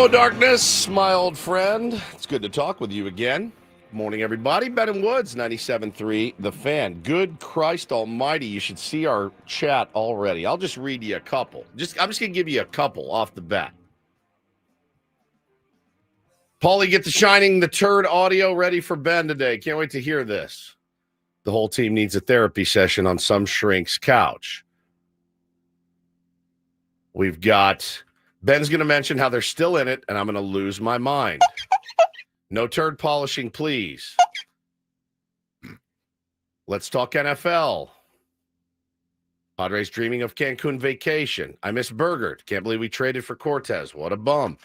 Hello, darkness, my old friend. It's good to talk with you again. Morning, everybody. Ben and Woods, 97.3, The Fan. Good Christ almighty, you should see our chat already. I'll just read you a couple. I'm just going to give you a couple off the bat. Paulie, get the Shining the Turd audio ready for Ben today. Can't wait to hear this. The whole team needs a therapy session on some shrink's couch. We've got... Ben's going to mention how they're still in it, and I'm going to lose my mind. No turd polishing, please. Let's talk NFL. Padres dreaming of Cancun vacation. I miss Burgert. Can't believe we traded for Cortez. What a bum.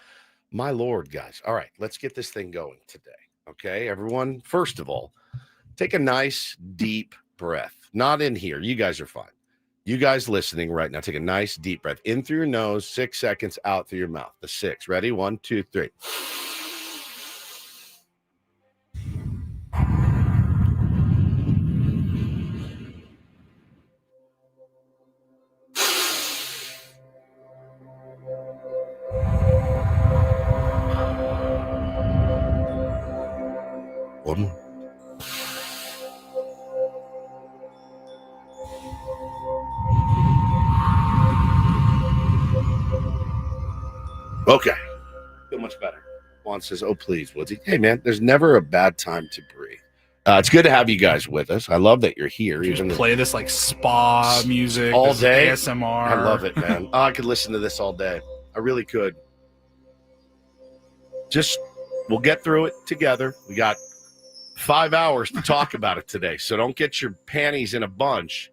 My Lord, guys. All right, let's get this thing going today. Okay, everyone, first of all, take a nice, deep breath. Not in here. You guys are fine. You guys listening right now, take a nice deep breath in through your nose, 6 seconds out through your mouth. The 6. Ready? 1, 2, 3. One. Okay. Feel much better. Juan says, oh, please, Woodsy. Hey, man, there's never a bad time to breathe. It's good to have you guys with us. I love that you're here. You just play this like spa music. All day. ASMR. I love it, man. Oh, I could listen to this all day. I really could. We'll get through it together. We got 5 hours to talk about it today, so don't get your panties in a bunch.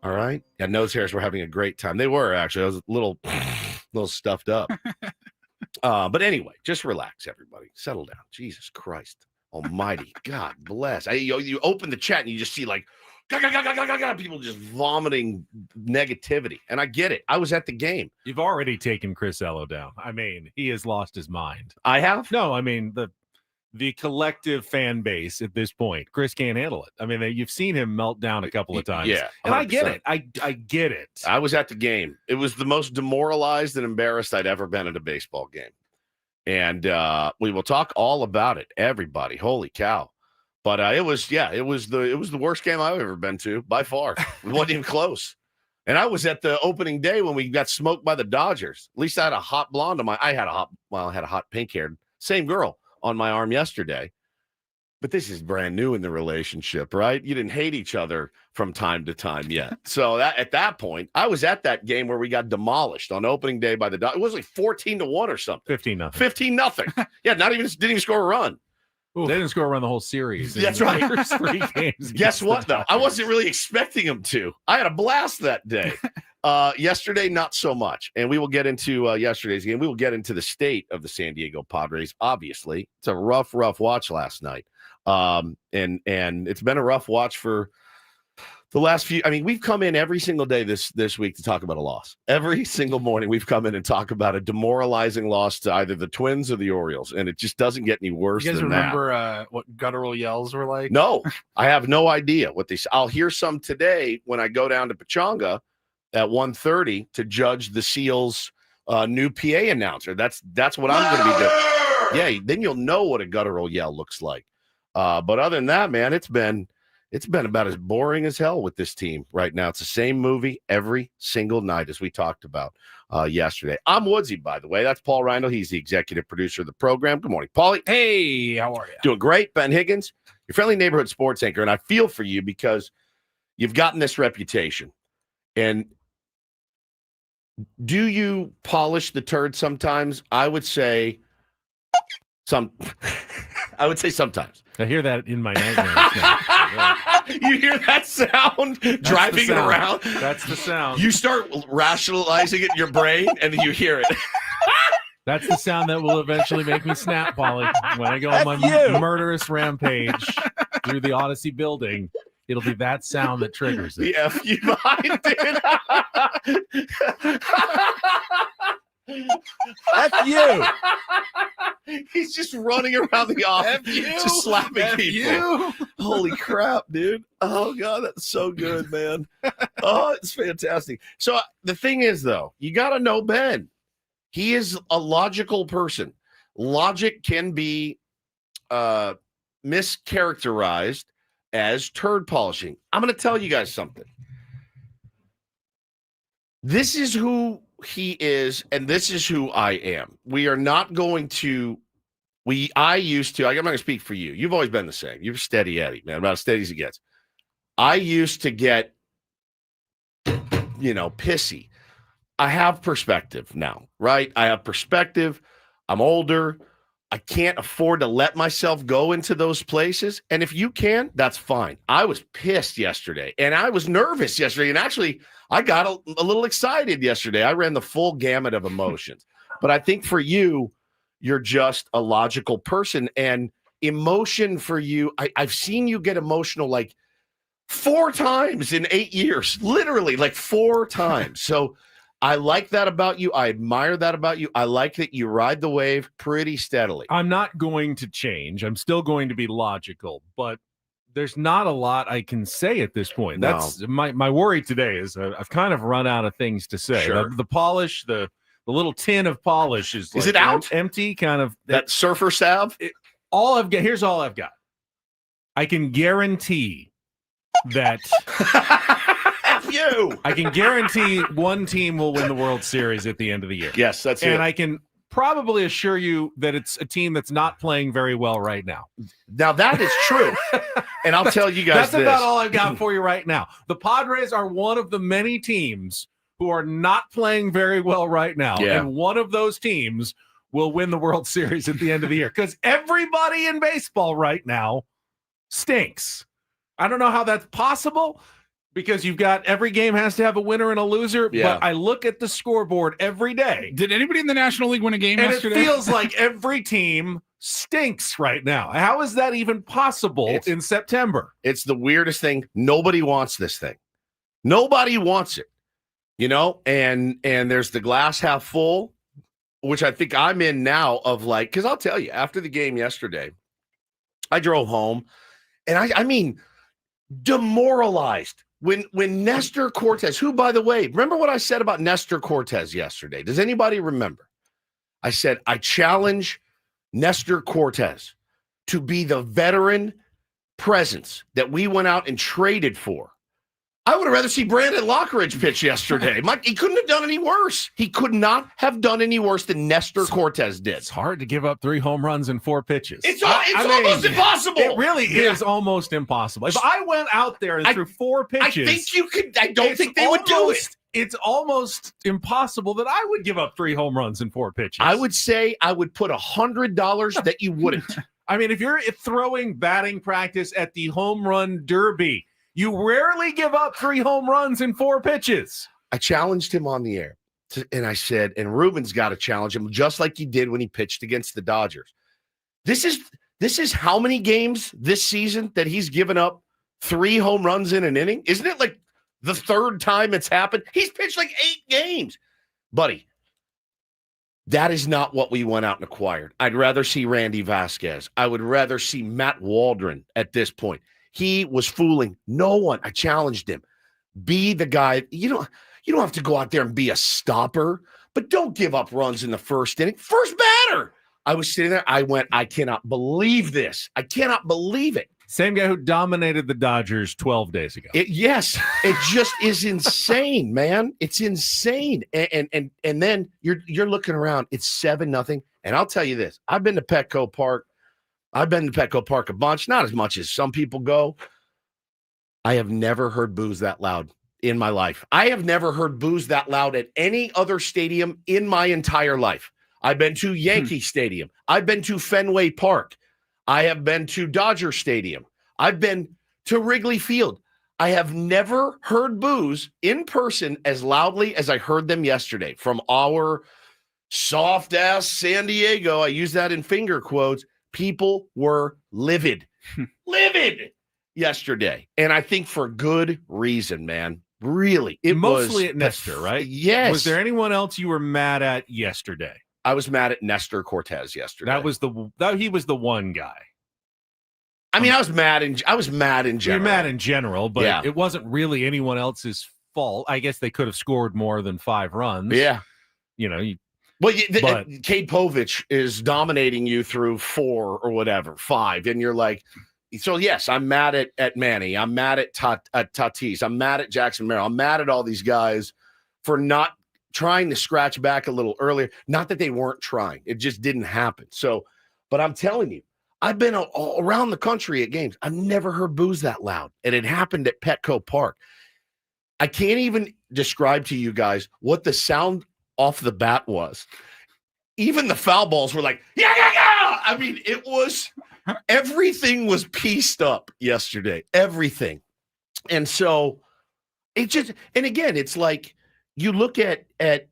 All right? Yeah, nose hairs were having a great time. They were, actually. I was a little stuffed up. But anyway, just relax, everybody. Settle down. Jesus Christ almighty. God bless. You open the chat and you just see like people just vomiting negativity. And I get it. I was at the game. You've already taken Chris Ello down. I mean, he has lost his mind. I have? No, I mean, the collective fan base at this point, Chris can't handle it. I mean, you've seen him melt down a couple of times. Yeah. 100%. And I get it. I get it. I was at the game. It was the most demoralized and embarrassed I'd ever been at a baseball game. And we will talk all about it, everybody. Holy cow. But it was the worst game I've ever been to by far. It wasn't even close. And I was at the opening day when we got smoked by the Dodgers. At least I had a hot blonde on I had a hot pink-haired, same girl on my arm yesterday. But this is brand new in the relationship, right? You didn't hate each other from time to time yet. So at that point, I was at that game where we got demolished on opening day by the Dodgers. It was like 14-1 or something. 15-0. 15-0. Yeah, didn't even score a run. Ooh, they didn't score a run the whole series. That's right. First 3 games. Guess what, though? I wasn't really expecting them to. I had a blast that day. Yesterday, not so much. And we will get into yesterday's game. We will get into the state of the San Diego Padres, obviously. It's a rough watch last night. And it's been a rough watch for the last few. I mean, we've come in every single day this week to talk about a loss. Every single morning we've come in and talk about a demoralizing loss to either the Twins or the Orioles, and it just doesn't get any worse. You guys than remember what guttural yells were like? No, I have no idea what they. I'll hear some today when I go down to Pechanga at 1:30 to judge the Seals' new PA announcer. That's what I'm going to be doing. Yeah, then you'll know what a guttural yell looks like. But other than that, man, it's been about as boring as hell with this team right now. It's the same movie every single night, as we talked about yesterday. I'm Woodsy, by the way. That's Paul Rhino. He's the executive producer of the program. Good morning, Paulie. Hey, how are you? Doing great. Ben Higgins, your friendly neighborhood sports anchor. And I feel for you because you've gotten this reputation. And do you polish the turd sometimes? I would say sometimes. I hear that in my nightmares now. You hear that sound driving around? That's the sound. You start rationalizing it in your brain, and then you hear it. That's the sound that will eventually make me snap, Polly. When I go on my murderous rampage through the Odyssey building, it'll be that sound that triggers it. The F you behind it. F you. He's just running around the office, just slapping people. Holy crap, dude. Oh, God, that's so good, man. Oh, it's fantastic. So the thing is, though, you got to know Ben. He is a logical person. Logic can be mischaracterized as turd polishing. I'm going to tell you guys something. This is who he is, and this is who I am. We are not going to. I'm not going to speak for you. You've always been the same. You're steady Eddie, man, about as steady as he gets. I used to get, pissy. I have perspective now, right? I have perspective. I'm older. I can't afford to let myself go into those places. And if you can, that's fine. I was pissed yesterday, and I was nervous yesterday. And actually, I got a little excited yesterday. I ran the full gamut of emotions. But I think for you, you're just a logical person. And emotion for you, I've seen you get emotional like 4 times in 8 years, literally like 4 times. So I like that about you. I admire that about you. I like that you ride the wave pretty steadily. I'm not going to change. I'm still going to be logical, but there's not a lot I can say at this point. No. That's my worry today is I've kind of run out of things to say. Sure. The polish, the little tin of polish is it out? Empty, kind of. That surfer salve? Here's all I've got. I can guarantee that F you. I can guarantee one team will win the World Series at the end of the year. Yes, that's it. And I can probably assure you that it's a team that's not playing very well right now. Now, that is true. And I'll tell you guys that's about all I've got for you right now. The Padres are one of the many teams who are not playing very well right now. Yeah. And one of those teams will win the World Series at the end of the year because everybody in baseball right now stinks. I don't know how that's possible because you've got every game has to have a winner and a loser. Yeah. But I look at the scoreboard every day. Did anybody in the National League win a game And yesterday? it feels like every team stinks right now. How is that even possible in September? It's the weirdest thing. Nobody wants this thing. Nobody wants it. And there's the glass half full, which I think I'm in now of like, because I'll tell you, after the game yesterday, I drove home and I mean, demoralized when Nestor Cortez, who, by the way, remember what I said about Nestor Cortez yesterday? Does anybody remember? I said, I challenge Nestor Cortez to be the veteran presence that we went out and traded for. I would have rather see Brandon Lockridge pitch yesterday. He couldn't have done any worse. He could not have done any worse than Nestor Cortez did. It's hard to give up 3 home runs in 4 pitches. It's almost impossible. It really is almost impossible. If I went out there and threw 4 pitches, I think you could. I don't think they would do it. It's almost impossible that I would give up 3 home runs in 4 pitches. I would say I would put $100 that you wouldn't. I mean, if you're throwing batting practice at the home run derby, you rarely give up 3 home runs in 4 pitches. I challenged him on the air, and I said, and Ruben's got to challenge him just like he did when he pitched against the Dodgers. This is how many games this season that he's given up 3 home runs in an inning? Isn't it like the 3rd time it's happened? He's pitched like 8 games. Buddy, that is not what we went out and acquired. I'd rather see Randy Vasquez. I would rather see Matt Waldron at this point. He was fooling no one. I challenged him. Be the guy. You don't have to go out there and be a stopper, but don't give up runs in the 1st inning. First batter. I was sitting there. I went, I cannot believe this. I cannot believe it. Same guy who dominated the Dodgers 12 days ago. Yes, it just is insane, man. It's insane. And then you're looking around. It's 7-0. And I'll tell you this. I've been to Petco Park. I've been to Petco Park a bunch, not as much as some people go. I have never heard boos that loud in my life. I have never heard boos that loud at any other stadium in my entire life. I've been to Yankee Stadium. I've been to Fenway Park. I have been to Dodger Stadium. I've been to Wrigley Field. I have never heard boos in person as loudly as I heard them yesterday from our soft-ass San Diego. I use that in finger quotes. People were livid yesterday. And I think for good reason, man. Really. It Mostly was at Nestor, right? Yes. Was there anyone else you were mad at yesterday? I was mad at Nestor Cortez yesterday. He was the one guy. I mean, I was mad in general. You're mad in general, but Yeah. it wasn't really anyone else's fault. I guess they could have scored more than 5 runs. Yeah. Well, Cade Povich is dominating you through 4 or whatever, 5, and you're like, so yes, I'm mad at Manny. I'm mad at Tatis. I'm mad at Jackson Merrill. I'm mad at all these guys for not trying to scratch back a little earlier. Not that they weren't trying. It just didn't happen. So, but I'm telling you, I've been all around the country at games. I've never heard boos that loud, and it happened at Petco Park. I can't even describe to you guys what the sound off the bat was. Even the foul balls were like, yeah. I mean, it was everything was pieced up yesterday. Everything. And so it just, and again, it's like you look at that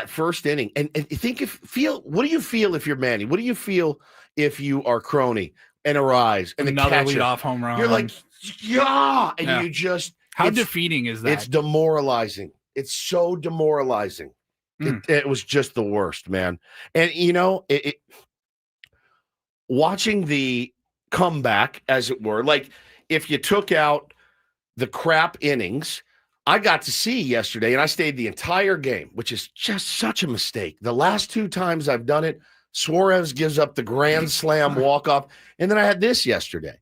first inning and what do you feel if you're Manny? What do you feel if you are Crony and Arise and another catcher? leadoff home run? You're like, yeah. And you just, how defeating is that? It's demoralizing. It's so demoralizing. It was just the worst, man. And, watching the comeback, as it were, like if you took out the crap innings, I got to see yesterday, and I stayed the entire game, which is just such a mistake. The last 2 times I've done it, Suarez gives up the grand slam walk-off, and then I had this yesterday.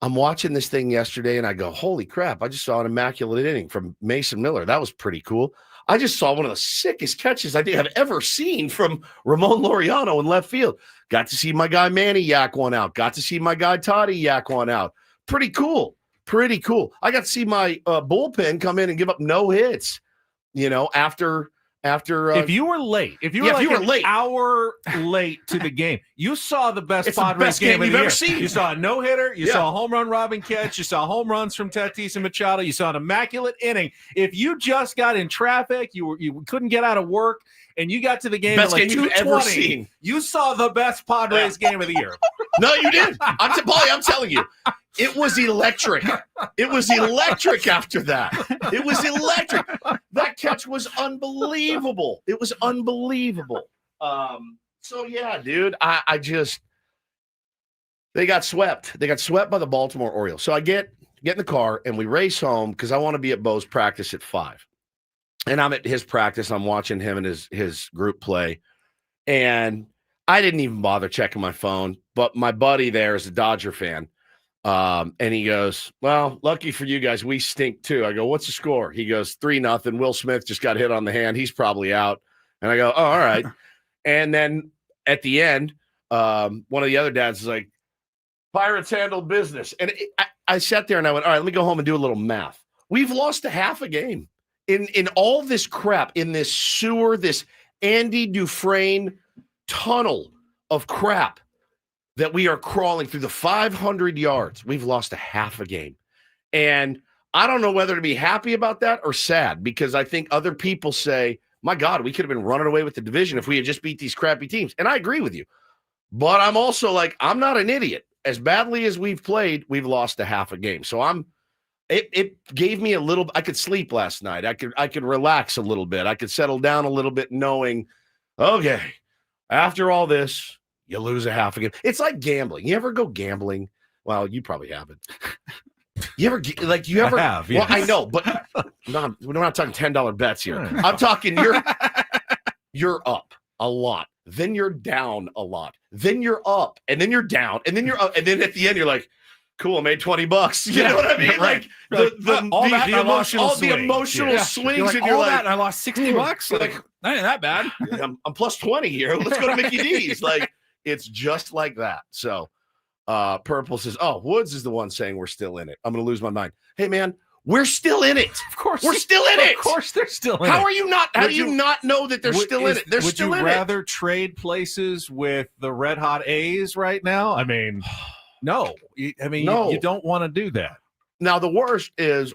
I'm watching this thing yesterday, and I go, holy crap, I just saw an immaculate inning from Mason Miller. That was pretty cool. I just saw one of the sickest catches I think I've ever seen from Ramon Laureano in left field. Got to see my guy Manny yak one out. Got to see my guy Toddy yak one out. Pretty cool. I got to see my bullpen come in and give up no hits, after if you were late, if you were late, hour late to the game, you saw the best Padres game you've ever seen. You saw a no-hitter, you saw a home run robbing catch, you saw home runs from Tatis and Machado, you saw an immaculate inning. If you just got in traffic, you couldn't get out of work, and you got to the game at like 2:20, you saw the best Padres game of the year. No, you did. I'm telling you. It was electric. It was electric after that. It was electric. That catch was unbelievable. It was unbelievable. So, yeah, dude, I just – they got swept. They got swept by the Baltimore Orioles. So I get in the car, and we race home because I want to be at Bo's practice at 5. And I'm at his practice. I'm watching him and his group play. And I didn't even bother checking my phone. But my buddy there is a Dodger fan. And he goes, well, lucky for you guys, we stink too. I go, what's the score? He goes, 3-0. Will Smith just got hit on the hand. He's probably out. And I go, oh, all right. And then at the end, one of the other dads is like, Pirates handled business. And I sat there and I went, all right, let me go home and do a little math. We've lost a half a game in all this crap, in this sewer, this Andy Dufresne tunnel of crap that we are crawling through the 500 yards. We've lost a half a game. And I don't know whether to be happy about that or sad, because I think other people say, my God, we could have been running away with the division if we had just beat these crappy teams. And I agree with you. But I'm also like, I'm not an idiot. As badly as we've played, we've lost a half a game. So it gave me a little, I could sleep last night. I could relax a little bit. I could settle down a little bit knowing, okay, after all this, you lose a half a game. It's like gambling. You ever go gambling? Well, you probably haven't. You ever I have, yes. Well, I know, but no, we're not talking $10 bets here. I'm talking you're up a lot. Then you're down a lot. Then you're up, and then you're down, and then you're up, and then at the end you're like, cool, I made $20. You know what I mean? Right. Like the emotional swings, like, and you're like, that, and I lost $60. Like, that ain't that bad. I'm plus 20 here. Let's go to Mickey D's. Like, it's just like that. So Purple says, oh, Woods is the one saying we're still in it. I'm going to lose my mind. Hey, man, we're still in it. Of course. We're still in it. Of course they're still in it. How do you not know that they're still in it? They're still in it. Would you rather trade places with the Red Hot A's right now? I mean, no. No. You don't want to do that. Now, the worst is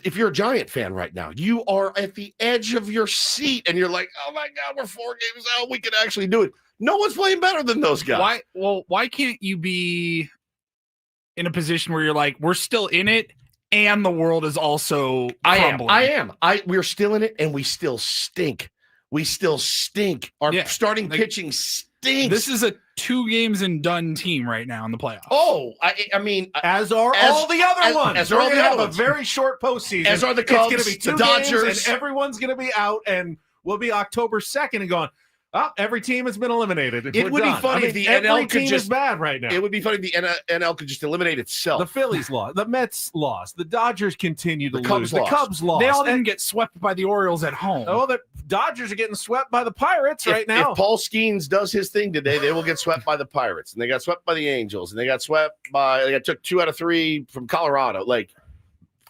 if you're a Giant fan right now, you are at the edge of your seat and you're like, oh, my God, we're 4 games out. We could actually do it. No one's playing better than those guys. Why can't you be in a position where you're like, we're still in it and the world is also crumbling? I am. We're still in it and we still stink. Our starting pitching stinks. This is a 2 games and done team right now in the playoffs. Oh, I mean, as are all the other ones. As are all the other ones. A very short postseason. As are the Cubs, it's going to be 2 the Dodgers, games, and everyone's going to be out, and we'll be October 2nd and going, oh, every team has been eliminated. It would be funny if the every NL could team just is bad right now. It would be funny if the NL could just eliminate itself. The Phillies lost. The Mets lost. The Dodgers continue to The Cubs lose. lost. The Cubs lost. They all didn't get swept by the Orioles at home. Oh, the Dodgers are getting swept by the Pirates right now. If Paul Skeens does his thing today, they will get swept by the Pirates, and they got swept by the Angels, and they got swept by. They took 2 out of 3 from Colorado. Like,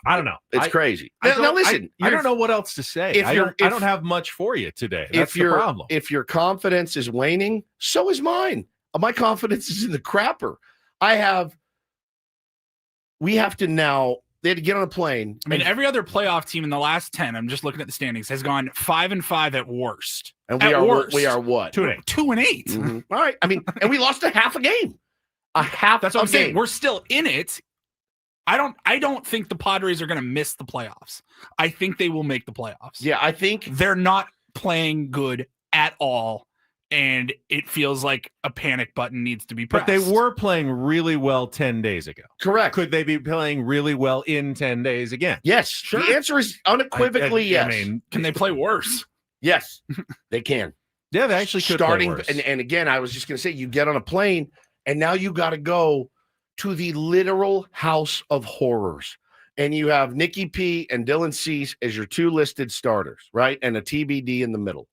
I don't know. It's crazy. Now listen, I don't know what else to say. I don't have much for you today. That's the problem. If your confidence is waning, so is mine. My confidence is in the crapper. We have to now. They had to get on a plane. I mean, every other playoff team in the last 10, I'm just looking at the standings, has gone 5-5 at worst. And we are what? 2-8. 2-8. Mm-hmm. All right. I mean, and we lost a half a game. That's what I'm saying. We're still in it. I don't think the Padres are going to miss the playoffs. I think they will make the playoffs. Yeah, I think they're not playing good at all, and it feels like a panic button needs to be pressed. But they were playing really well 10 days ago. Correct. Could they be playing really well in 10 days again? Yes. Sure. The answer is unequivocally yes. I mean, can they play worse? Yes, they can. Yeah, they actually could play worse. And again, I was just going to say, you get on a plane, and now you got to go to the literal house of horrors. And you have Nikki P and Dylan Cease as your 2 listed starters, right? And a TBD in the middle.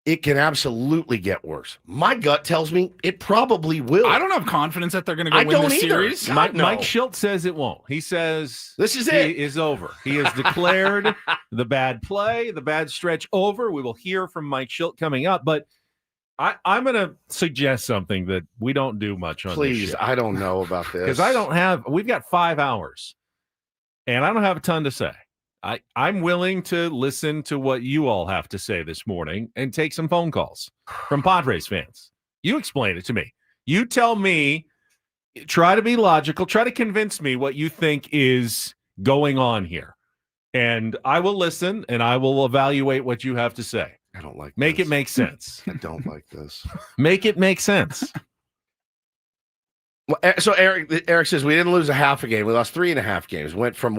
It can absolutely get worse. My gut tells me it probably will. I don't have confidence that they're going to go win this series. God, no. Mike Schilt says it won't. He says this is it. He is over. He has declared the bad play, the bad stretch over. We will hear from Mike Schilt coming up, but I'm going to suggest something that we don't do much on Please, this show. I don't know about this. Because we've got 5 hours, and I don't have a ton to say. I'm willing to listen to what you all have to say this morning and take some phone calls from Padres fans. You explain it to me. You tell me, try to be logical, try to convince me what you think is going on here. And I will listen, and I will evaluate what you have to say. I don't like Make this. it make sense. I don't like this. Make it make sense. Well, so Eric says we didn't lose a half a game. We lost 3.5 games. Went from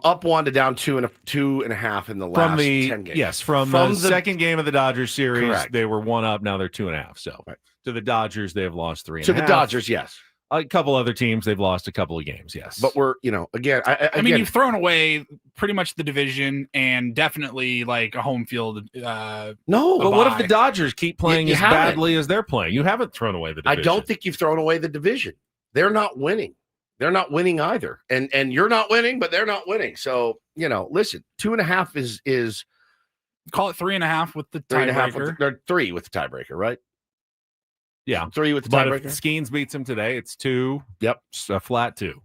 up 1 to down 2.5 in the last 10 games. Yes, from the second game of the Dodgers series, correct. They were 1 up. Now they're 2.5. So right. To the Dodgers, they have lost 3.5. To the Dodgers, yes. A couple other teams, they've lost a couple of games, yes. But we're, again, I mean, you've thrown away pretty much the division and definitely like a home field. No, but what if the Dodgers keep playing as badly as they're playing? You haven't thrown away the division. I don't think you've thrown away the division. They're not winning. They're not winning either. And you're not winning, but they're not winning. So, listen, 2.5 is call it 3.5 with the tiebreaker. They're 3 with the tiebreaker, right? Yeah, 3 with the but tiebreaker. If Skeens beats him today, it's 2. Yep, a flat 2.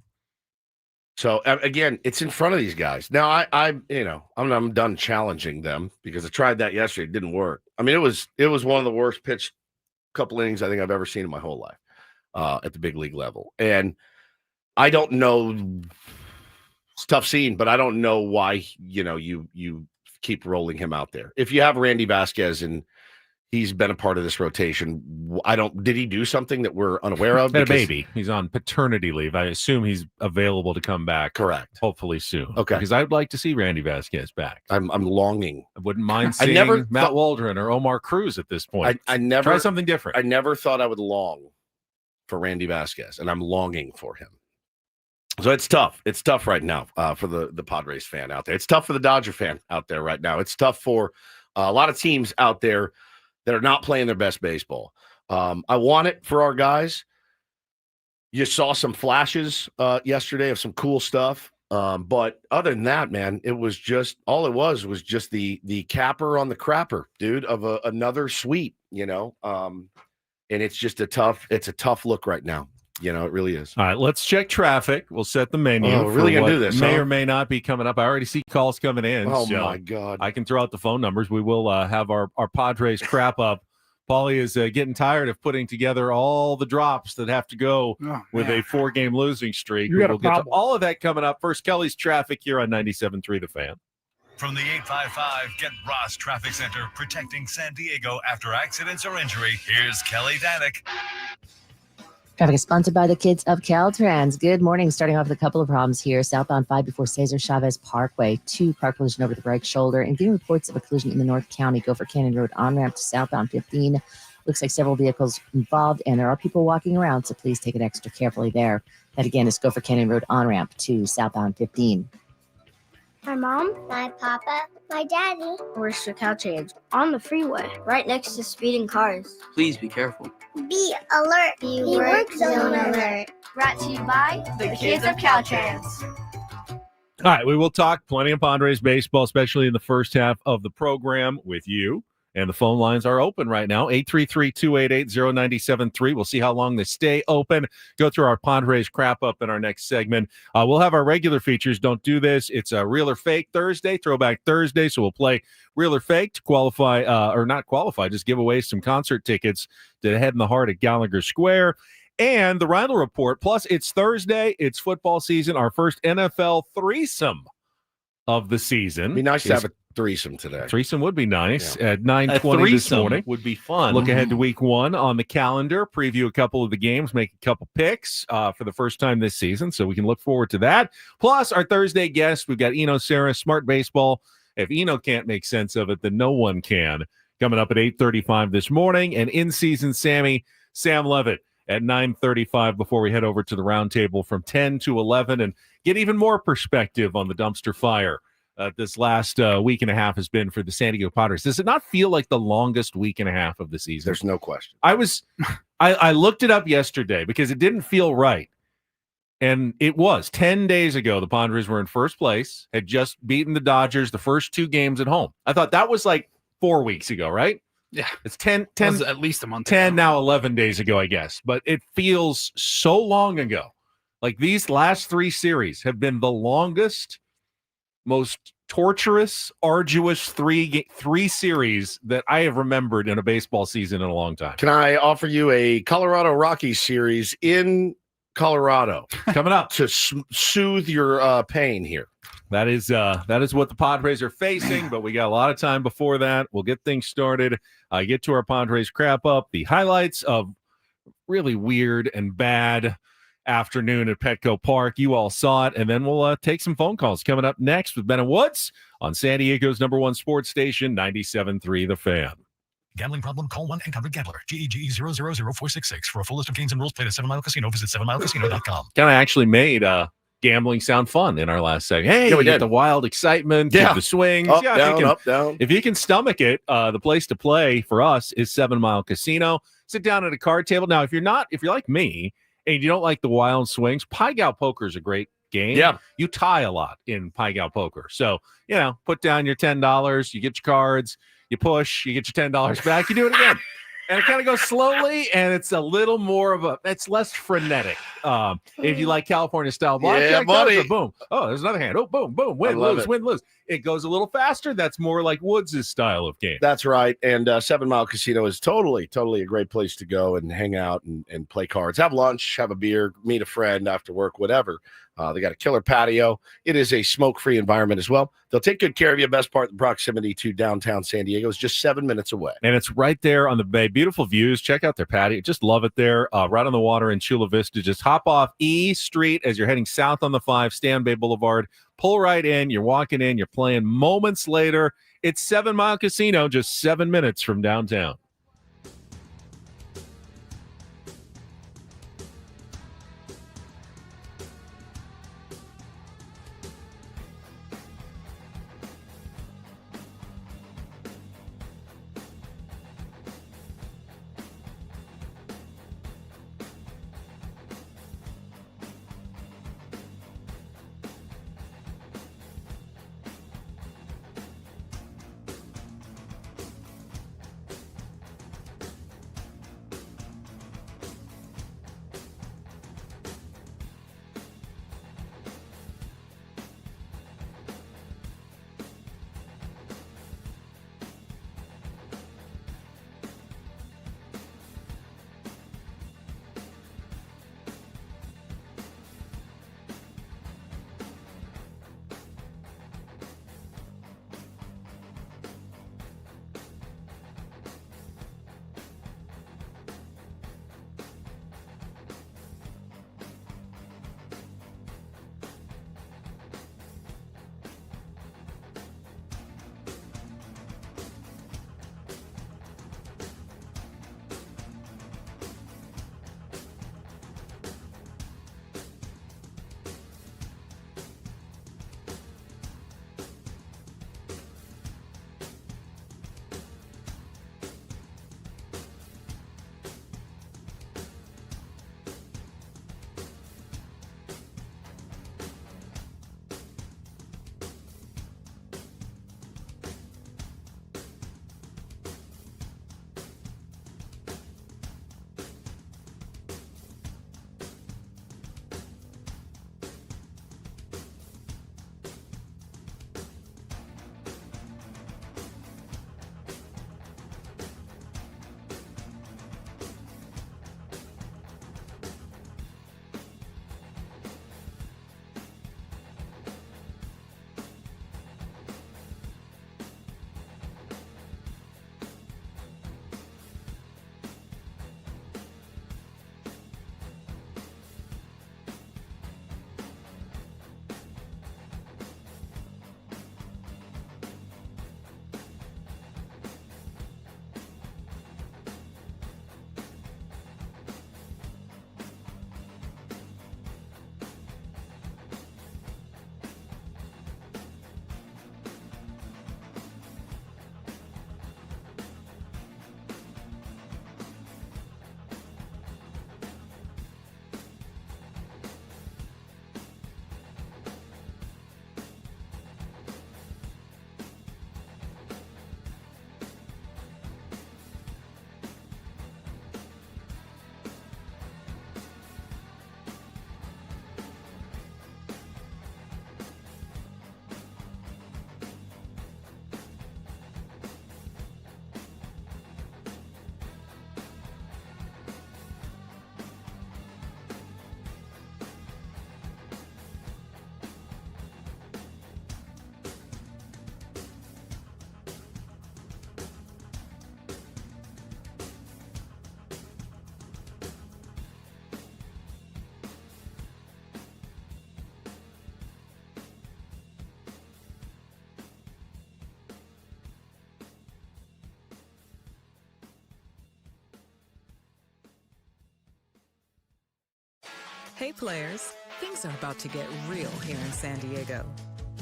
So again, it's in front of these guys. Now I'm done challenging them because I tried that yesterday. It didn't work. I mean, it was one of the worst pitched couple innings I think I've ever seen in my whole life at the big league level. And I don't know. It's a tough scene, but I don't know why you keep rolling him out there. If you have Randy Vasquez and he's been a part of this rotation. Did he do something that we're unaware of? Had a baby. He's on paternity leave. I assume he's available to come back. Correct. Hopefully soon. Okay. Because I'd like to see Randy Vasquez back. I'm longing. I wouldn't mind seeing Matt Waldron or Omar Cruz at this point. I never try something different. I never thought I would long for Randy Vasquez, and I'm longing for him. So it's tough. It's tough right now for the Padres fan out there. It's tough for the Dodger fan out there right now. It's tough for a lot of teams out there that are not playing their best baseball. I want it for our guys. You saw some flashes yesterday of some cool stuff. But other than that, man, it was just just the capper on the crapper, dude, of another sweep, and it's just a tough look right now. It really is. All right, let's check traffic. We'll set the menu. Oh, really gonna do this? May or may not be coming up. I already see calls coming in. Oh so my God! I can throw out the phone numbers. We will have our Padres crap up. Paulie is getting tired of putting together all the drops that have to go with a 4-game losing streak. We'll get to all of that coming up. First, Kelly's traffic here on 97.3 The Fan. From the 855 Get Ross Traffic Center, protecting San Diego after accidents or injury, here's Kelly Danick. Traffic is sponsored by the kids of Caltrans. Good morning. Starting off with a couple of problems here. Southbound 5 before Cesar Chavez Parkway. 2 car collision over the right shoulder. And getting reports of a collision in the North County Gopher Canyon Road on-ramp to southbound 15. Looks like several vehicles involved, and there are people walking around, so please take it extra carefully there. That again is Gopher Canyon Road on-ramp to southbound 15. My mom, my papa, my daddy. Where's the Caltrans? On the freeway, right next to speeding cars. Please be careful. Be alert. Be work zone alert. Brought to you by the kids of Caltrans. All right, we will talk plenty of Padres baseball, especially in the first half of the program with you. And the phone lines are open right now, 833-288-0973. We'll see how long they stay open. Go through our Padres crap-up in our next segment. We'll have our regular features. Don't do this. It's a Real or Fake Thursday, Throwback Thursday. So we'll play Real or Fake to qualify, or not qualify, just give away some concert tickets to the Head in the Heart at Gallagher Square. And the Rhino Report. Plus, it's Thursday. It's football season. Our first NFL threesome of the season. It'd be nice to have a threesome today. Threesome would be nice at 9:20 this morning. Would be fun. Look ahead to week 1 on the calendar, preview a couple of the games, make a couple picks for the first time this season, so we can look forward to that. Plus, our Thursday guest, we've got Eno Sarah, Smart Baseball. If Eno can't make sense of it, then no one can. Coming up at 8:35 this morning, and in-season Sam Levitt at 9:35 before we head over to the roundtable from 10 to 11 and get even more perspective on the dumpster fire this last week and a half has been for the San Diego Padres. Does it not feel like the longest week and a half of the season? There's no question. I looked it up yesterday because it didn't feel right. And it was 10 days ago. The Padres were in first place, had just beaten the Dodgers the first 2 games at home. I thought that was like 4 weeks ago, right? Yeah. It's 10 at least a month 10 ago. now 11 days ago, I guess. But it feels so long ago. Like these last 3 series have been the longest, most torturous, arduous three series that I have remembered in a baseball season in a long time. Can I offer you a Colorado Rockies series in Colorado Coming up to soothe your pain here? That is what the Padres are facing, but we got a lot of time before that. We'll get things started. Get to our Padres crap up, the highlights of really weird and bad afternoon at Petco Park. You all saw it, and then we'll take some phone calls coming up next with Ben and Woods on San Diego's #1 sports station, 97.3 The Fan. Gambling problem? Call 1-800-GAMBLER. GEGE 000466. For a full list of games and rules, play at 7 Mile Casino. Visit 7milecasino.com. Kind of actually made gambling sound fun in our last segment. Hey, we get the wild excitement, the swings. Up, down. If you can stomach it, the place to play for us is 7 Mile Casino. Sit down at a card table. Now, if you're like me and you don't like the wild swings, Pai Gow Poker is a great game. Yeah. You tie a lot in Pai Gow Poker. So, put down your $10, you get your cards, you push, you get your $10 back, you do it again. And it kind of goes slowly, and it's a little more it's less frenetic. If you like California style blackjack, buddy. Boom. Oh, there's another hand. Oh, boom, boom. Win, lose, win, lose. It goes a little faster. That's more like Woods' style of game. That's right. And 7 Mile Casino is totally a great place to go and hang out and play cards. Have lunch, have a beer, meet a friend after work, whatever. They got a killer patio. It is a smoke-free environment as well. They'll take good care of you. Best part, the proximity to downtown San Diego is just 7 minutes away. And it's right there on the bay. Beautiful views. Check out their patio. Just love it there. Right on the water in Chula Vista. Just hop off E Street as you're heading south on the 5, Stan Bay Boulevard. Pull right in. You're walking in. You're playing. Moments later, it's 7 Mile Casino, just 7 minutes from downtown. Hey players, things are about to get real here in San Diego.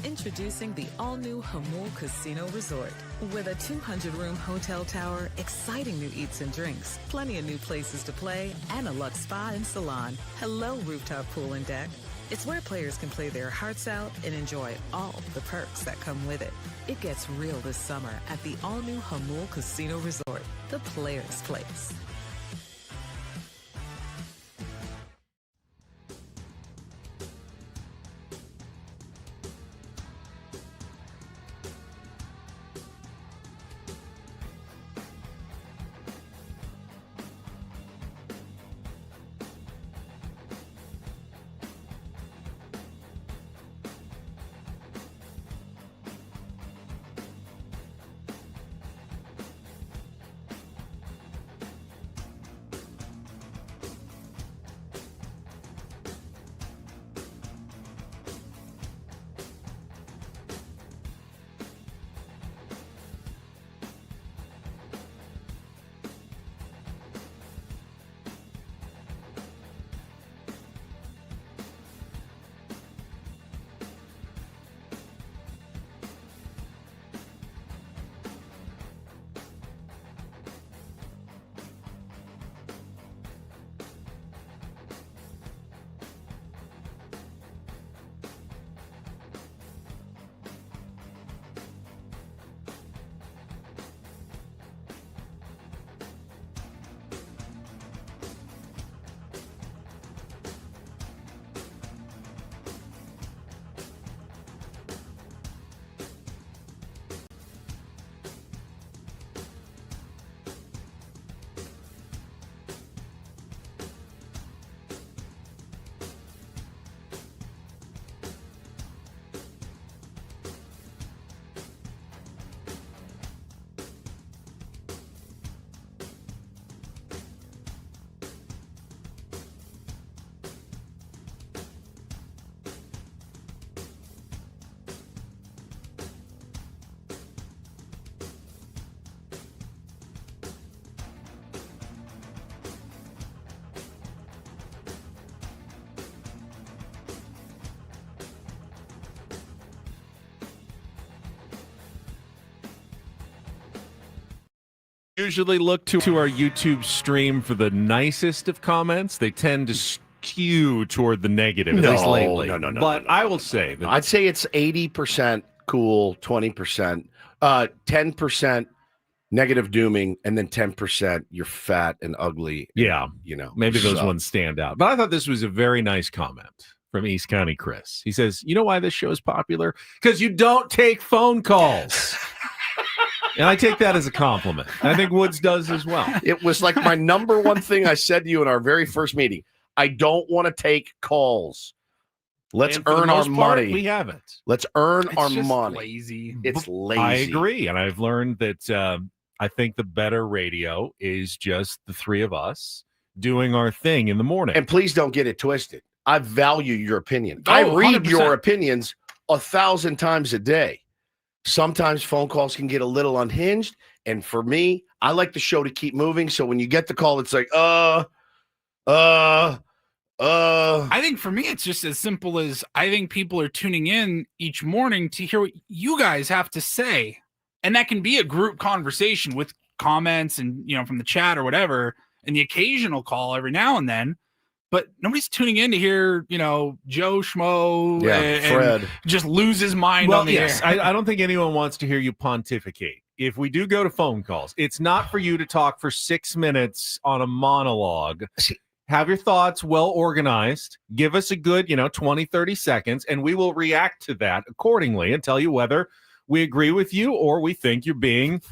Introducing the all-new Hamul Casino Resort. With a 200-room hotel tower, exciting new eats and drinks, plenty of new places to play, and a luxe spa and salon. Hello, rooftop pool and deck. It's where players can play their hearts out and enjoy all the perks that come with it. It gets real this summer at the all-new Hamul Casino Resort, the players' place. Usually look to our YouTube stream for the nicest of comments. They tend to skew toward the negative, at least lately. No. But I will say that I'd say it's 80% cool, 20%, 10% negative dooming, and then 10% you're fat and ugly. And, maybe those ones stand out. But I thought this was a very nice comment from East County Chris. He says, you know why this show is popular? Because you don't take phone calls. And I take that as a compliment. I think Woods does as well. It was like my number one thing I said to you in our very first meeting. I don't want to take calls. Let's earn our money. We haven't. Let's earn our just money. Lazy. It's lazy. I agree. And I've learned that I think the better radio is just the three of us doing our thing in the morning. And please don't get it twisted. I value your opinion. I read 100%. your opinions 1,000 times a day. Sometimes phone calls can get a little unhinged. And for me, I like the show to keep moving. So when you get the call, it's like, I think for me, it's just as simple as I think people are tuning in each morning to hear what you guys have to say. And that can be a group conversation with comments and, from the chat or whatever, and the occasional call every now and then. But nobody's tuning in to hear, Joe Schmo and Fred just lose his mind on the air. I don't think anyone wants to hear you pontificate. If we do go to phone calls, it's not for you to talk for 6 minutes on a monologue. Have your thoughts well organized. Give us a good, 20, 30 seconds, and we will react to that accordingly and tell you whether we agree with you or we think you're being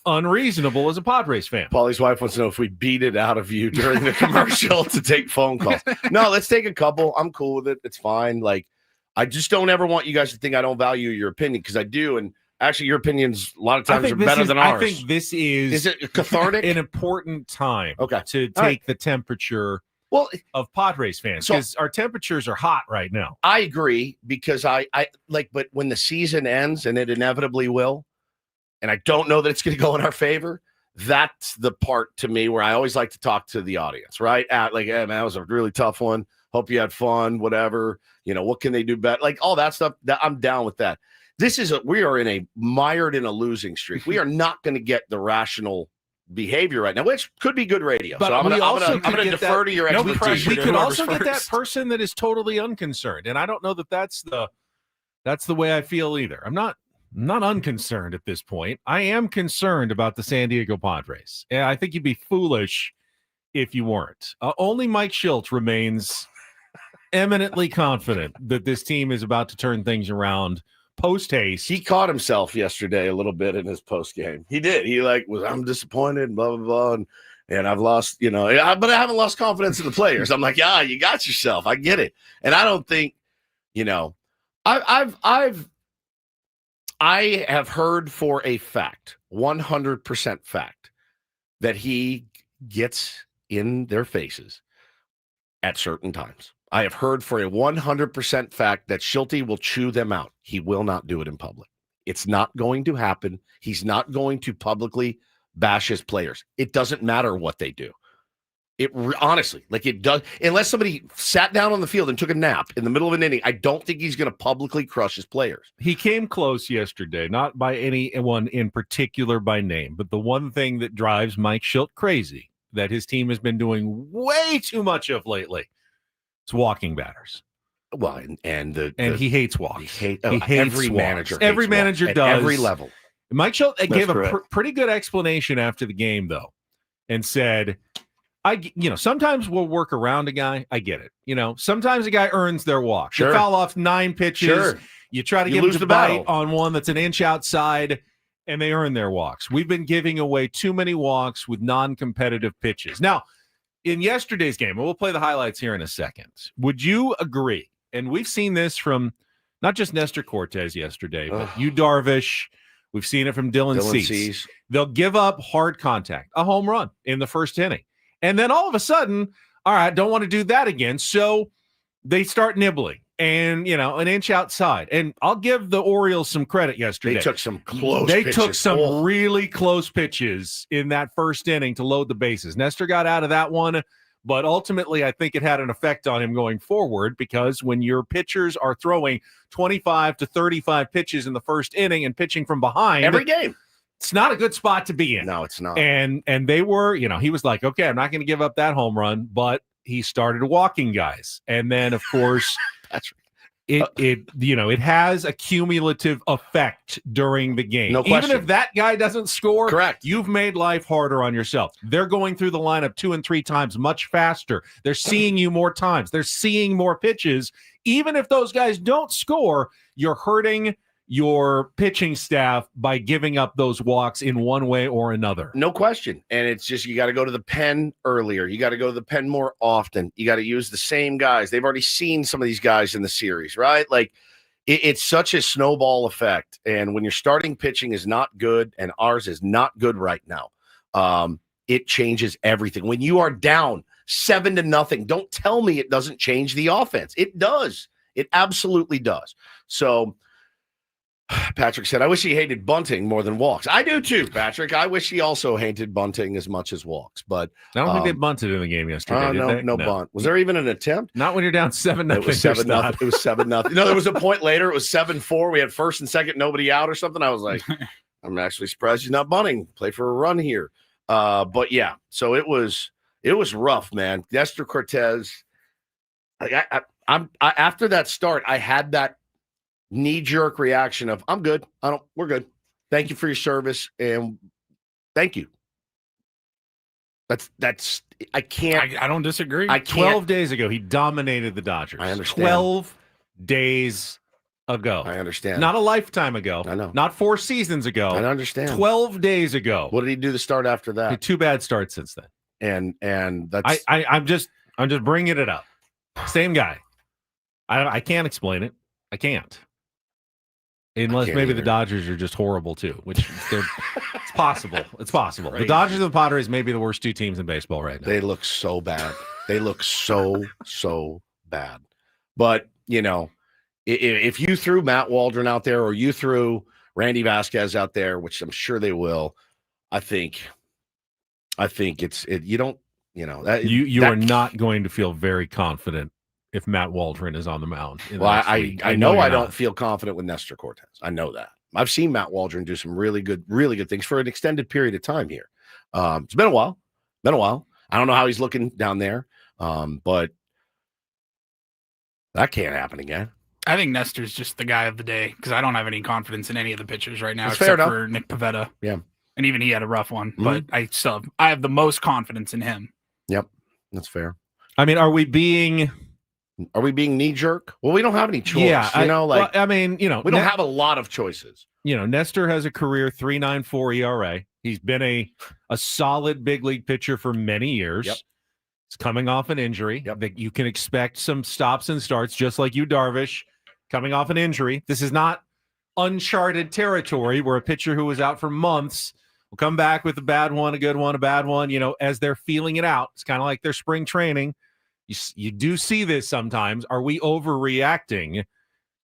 unreasonable as a Padres fan. Paulie's wife wants to know if we beat it out of you during the commercial to take phone calls. No, let's take a couple. I'm cool with it. It's fine. Like, I just don't ever want you guys to think I don't value your opinion, because I do. And actually, your opinions a lot of times are better than ours. I think this is it cathartic? An important time to take the temperature of Padres fans, because our temperatures are hot right now. I agree, because I but when the season ends, and it inevitably will, and I don't know that it's going to go in our favor, that's the part to me where I always like to talk to the audience, right? Hey, man, that was a really tough one. Hope you had fun, whatever. What can they do better? Like all that stuff. I'm down with that. We are mired in a losing streak. We are not going to get the rational behavior right now, which could be good radio. But so I'm going to defer to your expertise. We could also get that person that is totally unconcerned, and I don't know that that's the way I feel either. I'm not unconcerned at this point. I am concerned about the San Diego Padres, and I think you'd be foolish if you weren't. Only Mike Shildt remains eminently confident that this team is about to turn things around post haste. He caught himself yesterday a little bit in his post game. He did. He I'm disappointed, blah blah blah, and I've lost, but I haven't lost confidence in the players. I'm like, yeah, you got yourself. I get it, and I don't think, I have heard for a fact, 100% fact, that he gets in their faces at certain times. I have heard for a 100% fact that Shildt will chew them out. He will not do it in public. It's not going to happen. He's not going to publicly bash his players. It doesn't matter what they do. Honestly, it does. Unless somebody sat down on the field and took a nap in the middle of an inning, I don't think he's going to publicly crush his players. He came close yesterday, not by anyone in particular by name, but the one thing that drives Mike Shildt crazy that his team has been doing way too much of lately. It's walking batters. Well, and he hates walks. He hates every walks. Manager. Every manager does. At every level. Mike Shildt gave a pretty good explanation after the game, though, and said, sometimes we'll work around a guy. I get it. Sometimes a guy earns their walk. Sure. You foul off 9 pitches. Sure. You try to get him to bite on one that's an inch outside, and they earn their walks. We've been giving away too many walks with non-competitive pitches. Now, in yesterday's game, and we'll play the highlights here in a second, would you agree? And we've seen this from not just Nestor Cortez yesterday, but Yu Darvish. We've seen it from Dylan Cease. They'll give up hard contact, a home run in the first inning. And then all of a sudden, all right, don't want to do that again. So they start nibbling and, an inch outside. And I'll give the Orioles some credit yesterday. They took some pitches. Really close pitches in that first inning to load the bases. Nestor got out of that one, but ultimately I think it had an effect on him going forward, because when your pitchers are throwing 25 to 35 pitches in the first inning and pitching from behind every game, it's not a good spot to be in. No, it's not. And they were, he was like, okay, I'm not going to give up that home run, but he started walking guys. And then, of course, that's right. It has a cumulative effect during the game. No question. Even if that guy doesn't score, correct, you've made life harder on yourself. They're going through the lineup 2 and 3 times much faster. They're seeing you more times. They're seeing more pitches. Even if those guys don't score, you're hurting your pitching staff by giving up those walks in one way or another. No question. And it's just, you got to go to the pen earlier. You got to go to the pen more often. You got to use the same guys. They've already seen some of these guys in the series, right? It's such a snowball effect. And when your starting pitching is not good, and ours is not good right now, it changes everything. When you are down 7-0, don't tell me it doesn't change the offense. It does. It absolutely does. So Patrick said, I wish he hated bunting more than walks. I do too, Patrick. I wish he also hated bunting as much as walks. But I don't think they bunted in the game yesterday. No bunt. Was there even an attempt? Not when you're down 7-0. It was 7-0. It was 7-0. There was a point later. It was 7-4. We had first and second, nobody out or something. I was like, I'm actually surprised he's not bunting. Play for a run here. But yeah, so it was rough, man. Nestor Cortez. After that start, I had that knee-jerk reaction of, I'm good. We're good. Thank you for your service, and thank you. I can't. I don't disagree. 12 days ago, he dominated the Dodgers. I understand. 12 days ago. I understand. Not a lifetime ago. I know. Not 4 seasons ago. I understand. 12 days ago. What did he do to start after that? 2 bad starts since then. And that's. I'm just bringing it up. Same guy. I can't explain it. I can't. Unless maybe either. The Dodgers are just horrible too, which it's possible. It's possible. Right. The Dodgers and the Padres may be the worst 2 teams in baseball right now. They look so bad. They look so bad. But, if you threw Matt Waldron out there, or you threw Randy Vasquez out there, which I'm sure they will, I think you don't, you are not going to feel very confident if Matt Waldron is on the mound. Well, I know I don't feel confident with Nestor Cortez. I know that. I've seen Matt Waldron do some really good things for an extended period of time here. It's been a while. I don't know how he's looking down there, but that can't happen again. I think Nestor's just the guy of the day because I don't have any confidence in any of the pitchers right now That's except for Nick Pivetta. Yeah. And even he had a rough one, but I have the most confidence in him. Yep. That's fair. I mean, are we being knee jerk? Well, we don't have any choice. Yeah, we don't have a lot of choices. Nestor has a career 3.94 ERA. He's been a solid big league pitcher for many years. Yep. He's coming off an injury. Yep. That you can expect some stops and starts, just like you, Darvish, coming off an injury. This is not uncharted territory where a pitcher who was out for months will come back with a bad one, a good one, a bad one, as they're feeling it out. It's kind of like their spring training. You do see this sometimes. Are we overreacting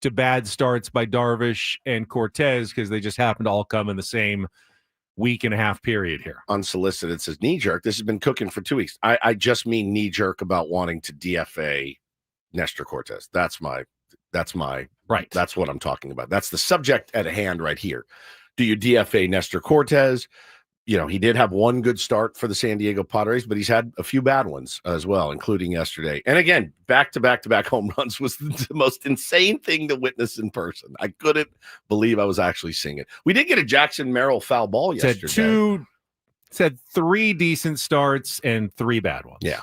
to bad starts by Darvish and Cortez because they just happen to all come in the same week and a half period here? Unsolicited, it says knee jerk. This has been cooking for 2 weeks. I just mean knee jerk about wanting to DFA Nestor Cortez. That's my right. That's what I'm talking about. That's the subject at hand right here. Do you DFA Nestor Cortez? He did have one good start for the San Diego Padres, but he's had a few bad ones as well, including yesterday. And again, back-to-back home runs was the most insane thing to witness in person. I couldn't believe I was actually seeing it. We did get a Jackson Merrill foul ball yesterday. Said 3 decent starts and 3 bad ones. Yeah.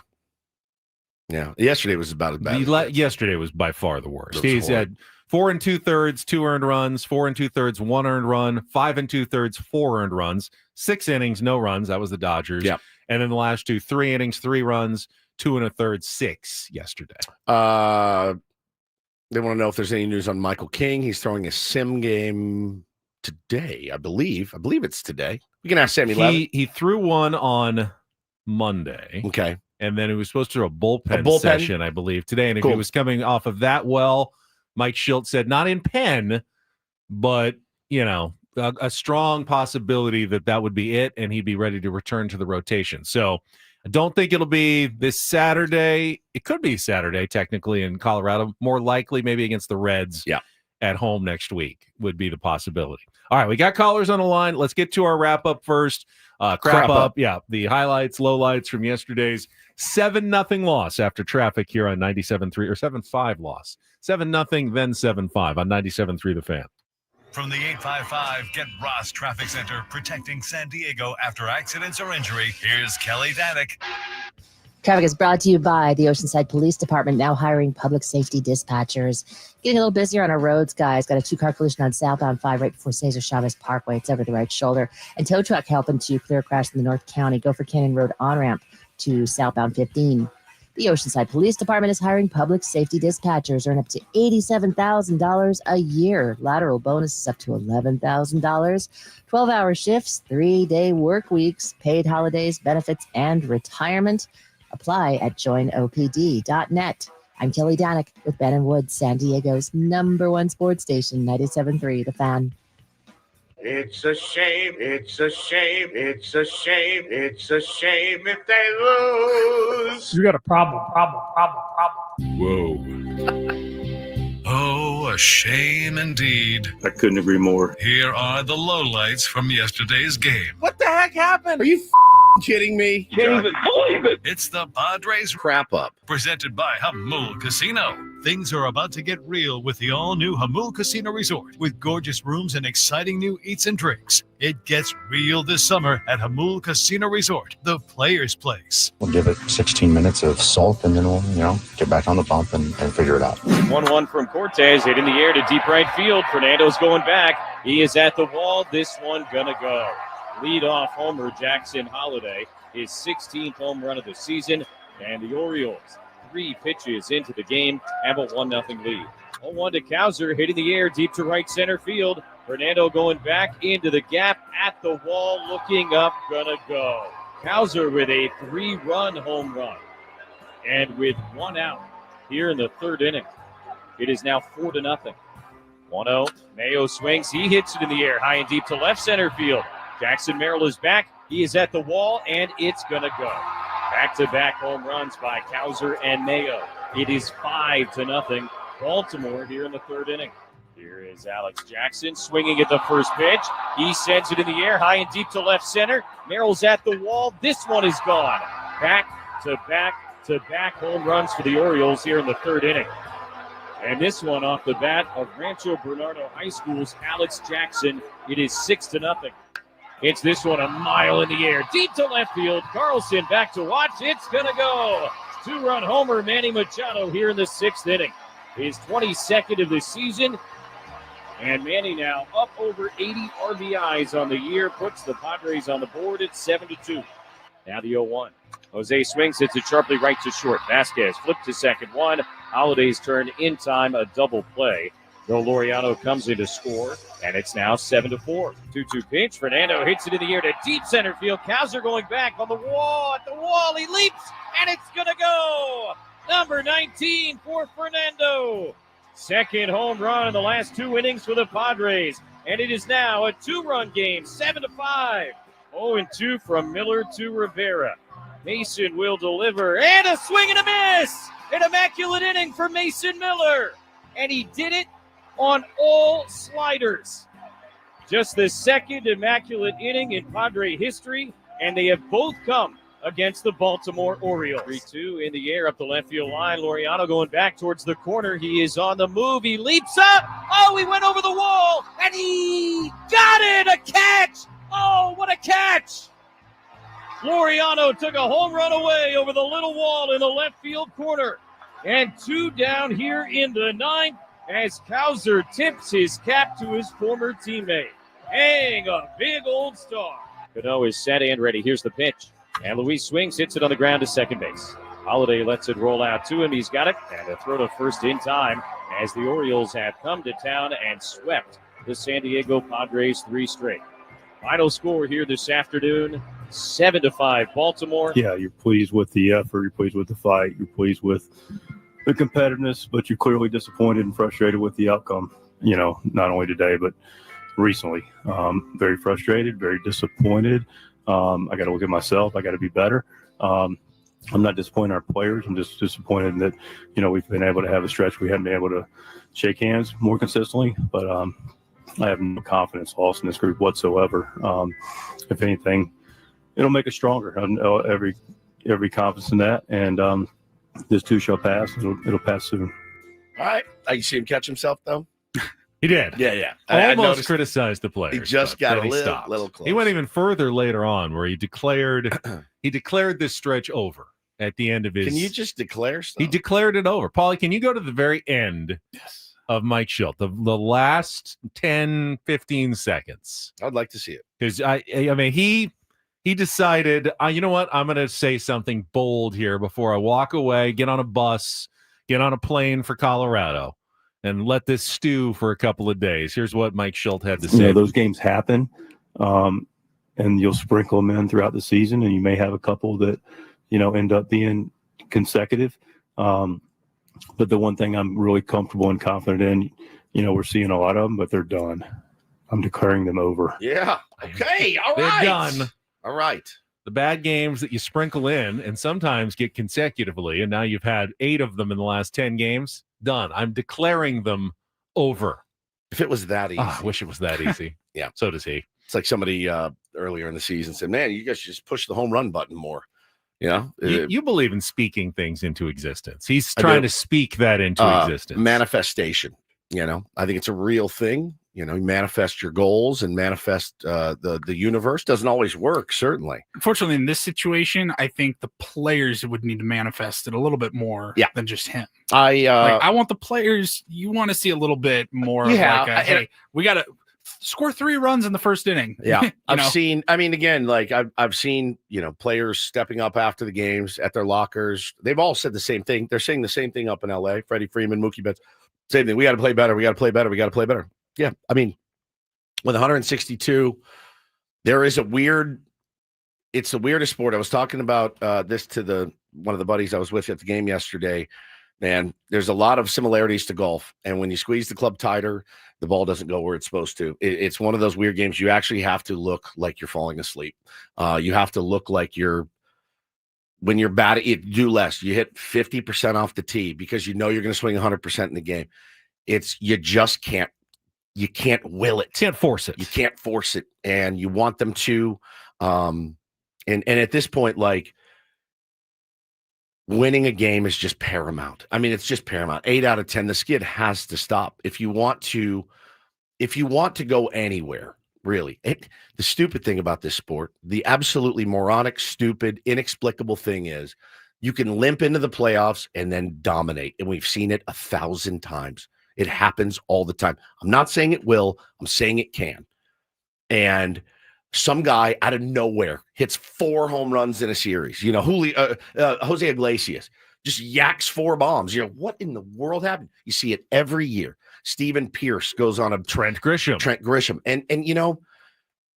Yesterday was about as bad. Yesterday was by far the worst. He's had 4 2/3, 2 earned runs, 4 2/3, 1 earned run, 5 2/3, 4 earned runs, 6 innings, no runs. That was the Dodgers. Yeah. And then the last 2, 3 innings, 3 runs, 2 1/3, 6 yesterday. They want to know if there's any news on Michael King. He's throwing a sim game today, I believe. I believe it's today. We can ask Sammy Levin. He threw one on Monday. Okay. And then he was supposed to do a bullpen session, I believe, today. And if he was coming off of that Mike Schilt said not in pen, but, a strong possibility that would be it, and he'd be ready to return to the rotation. So I don't think it'll be this Saturday. It could be Saturday, technically, in Colorado. More likely maybe against the Reds at home next week would be the possibility. All right, we got callers on the line. Let's get to our wrap-up first. Crap up. Yeah, the highlights, lowlights from yesterday's 7-0 loss after traffic here on 97.3, or 7-5 loss. 7-0, then 7-5 on 97.3 The Fan. From the 855 Get Ross Traffic Center, protecting San Diego after accidents or injury, here's Kelly Danick. Traffic is brought to you by the Oceanside Police Department, now hiring public safety dispatchers. Getting a little busier on our roads, guys. Got a 2-car collision on southbound 5 right before Cesar Chavez Parkway. It's over the right shoulder. And tow truck helping to clear a crash in the North County. Gopher Canyon Road on-ramp to southbound 15. The Oceanside Police Department is hiring public safety dispatchers. Earn up to $87,000 a year. Lateral bonuses up to $11,000. 12-hour shifts, 3-day work weeks, paid holidays, benefits, and retirement. Apply at joinopd.net. I'm Kelly Danick with Ben and Woods, San Diego's #1 sports station, 97.3 The Fan. It's a shame, it's a shame, it's a shame, it's a shame if they lose. You got a problem. Whoa. Oh, a shame indeed. I couldn't agree more. Here are the lowlights from yesterday's game. What the heck happened? Are you kidding me? Can't even believe it. It's the Padres Crap up. presented by Hamul Casino. Things are about to get real with the all-new Hamul Casino Resort with gorgeous rooms and exciting new eats and drinks. It gets real this summer at Hamul Casino Resort, the player's place. We'll give it 16 minutes of salt, and then we'll, get back on the bump and figure it out. 1-1 from Cortez, hit in the air to deep right field. Fernando's going back. He is at the wall. This one gonna go. Lead-off homer, Jackson Holiday, his 16th home run of the season, and the Orioles, 3 pitches into the game, have a 1-0 lead. 0-1 to Cowser, hitting the air deep to right center field. Fernando going back into the gap at the wall, looking up, gonna go. Cowser with a 3-run home run. And with 1 out here in the 3rd inning, it is now 4-0. 1-0, Mayo swings, he hits it in the air, high and deep to left center field. Jackson Merrill is back. He is at the wall, and it's going to go. Back-to-back home runs by Cowser and Mayo. It is 5-0 Baltimore here in the third inning. Here is Alex Jackson swinging at the first pitch. He sends it in the air, high and deep to left center. Merrill's at the wall. This one is gone. Back to back home runs for the Orioles here in the third inning. And this one off the bat of Rancho Bernardo High School's Alex Jackson. It is 6-0. It's this one a mile in the air, deep to left field. Carlson back to watch. It's going to go. 2-run homer, Manny Machado here in the sixth inning. His 22nd of the season. And Manny now up over 80 RBIs on the year, puts the Padres on the board at 7-2. Now the 0-1. Jose swings, hits it sharply right to short. Vasquez flipped to second one. Holiday's turn in time, a double play. Joe Laureano comes in to score, and it's now 7-4. 2-2 pitch. Fernando hits it in the air to deep center field. Kauser going back on the wall. At the wall, he leaps, and it's going to go. Number 19 for Fernando. Second home run in the last 2 innings for the Padres, and it is now a 2-run game, 7-5. 0-2 from Miller to Rivera. Mason will deliver, and a swing and a miss. An immaculate inning for Mason Miller, and he did it on all sliders. Just the second immaculate inning in Padre history, and they have both come against the Baltimore Orioles. 3-2 in the air up the left field line. Laureano going back towards the corner. He is on the move. He leaps up. Oh, he went over the wall, and he got it. A catch. Oh, what a catch. Laureano took a home run away over the little wall in the left field corner. And 2 down here in the ninth as Kauser tips his cap to his former teammate. Hang a big old star. Cano is set and ready. Here's the pitch. And Luis swings, hits it on the ground to second base. Holiday lets it roll out to him. He's got it. And a throw to first in time as the Orioles have come to town and swept the San Diego Padres 3 straight. Final score here this afternoon, 7-5 Baltimore. Yeah, you're pleased with the effort. You're pleased with the fight. You're pleased with the competitiveness, but you're clearly disappointed and frustrated with the outcome, not only today, but recently. Very frustrated, very disappointed. I got to look at myself. I got to be better. I'm not disappointed in our players. I'm just disappointed that, we've been able to have a stretch. We haven't been able to shake hands more consistently, but I have no confidence lost in this group whatsoever. If anything, it'll make us stronger. Every confidence in that. And this too shall pass. It'll pass soon. All right. You see him catch himself, though? He did. Yeah. Almost criticized the players. He just got a little close. He went even further later on where he declared this stretch over at the end of his. Can you just declare stuff? He declared it over. Paulie, can you go to the very end of Mike Schilt, the last 10, 15 seconds? I'd like to see it. Because, he decided, you know what, I'm going to say something bold here before I walk away, get on a bus, get on a plane for Colorado, and let this stew for a couple of days. Here's what Mike Schilt had to say. Those games happen, and you'll sprinkle them in throughout the season, and you may have a couple that, end up being consecutive. But the one thing I'm really comfortable and confident in, we're seeing a lot of them, but they're done. I'm declaring them over. Yeah. Okay. All They're right. done. All right. The bad games that you sprinkle in and sometimes get consecutively, and now you've had 8 of them in the last 10 games, done. I'm declaring them over. If it was that easy. I wish it was that easy. Yeah. So does he. It's like somebody earlier in the season said, man, you guys should just push the home run button more. You believe in speaking things into existence. He's trying to speak that into existence. Manifestation. I think it's a real thing. You manifest your goals and manifest the universe. Doesn't always work, certainly. Unfortunately, in this situation, I think the players would need to manifest it a little bit more than just him. I want the players. You want to see a little bit more. Yeah. Hey, we got to score 3 runs in the first inning. Yeah. I've seen players stepping up after the games at their lockers. They've all said the same thing. They're saying the same thing up in LA. Freddie Freeman, Mookie Betts, same thing. We got to play better. We got to play better. We got to play better. Yeah. With 162, there is it's the weirdest sport. I was talking about this to one of the buddies I was with at the game yesterday. Man, there's a lot of similarities to golf. And when you squeeze the club tighter, the ball doesn't go where it's supposed to. It's one of those weird games. You actually have to look like you're falling asleep. You have to look like you're when you're batting, you do less. You hit 50% off the tee because you know you're going to swing 100% in the game. You just can't. You can't will it. Can't force it. You can't force it, and you want them to. And at this point, like, winning a game is just paramount. I mean, it's just paramount. 8 out of 10, the skid has to stop if you want to go anywhere. Really, the stupid thing about this sport, the absolutely moronic, stupid, inexplicable thing is, you can limp into the playoffs and then dominate, and we've seen it 1,000 times. It happens all the time. I'm not saying it will. I'm saying it can. And some guy out of nowhere hits 4 home runs in a series. You know, Jose Iglesias just yaks 4 bombs. You know, what in the world happened? You see it every year. Steven Pierce goes on a Trent Grisham. And you know,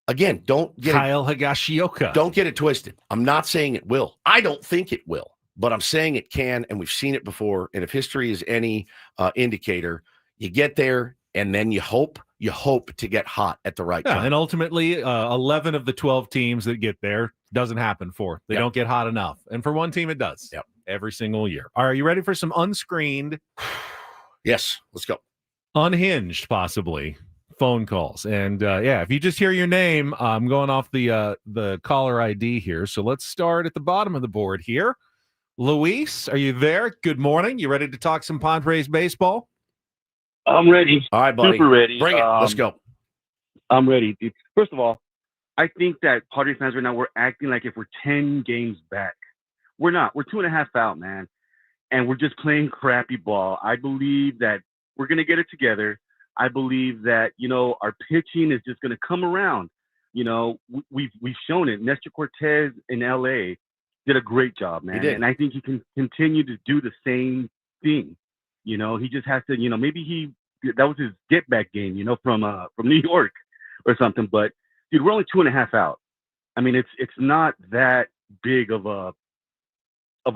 again, Kyle Higashioka. Don't get it twisted. I'm not saying it will. I don't think it will. But I'm saying it can, and we've seen it before. And if history is any indicator, you get there, and then you hope to get hot at the right time. And ultimately, 11 of the 12 teams that get there doesn't happen for. They don't get hot enough. And for one team, it does. Yep. Every single year. Are you ready for some unscreened? Yes, let's go. Unhinged, possibly, phone calls. And if you just hear your name, I'm going off the caller ID here. So let's start at the bottom of the board here. Luis, are you there? Good morning. You ready to talk some Padres baseball? I'm ready. All right, buddy. Super ready. Bring it. Let's go. I'm ready, dude. First of all, I think that Padres fans right now, we're acting like if we're 10 games back. We're not. We're 2.5 out, man. And we're just playing crappy ball. I believe that we're going to get it together. I believe that, you know, our pitching is just going to come around. You know, we've shown it. Nestor Cortez in L.A. did a great job, man. And I think he can continue to do the same thing. You know, he just has to, you know, maybe that was his get back game, you know, from New York or something. But dude, we're only 2.5 out. I mean, it's not that big of a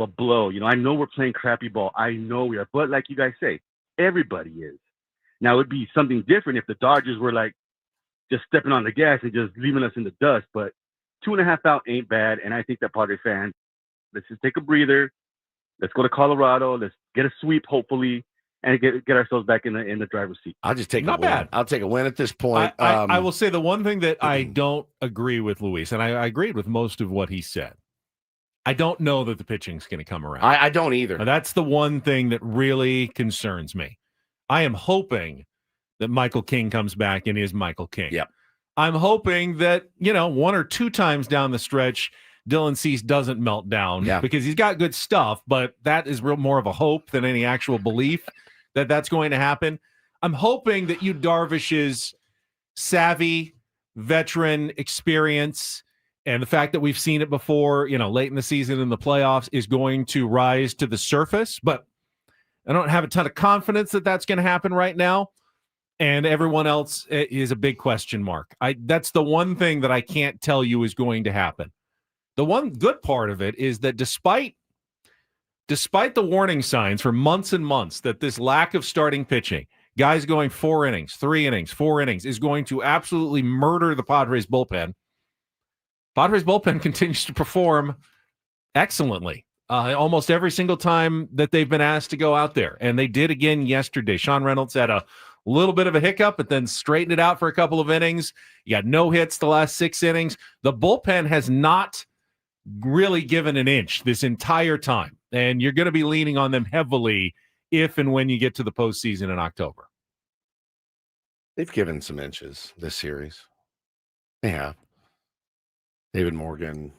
blow. You know, I know we're playing crappy ball. I know we are. But like you guys say, everybody is. Now it'd be something different if the Dodgers were like just stepping on the gas and just leaving us in the dust. But 2.5 out ain't bad. And I think that Padres fans, let's just take a breather. Let's go to Colorado. Let's get a sweep, hopefully, and get ourselves back in the driver's seat. I'll just take Not a win. bad. I'll take a win at this point. I will say the one thing that I don't agree with Luis, and I agreed with most of what he said. I don't know that the pitching's going to come around. I don't either. Now, that's the one thing that really concerns me. I am hoping that Michael King comes back and is Michael King. Yep. I'm hoping that, you know, 1 or 2 times down the stretch, Dylan Cease doesn't melt down because he's got good stuff, but that is more of a hope than any actual belief that that's going to happen. I'm hoping that Yu Darvish's savvy, veteran experience, and the fact that we've seen it before, you know, late in the season in the playoffs is going to rise to the surface, but I don't have a ton of confidence that that's going to happen right now. And everyone else is a big question mark. That's the one thing that I can't tell you is going to happen. The one good part of it is that despite the warning signs for months and months that this lack of starting pitching, guys going 4 innings, 3 innings, 4 innings, is going to absolutely murder the Padres bullpen. Padres bullpen continues to perform excellently almost every single time that they've been asked to go out there. And they did again yesterday. Sean Reynolds had a little bit of a hiccup, but then straightened it out for a couple of innings. You got no hits the last 6 innings. The bullpen has not really given an inch this entire time. And you're going to be leaning on them heavily if and when you get to the postseason in October. They've given some inches this series. They have. David Morgan.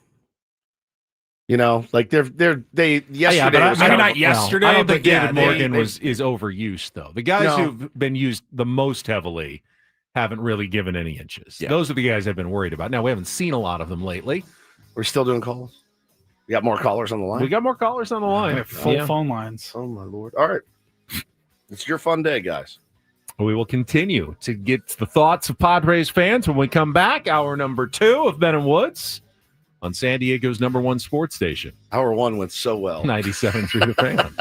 You know, like they yesterday. Not yesterday. I don't think but David Morgan is overused though. The guys who've been used the most heavily haven't really given any inches. Yeah. Those are the guys I've been worried about. Now we haven't seen a lot of them lately. We're still doing calls. We got more callers on the line. We got more callers on the line. Full phone lines. Oh my Lord! All right, it's your fun day, guys. We will continue to get the thoughts of Padres fans when we come back. Hour number 2 of Ben and Woods on San Diego's #1 sports station. Hour 1 went so well. 97.3 The Fan.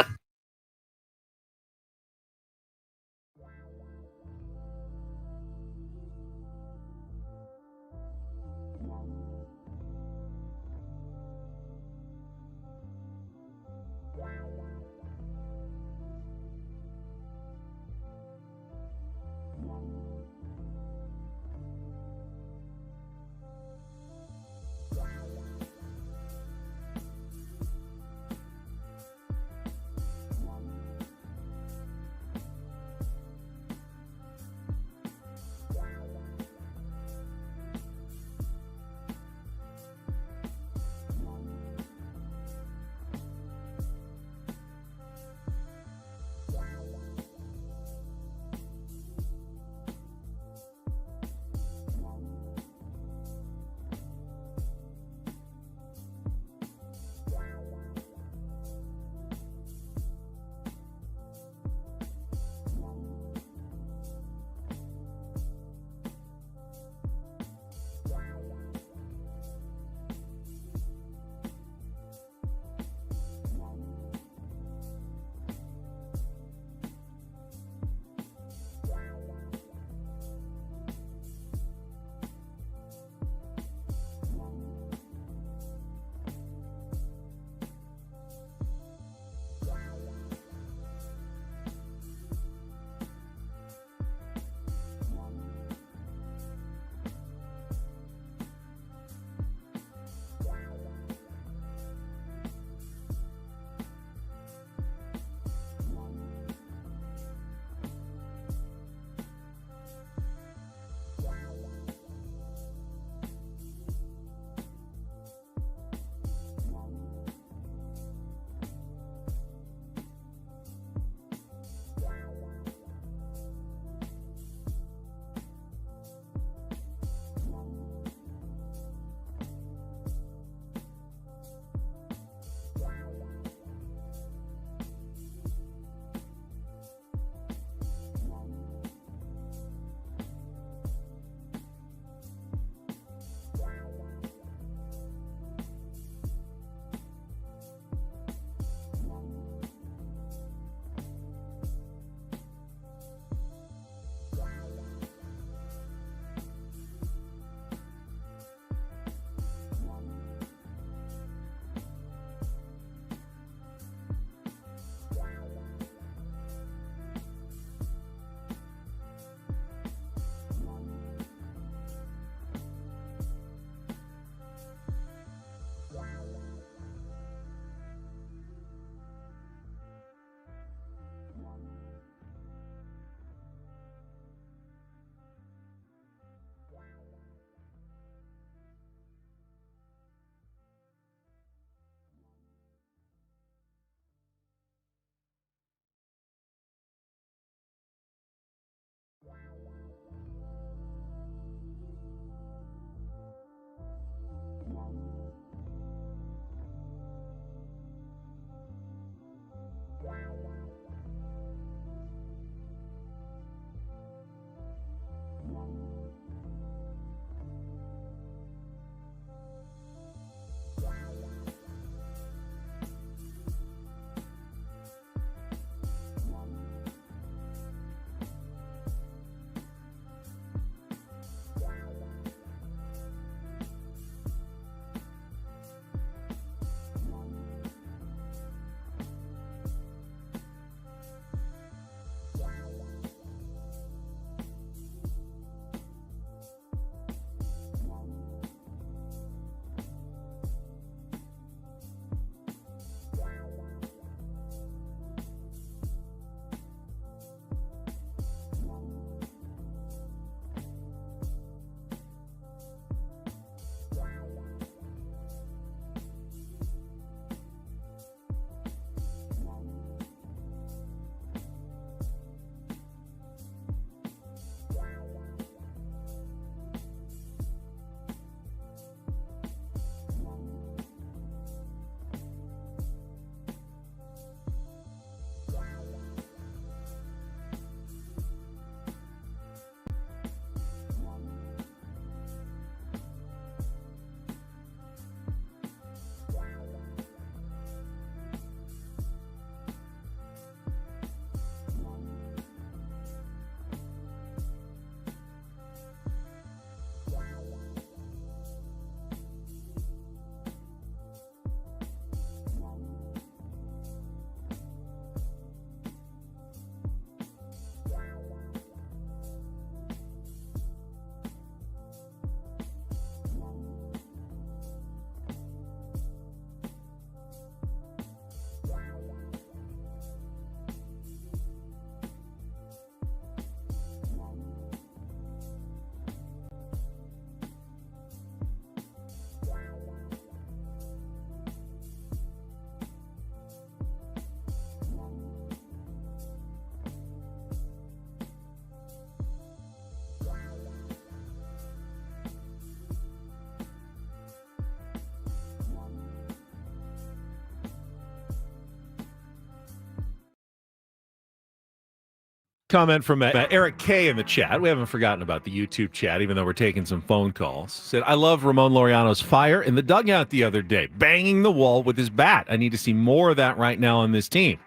Comment from Eric K in the chat. We haven't forgotten about the YouTube chat, even though we're taking some phone calls. Said, I love Ramon Laureano's fire in the dugout the other day, banging the wall with his bat. I need to see more of that right now on this team.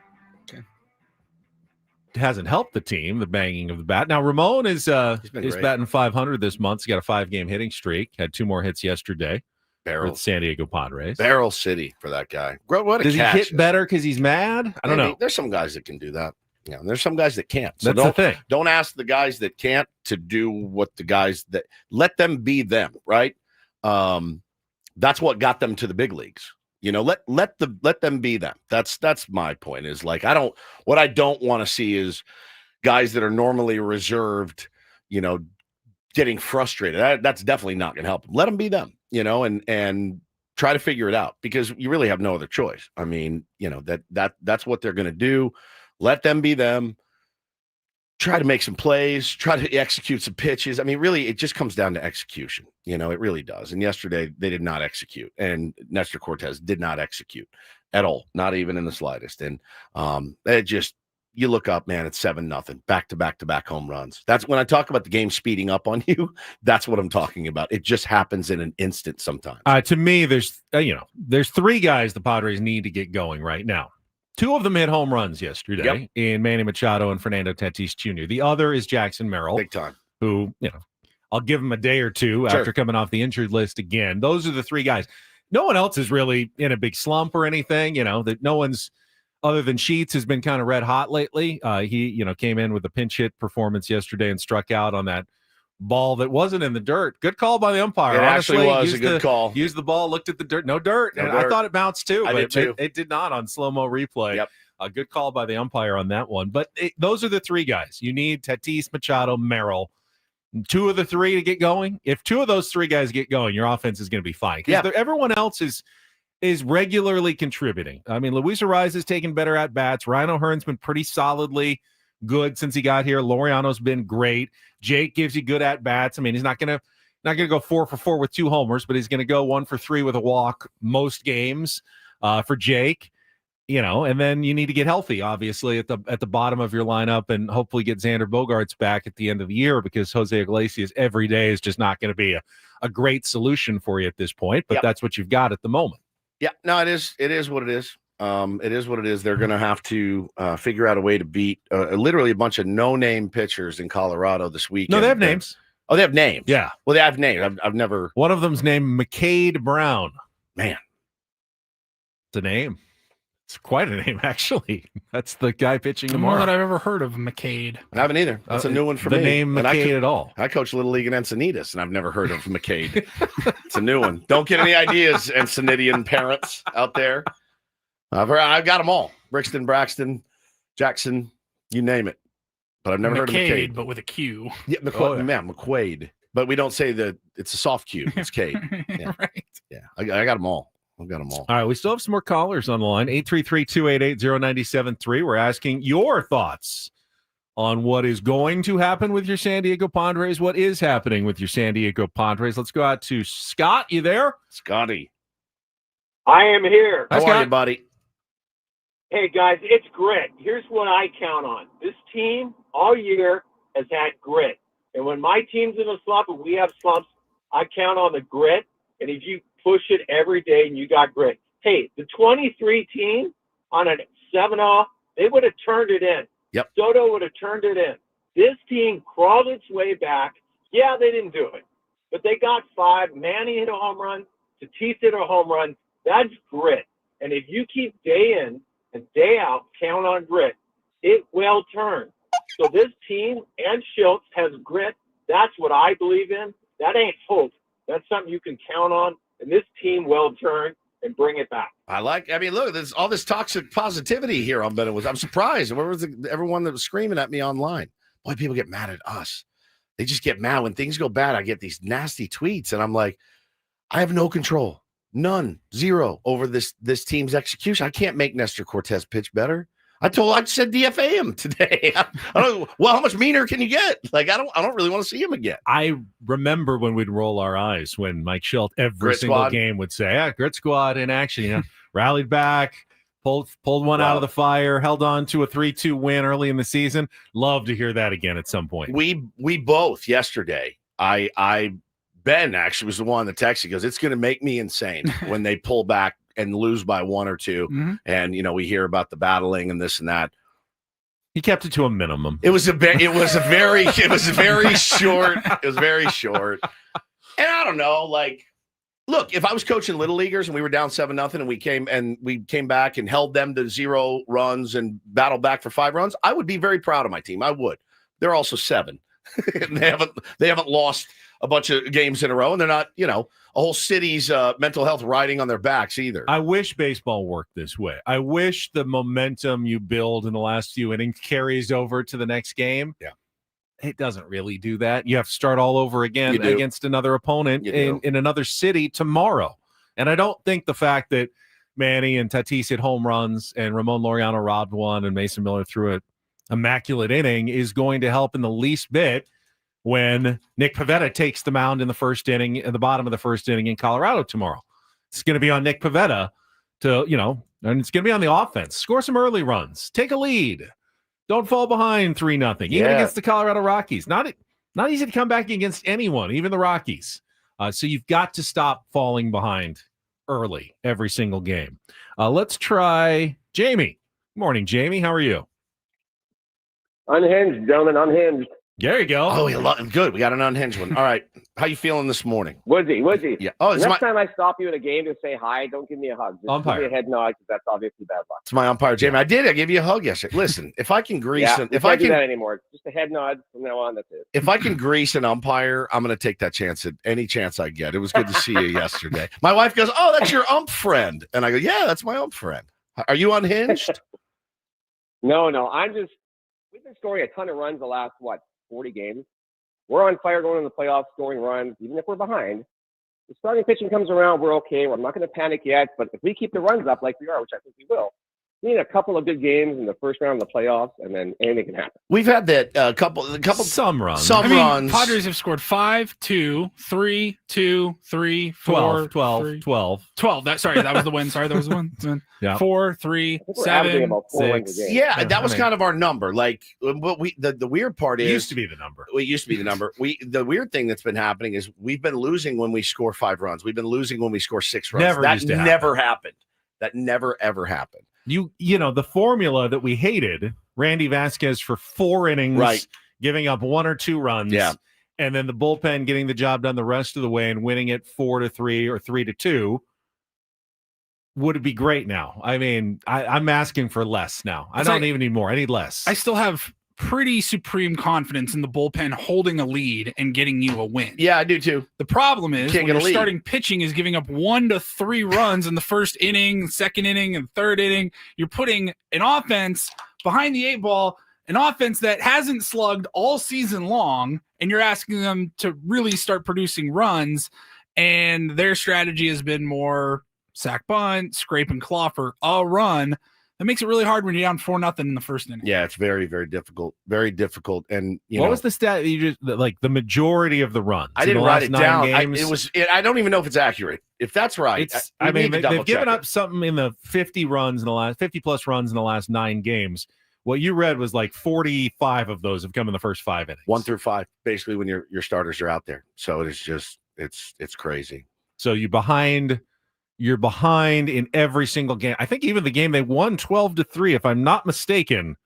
Okay. It hasn't helped the team, the banging of the bat. Now, Ramon is batting 500 this month. He's got a 5-game hitting streak. Had 2 more hits yesterday. Barrel. With San Diego Padres. Barrel City for that guy. What a Does catch. he hit better because he's mad? I don't know. There's some guys that can do that. Yeah, and there's some guys that can't. So That's the thing. Don't ask the guys that can't to do what the guys that let them be them, right? That's what got them to the big leagues. You know, let them be them. That's my point. Is like what I don't want to see is guys that are normally reserved, you know, getting frustrated. That's definitely not going to help them. Let them be them, you know, and try to figure it out because you really have no other choice. I mean, you know, that's what they're going to do. Let them be them. Try to make some plays. Try to execute some pitches. I mean, really, it just comes down to execution. You know, it really does. And yesterday, they did not execute. And Nestor Cortez did not execute at all, not even in the slightest. And it just, you look up, man, it's 7-0, back-to-back home runs. That's when I talk about the game speeding up on you. That's what I'm talking about. It just happens in an instant sometimes. To me, there's 3 guys the Padres need to get going right now. 2 of them hit home runs yesterday in Manny Machado and Fernando Tatis Jr. The other is Jackson Merrill. Big time. Who, you know, I'll give him a day or two after coming off the injured list again. Those are the 3 guys. No one else is really in a big slump or anything, you know, that no one's other than Sheets has been kind of red hot lately. He, you know, came in with a pinch hit performance yesterday and struck out on that ball that wasn't in the dirt. Good call by the umpire. It Honestly, actually was a good call. Used the ball, looked at the dirt. No dirt. And I thought it bounced too, but it did not on slow-mo replay. Yep. A good call by the umpire on that one. But those are the 3 guys. You need Tatis, Machado, Merrill. 2 of the 3 to get going. If 2 of those 3 guys get going, your offense is going to be fine. Because everyone else is regularly contributing. I mean, Luis Arraez has taken better at-bats. Rhino Hearn's been pretty solidly good since he got here. Laureano's been great. Jake gives you good at-bats. I mean, he's not going to go 4 for 4 with 2 homers, but he's going to go 1 for 3 with a walk most games for Jake. You know, and then you need to get healthy, obviously, at the bottom of your lineup and hopefully get Xander Bogaerts back at the end of the year because Jose Iglesias every day is just not going to be a great solution for you at this point, but that's what you've got at the moment. Yeah, no, it is what it is. It is what it is. They're going to have to figure out a way to beat literally a bunch of no-name pitchers in Colorado this weekend. No, they have names. Oh, they have names. Yeah. Well, they have names. I've never. One of them's named McCade Brown. Man. It's a name. It's quite a name, actually. That's the guy pitching The more tomorrow. that I've ever heard of McCade. I haven't either. That's a new one for me. The name McCade at all. I coach Little League in Encinitas, and I've never heard of McCade. It's a new one. Don't get any ideas, Encinidian parents out there. I've got them all. Brixton, Braxton, Jackson, you name it. But I've never heard of McCade. But with a Q. Yeah, McQuaid. But we don't say that it's a soft Q. It's Cade. Yeah. Right. Yeah, I got them all. I've got them all. All right, we still have some more callers on the line. 833-288-0973. We're asking your thoughts on what is going to happen with your San Diego Padres, what is happening with your San Diego Padres. Let's go out to Scott. You there? Scotty. I am here. How are you, buddy? Hey, guys, it's grit. Here's what I count on. This team all year has had grit. And when my team's in a slump and we have slumps, I count on the grit. And if you push it every day and you got grit. Hey, the 23 team on a 7-0, they would have turned it in. Yep. Soto would have turned it in. This team crawled its way back. Yeah, they didn't do it, but they got 5. Manny hit a home run. Tatis hit a home run. That's grit. And if you keep day in and day out, count on grit, it will turn. So this team and Schultz has grit. That's what I believe in. That ain't hope. That's something you can count on. And this team will turn and bring it back. Look, there's all this toxic positivity here on Ben. I'm surprised. Where was everyone that was screaming at me online? Boy, people get mad at us. They just get mad when things go bad. I get these nasty tweets, and I'm like, I have no control, none, 0 over this team's execution. I can't make Nestor Cortez pitch better. I said DFA him today. I don't. Well, how much meaner can you get? Like, I don't really want to see him again. I remember when we'd roll our eyes when Mike Schilt every Grit single squad. game would say, "Grit squad in action." You know, rallied back, pulled one out of the fire, held on to a 3-2 win early in the season. Love to hear that again at some point. We both yesterday. Ben actually was the one that texted. He goes, "It's going to make me insane when they pull back and lose by 1 or 2." Mm-hmm. And we hear about the battling and this and that. He kept it to a minimum. It was very short. It was very short. And I don't know, look, if I was coaching little leaguers and we were down 7-0 and we came back and held them to 0 runs and battled back for 5 runs, I would be very proud of my team. I would. They're also 7. And they haven't lost a bunch of games in a row, and they're not, a whole city's mental health riding on their backs either. I wish baseball worked this way. I wish the momentum you build in the last few innings carries over to the next game. Yeah. It doesn't really do that. You have to start all over again against another opponent in another city tomorrow. And I don't think the fact that Manny and Tatis hit home runs and Ramon Laureano robbed one and Mason Miller threw an immaculate inning is going to help in the least bit when Nick Pivetta takes the mound in the first inning, at the bottom of the first inning in Colorado tomorrow. It's going to be on Nick Pivetta to, and it's going to be on the offense. Score some early runs. Take a lead. Don't fall behind 3-0. Even against the Colorado Rockies. Not easy to come back against anyone, even the Rockies. So you've got to stop falling behind early every single game. Let's try Jamie. Good morning, Jamie. How are you? Unhinged, gentlemen, unhinged. There you go. Oh, good. We got an unhinged one. All right. How you feeling this morning? Woodsy. Yeah. Oh, next time I stop you at a game to say hi, don't give me a hug. Just umpire. Give me a head nod because that's obviously bad luck. It's my umpire, Jamie. I gave you a hug yesterday. Listen, if I can grease if I can do that anymore, just a head nod from now on. That's it. If I can grease an umpire, I'm going to take that chance at any chance I get. It was good to see you yesterday. My wife goes, "Oh, that's your ump friend," and I go, "Yeah, that's my ump friend." Are you unhinged? No. We've been scoring a ton of runs the last 40 games. We're on fire going into the playoffs, scoring runs, even if we're behind. The starting pitching comes around, we're okay. I'm not going to panic yet, but if we keep the runs up like we are, which I think we will, we need a couple of good games in the first round of the playoffs, and then anything can happen. We've had that couple some runs. runs. Padres have scored 5, 2, 3, 2, 3, 4, 12. 12. That was the win. Sorry, that was the one. Yeah. 4, 3, 7, 6. Yeah, that was kind of our number. Like, what the weird part is, it used to be the number. It used to be the number. The weird thing that's been happening is we've been losing when we score 5 runs. We've been losing when we score 6 runs. Never happened. That never ever happened. You know, the formula that we hated, Randy Vasquez for 4 innings, giving up 1 or 2 runs, and then the bullpen getting the job done the rest of the way and winning it 4-3 or 3-2, would be great now. I mean, I'm asking for less now. I don't even need more. I need less. I still have pretty supreme confidence in the bullpen holding a lead and getting you a win. Yeah, I do too. The problem is when your starting pitching is giving up 1 to 3 runs in the first inning, second inning, and third inning. You're putting an offense behind the 8 ball, an offense that hasn't slugged all season long, and you're asking them to really start producing runs, and their strategy has been more sack bunt, scrape and claw for a run. That makes it really hard when you're down 4-0 in the first inning. Yeah, it's very, very difficult. Very difficult. And what was the stat? You just like the majority of the runs. I didn't write it down. I don't even know if it's accurate. If that's right, they've given up something in the 50 plus runs in the last 9 games. What you read was like 45 of those have come in the first 5 innings. 1 through 5, basically, when your starters are out there. So it's just it's crazy. So you're behind in every single game. I think even the game they won 12-3, if I'm not mistaken,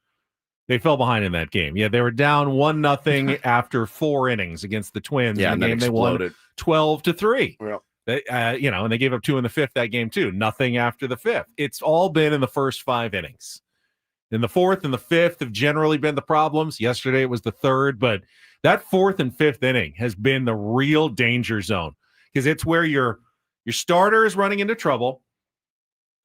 they fell behind in that game. Yeah, they were down 1-0 after 4 innings against the Twins. Yeah, in the game they won 12-3. Well, and they gave up 2 in the 5th that game too. Nothing after the 5th. It's all been in the first 5 innings. In the 4th and the 5th have generally been the problems. Yesterday it was the 3rd, but that 4th and 5th inning has been the real danger zone because it's where your starter is running into trouble.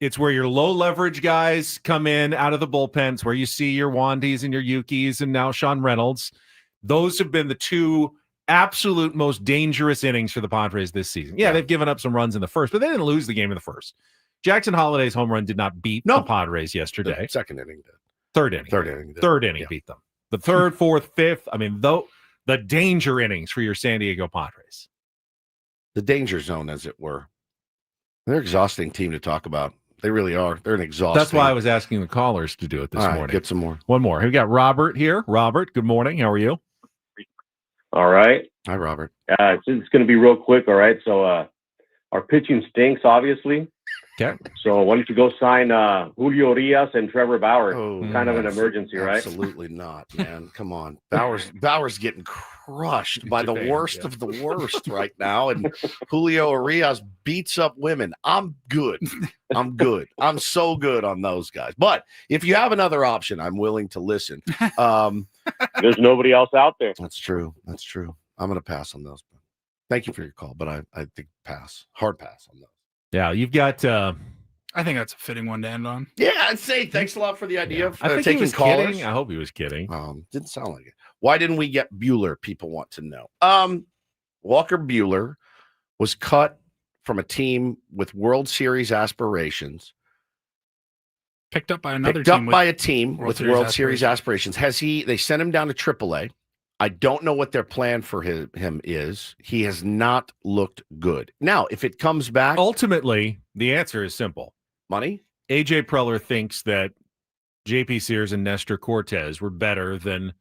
It's where your low leverage guys come in out of the bullpens, where you see your Wandys and your Yukis and now Sean Reynolds. Those have been the 2 absolute most dangerous innings for the Padres this season. Yeah, they've given up some runs in the first, but they didn't lose the game in the first. Jackson Holliday's home run did not beat the Padres yesterday. The second inning did. Third inning beat them. The 3rd, 4th, 5th. I mean, the danger innings for your San Diego Padres. The danger zone, as it were. They're an exhausting team to talk about. They really are. They're an exhausting. That's why I was asking the callers to do it this All right, morning. get some more. One more. We got Robert here. Robert, good morning. How are you? All right. Hi, Robert. It's going to be real quick. All right. So our pitching stinks, obviously. Okay. So why don't you go sign Julio Urias and Trevor Bauer? Oh, kind of an emergency, right? Absolutely not, man. Come on. Bauer's getting crushed by the worst of the worst right now. And Julio Urias beats up women. I'm good. I'm so good on those guys. But if you have another option, I'm willing to listen. There's nobody else out there. That's true. I'm going to pass on those. Thank you for your call, but I think pass. Hard pass on those. Yeah, you've got. I think that's a fitting one to end on. Yeah, I'd say thanks a lot for the idea of I think taking he was callers. kidding. I hope he was kidding. Didn't sound like it. Why didn't we get Buehler? People want to know. Walker Buehler was cut from a team with World Series aspirations. Picked up by another Picked up team by a team with World Series aspirations. They sent him down to AAA. I don't know what their plan for him is. He has not looked good. Now, if it comes back. Ultimately, the answer is simple. Money? AJ Preller thinks that JP Sears and Nestor Cortez were better than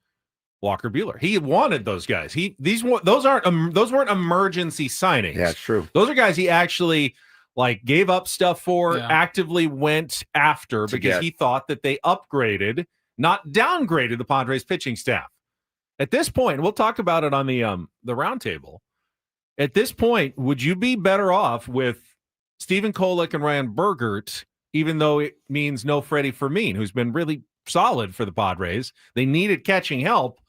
Walker Buehler. He wanted those guys. Those weren't emergency signings. Yeah, it's true. Those are guys he actually gave up stuff for, actively went after because he thought that they upgraded, not downgraded the Padres pitching staff. At this point, we'll talk about it on the roundtable. At this point, would you be better off with Stephen Kolek and Ryan Bergert, even though it means no Freddie Fermin, who's been really solid for the Padres? They needed catching help,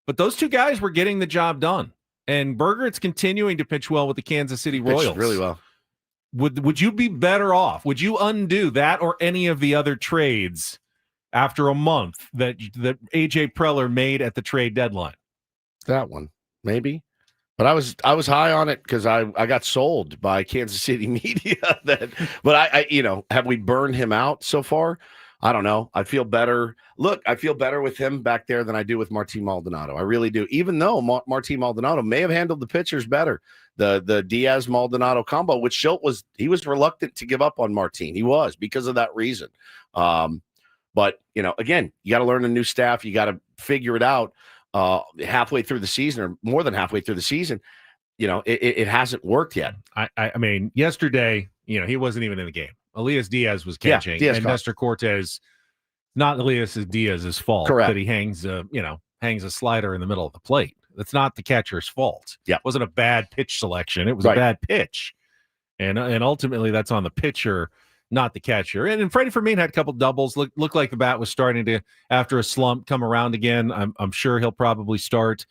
but those two guys were getting the job done. And Bergert's continuing to pitch well with the Kansas City Royals. Pitched really well. Would you be better off? Would you undo that or any of the other trades after a month that AJ Preller made at the trade deadline? That one, maybe. But I was high on it because I got sold by Kansas City media. But I have we burned him out so far? I don't know. I feel better. Look, I feel better with him back there than I do with Martin Maldonado. I really do. Even though Martin Maldonado may have handled the pitchers better, the Diaz Maldonado combo, which Schilt was reluctant to give up on Martin. He was because of that reason. But, again, you got to learn a new staff. You got to figure it out halfway through the season or more than halfway through the season. It hasn't worked yet. I mean, yesterday, he wasn't even in the game. Elias Diaz was catching. Diaz and caught. Nestor Cortez, not Elias Diaz's fault. Correct. That he hangs a slider in the middle of the plate. That's not the catcher's fault. Yeah. It wasn't a bad pitch selection. It was a bad pitch. And ultimately, that's on the pitcher, not the catcher. And Freddie Fermin had a couple doubles. Looked like the bat was starting to, after a slump, come around again. I'm sure he'll probably start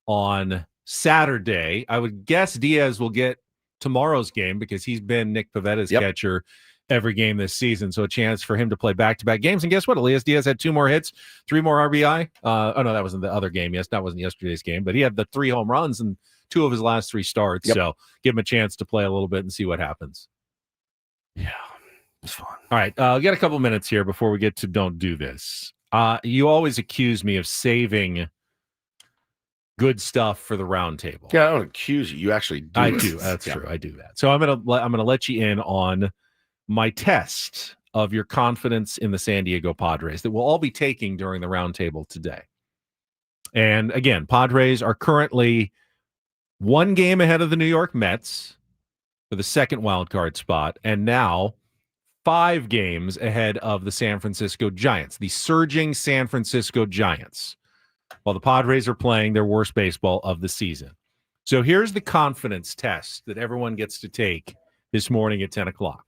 on Saturday. I would guess Diaz will get tomorrow's game because he's been Nick Pavetta's catcher every game this season. So a chance for him to play back-to-back games. And guess what? Elias Diaz had 2 more hits, 3 more RBI. Oh, no, that wasn't the other game. Yes, that wasn't yesterday's game. But he had the 3 home runs in 2 of his last 3 starts. Yep. So give him a chance to play a little bit and see what happens. Yeah. It's fun. All right. We got a couple minutes here before we get to Don't Do This. You always accuse me of saving good stuff for the round table. Yeah, I don't accuse you. You actually do. I do. That's true. I do that. So I'm gonna let you in on my test of your confidence in the San Diego Padres that we'll all be taking during the roundtable today. And again, Padres are currently 1 game ahead of the New York Mets for the second wild card spot, and now 5 games ahead of the San Francisco Giants, the surging San Francisco Giants, while the Padres are playing their worst baseball of the season. So here's the confidence test that everyone gets to take this morning at 10 o'clock.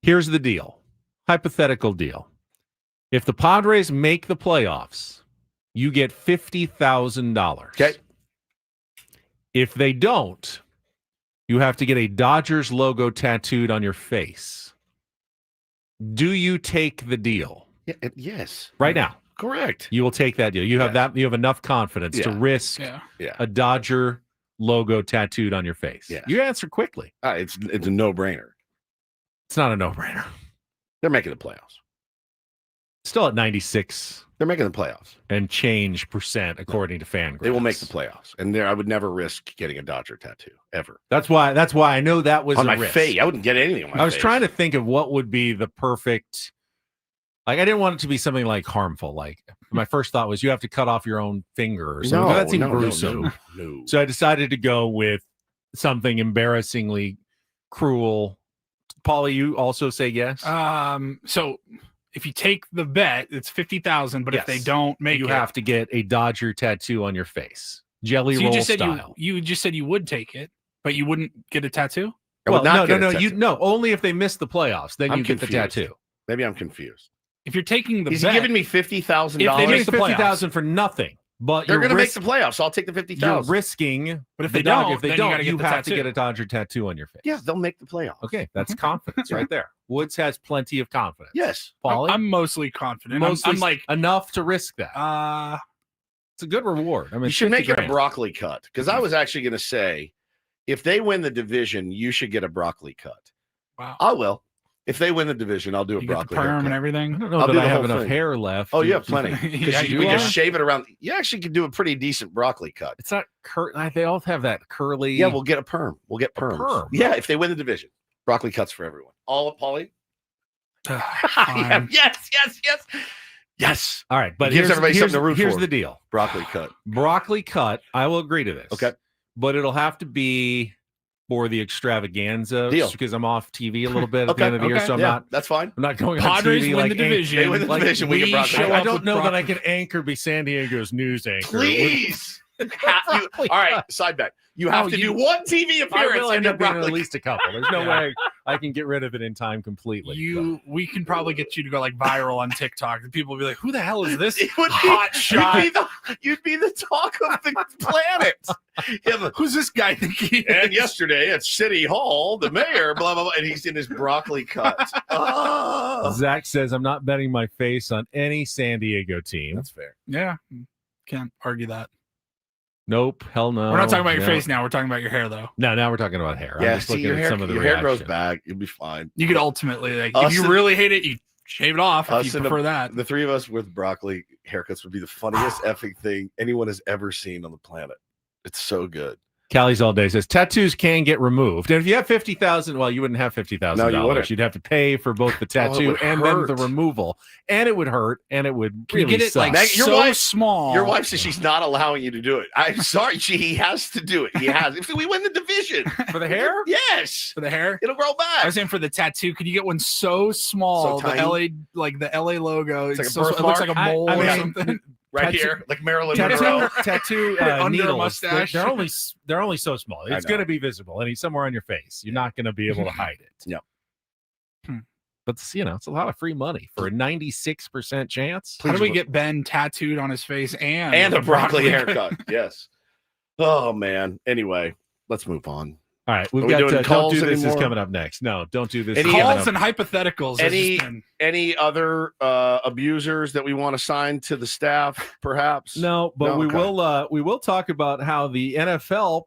Here's the deal. Hypothetical deal. If the Padres make the playoffs, you get $50,000. Okay. If they don't, you have to get a Dodgers logo tattooed on your face. Do you take the deal? Yes. Right now. Correct. You will take that deal. You have that. You have enough confidence to risk a Dodger logo tattooed on your face. Yeah. You answer quickly. It's a no-brainer. It's not a no-brainer. They're making the playoffs. Still at 96. They're making the playoffs and change percent according to FanGraphs. They will make the playoffs, and I would never risk getting a Dodger tattoo ever. That's why I know that was on a my risk. face. I wouldn't get anything on my face. I was trying to think of what would be the perfect. Like I didn't want it to be something like harmful. Like my first thought was you have to cut off your own finger or something. That seemed gruesome. No. So I decided to go with something embarrassingly cruel. Paulie, you also say yes. So if you take the bet, it's 50,000. But if they don't make you it, have to get a Dodger tattoo on your face, jelly so roll you just said style. you just said you would take it, but you wouldn't get a tattoo. Well, no. Only if they miss the playoffs, then you get the tattoo. Maybe I'm confused. If you're taking the He's bet, giving me $50,000. If they make the 50,000 for nothing, but they're going to make the playoffs. So I'll take the 50,000. You're risking. But if the they Dodger- don't, if they then don't, you have to tattoo. get a Dodger tattoo on your face. Yeah, they'll make the playoffs. Okay, that's confidence right there. Woods has plenty of confidence. Yes, Paulie? I'm mostly confident. Mostly I'm like enough to risk that. It's a good reward. I mean, you should make it a $50,000. broccoli cut because I was actually going to say, if they win the division, you should get a broccoli cut. Wow. I will. If they win the division, I'll do a you get the broccoli perm haircut. and everything. I don't know I'll that do I the have whole enough thing. hair left. Oh, you have plenty. Yeah, Because you we are. just shave it around. You actually could do a pretty decent broccoli cut. It's not they all have that curly. Yeah, we'll get a perm. We'll get perms. perm. Yeah, if they win the division, broccoli cuts for everyone. All of Paulie. Yeah, yes. All right, but Gives everybody something to root here's for. the deal. Broccoli cut. Broccoli cut. I will agree to this. Okay. But it'll have to be for the extravaganza Deal. because I'm off TV a little bit at the end of the year, so I'm yeah, not. that's fine. I'm not going Padres on TV win like the division. They win the division. We get broccoli show cut. I up don't with know that I broccoli. can anchor be San Diego's news anchor. Please. All right, side bet. You have to do one TV I appearance will and end your up being at broccoli. least a couple. There's no way I can get rid of it in time completely. We can probably get you to go like viral on TikTok. And people will be like, "Who the hell is this It would hot be, shot? You'd be the talk of the planet. Who's this guy think he is?" And yesterday at City Hall, the mayor, blah, blah, blah, and he's in his broccoli cut. Oh. Zach says, I'm not betting my face on any San Diego team. That's fair. Yeah, can't argue that. Nope. Hell no. We're not talking about your No. face now. We're talking about your hair, though. No, now we're talking about hair. Yeah, I'm just see, looking your at hair, some of the your hair grows reaction. back. You'll be fine. You could ultimately, like, Us if you and- really hate it, you shave it off. If Us you and prefer that. The three of us with broccoli haircuts would be the funniest effing thing anyone has ever seen on the planet. It's so good. Callie's all day says tattoos can get removed. And if you have 50,000, well, you wouldn't have $50,000. No, you wouldn't. You'd have to pay for both the tattoo would and then the hurt. removal. And it would hurt and it would Can you really get it suck. like Meg, your so wife- small? Your wife says she's not allowing you to do it. I'm sorry. He has to do it. He has. If we win the division. For the hair? Yes. for the hair. It'll grow back. I was saying for the tattoo. Could you get one so small, So the tiny? LA, like the LA logo? It's like a so, it looks like a birthmark. mole I or mean, something. right tattoo- here, like Marilyn Monroe. Tattoo Under a needles. mustache. They're only so small. It's know. going to be visible and he's somewhere on your face. You're not going to be able to hide it. Yep. But it's a lot of free money for a 96% chance. How do we get Ben tattooed on his face And a broccoli haircut? Yes. Oh man. Anyway, let's move on. All right, we've Are we got doing don't calls do this anymore? is coming up next. No, don't do this. Any is coming calls up. and hypotheticals? has just been- Any other abusers that we want to assign to the staff, perhaps? No, but No? Okay. we will talk about how the NFL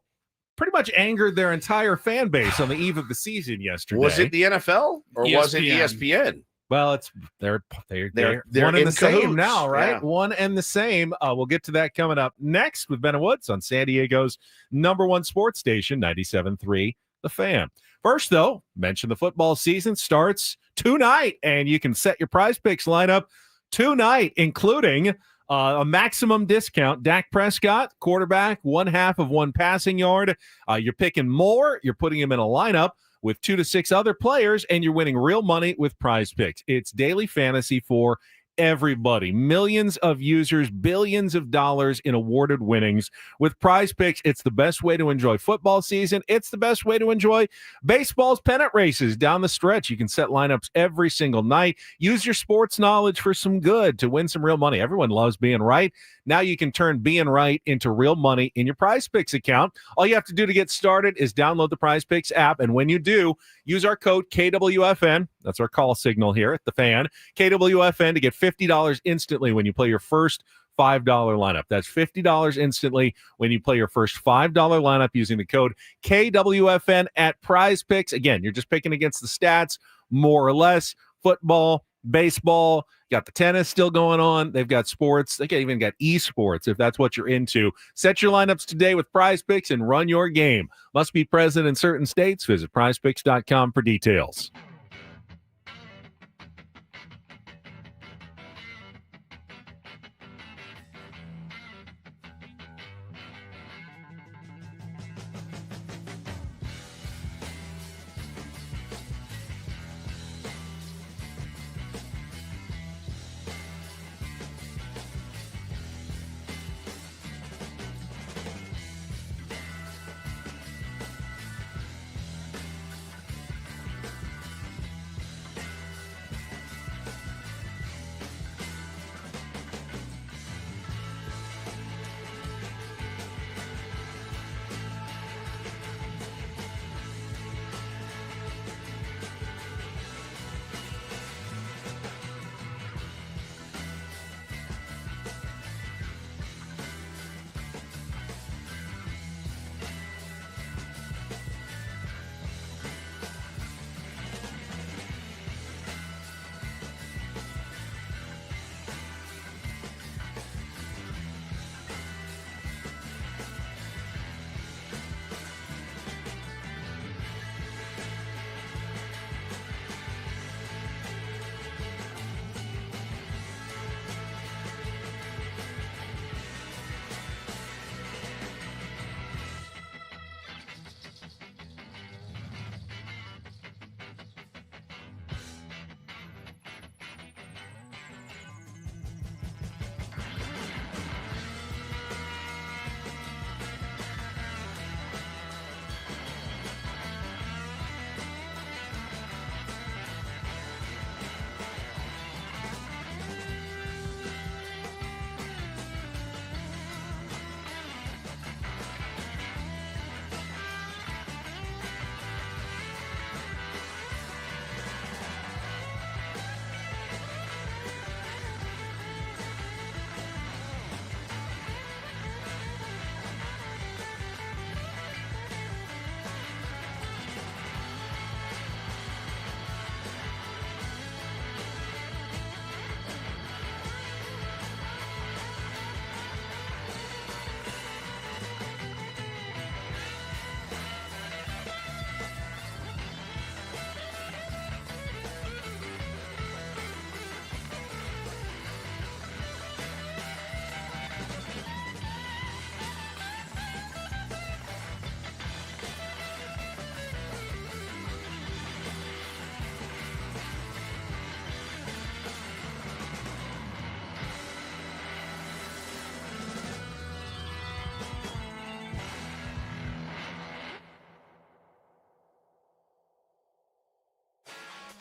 pretty much angered their entire fan base on the eve of the season yesterday. Was it the NFL or was it ESPN? ESPN? Well, they're They're one and in the same cahoots. now, right? Yeah. One and the same. We'll get to that coming up next with Ben and Woods on San Diego's #1 sports station, 97.3 The Fan. First, though, mention the football season starts tonight, and you can set your Prize Picks lineup tonight, including a maximum discount. Dak Prescott, quarterback, 1/2 of 1 passing yard. You're picking more. You're putting him in a lineup with 2 to 6 other players, and you're winning real money with Prize Picks. It's daily fantasy for everybody. Millions of users, billions of dollars in awarded winnings. With Prize Picks, it's the best way to enjoy football season. It's the best way to enjoy baseball's pennant races down the stretch. You can set lineups every single night. Use your sports knowledge for some good to win some real money. Everyone loves being right. Now you can turn being right into real money in your Prize Picks account. All you have to do to get started is download the Prize Picks app, and when you do, use our code KWFN. That's our call signal here at The Fan. KWFN to get $50 instantly when you play your first $5 lineup. That's $50 instantly when you play your first $5 lineup using the code KWFN at Prize Picks. Again, you're just picking against the stats, more or less. Football, baseball, got the tennis still going on. They've got sports. They even got esports if that's what you're into. Set your lineups today with Prize Picks and run your game. Must be present in certain states. Visit prizepicks.com for details.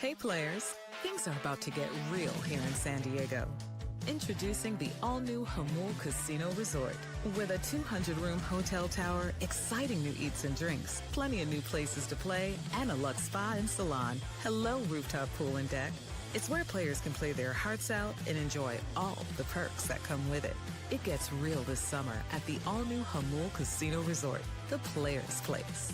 Hey players, things are about to get real here in San Diego. Introducing the all-new Hamul Casino Resort. With a 200-room hotel tower, exciting new eats and drinks, plenty of new places to play, and a luxe spa and salon. Hello, rooftop pool and deck. It's where players can play their hearts out and enjoy all the perks that come with it. It gets real this summer at the all-new Hamul Casino Resort, the players' place.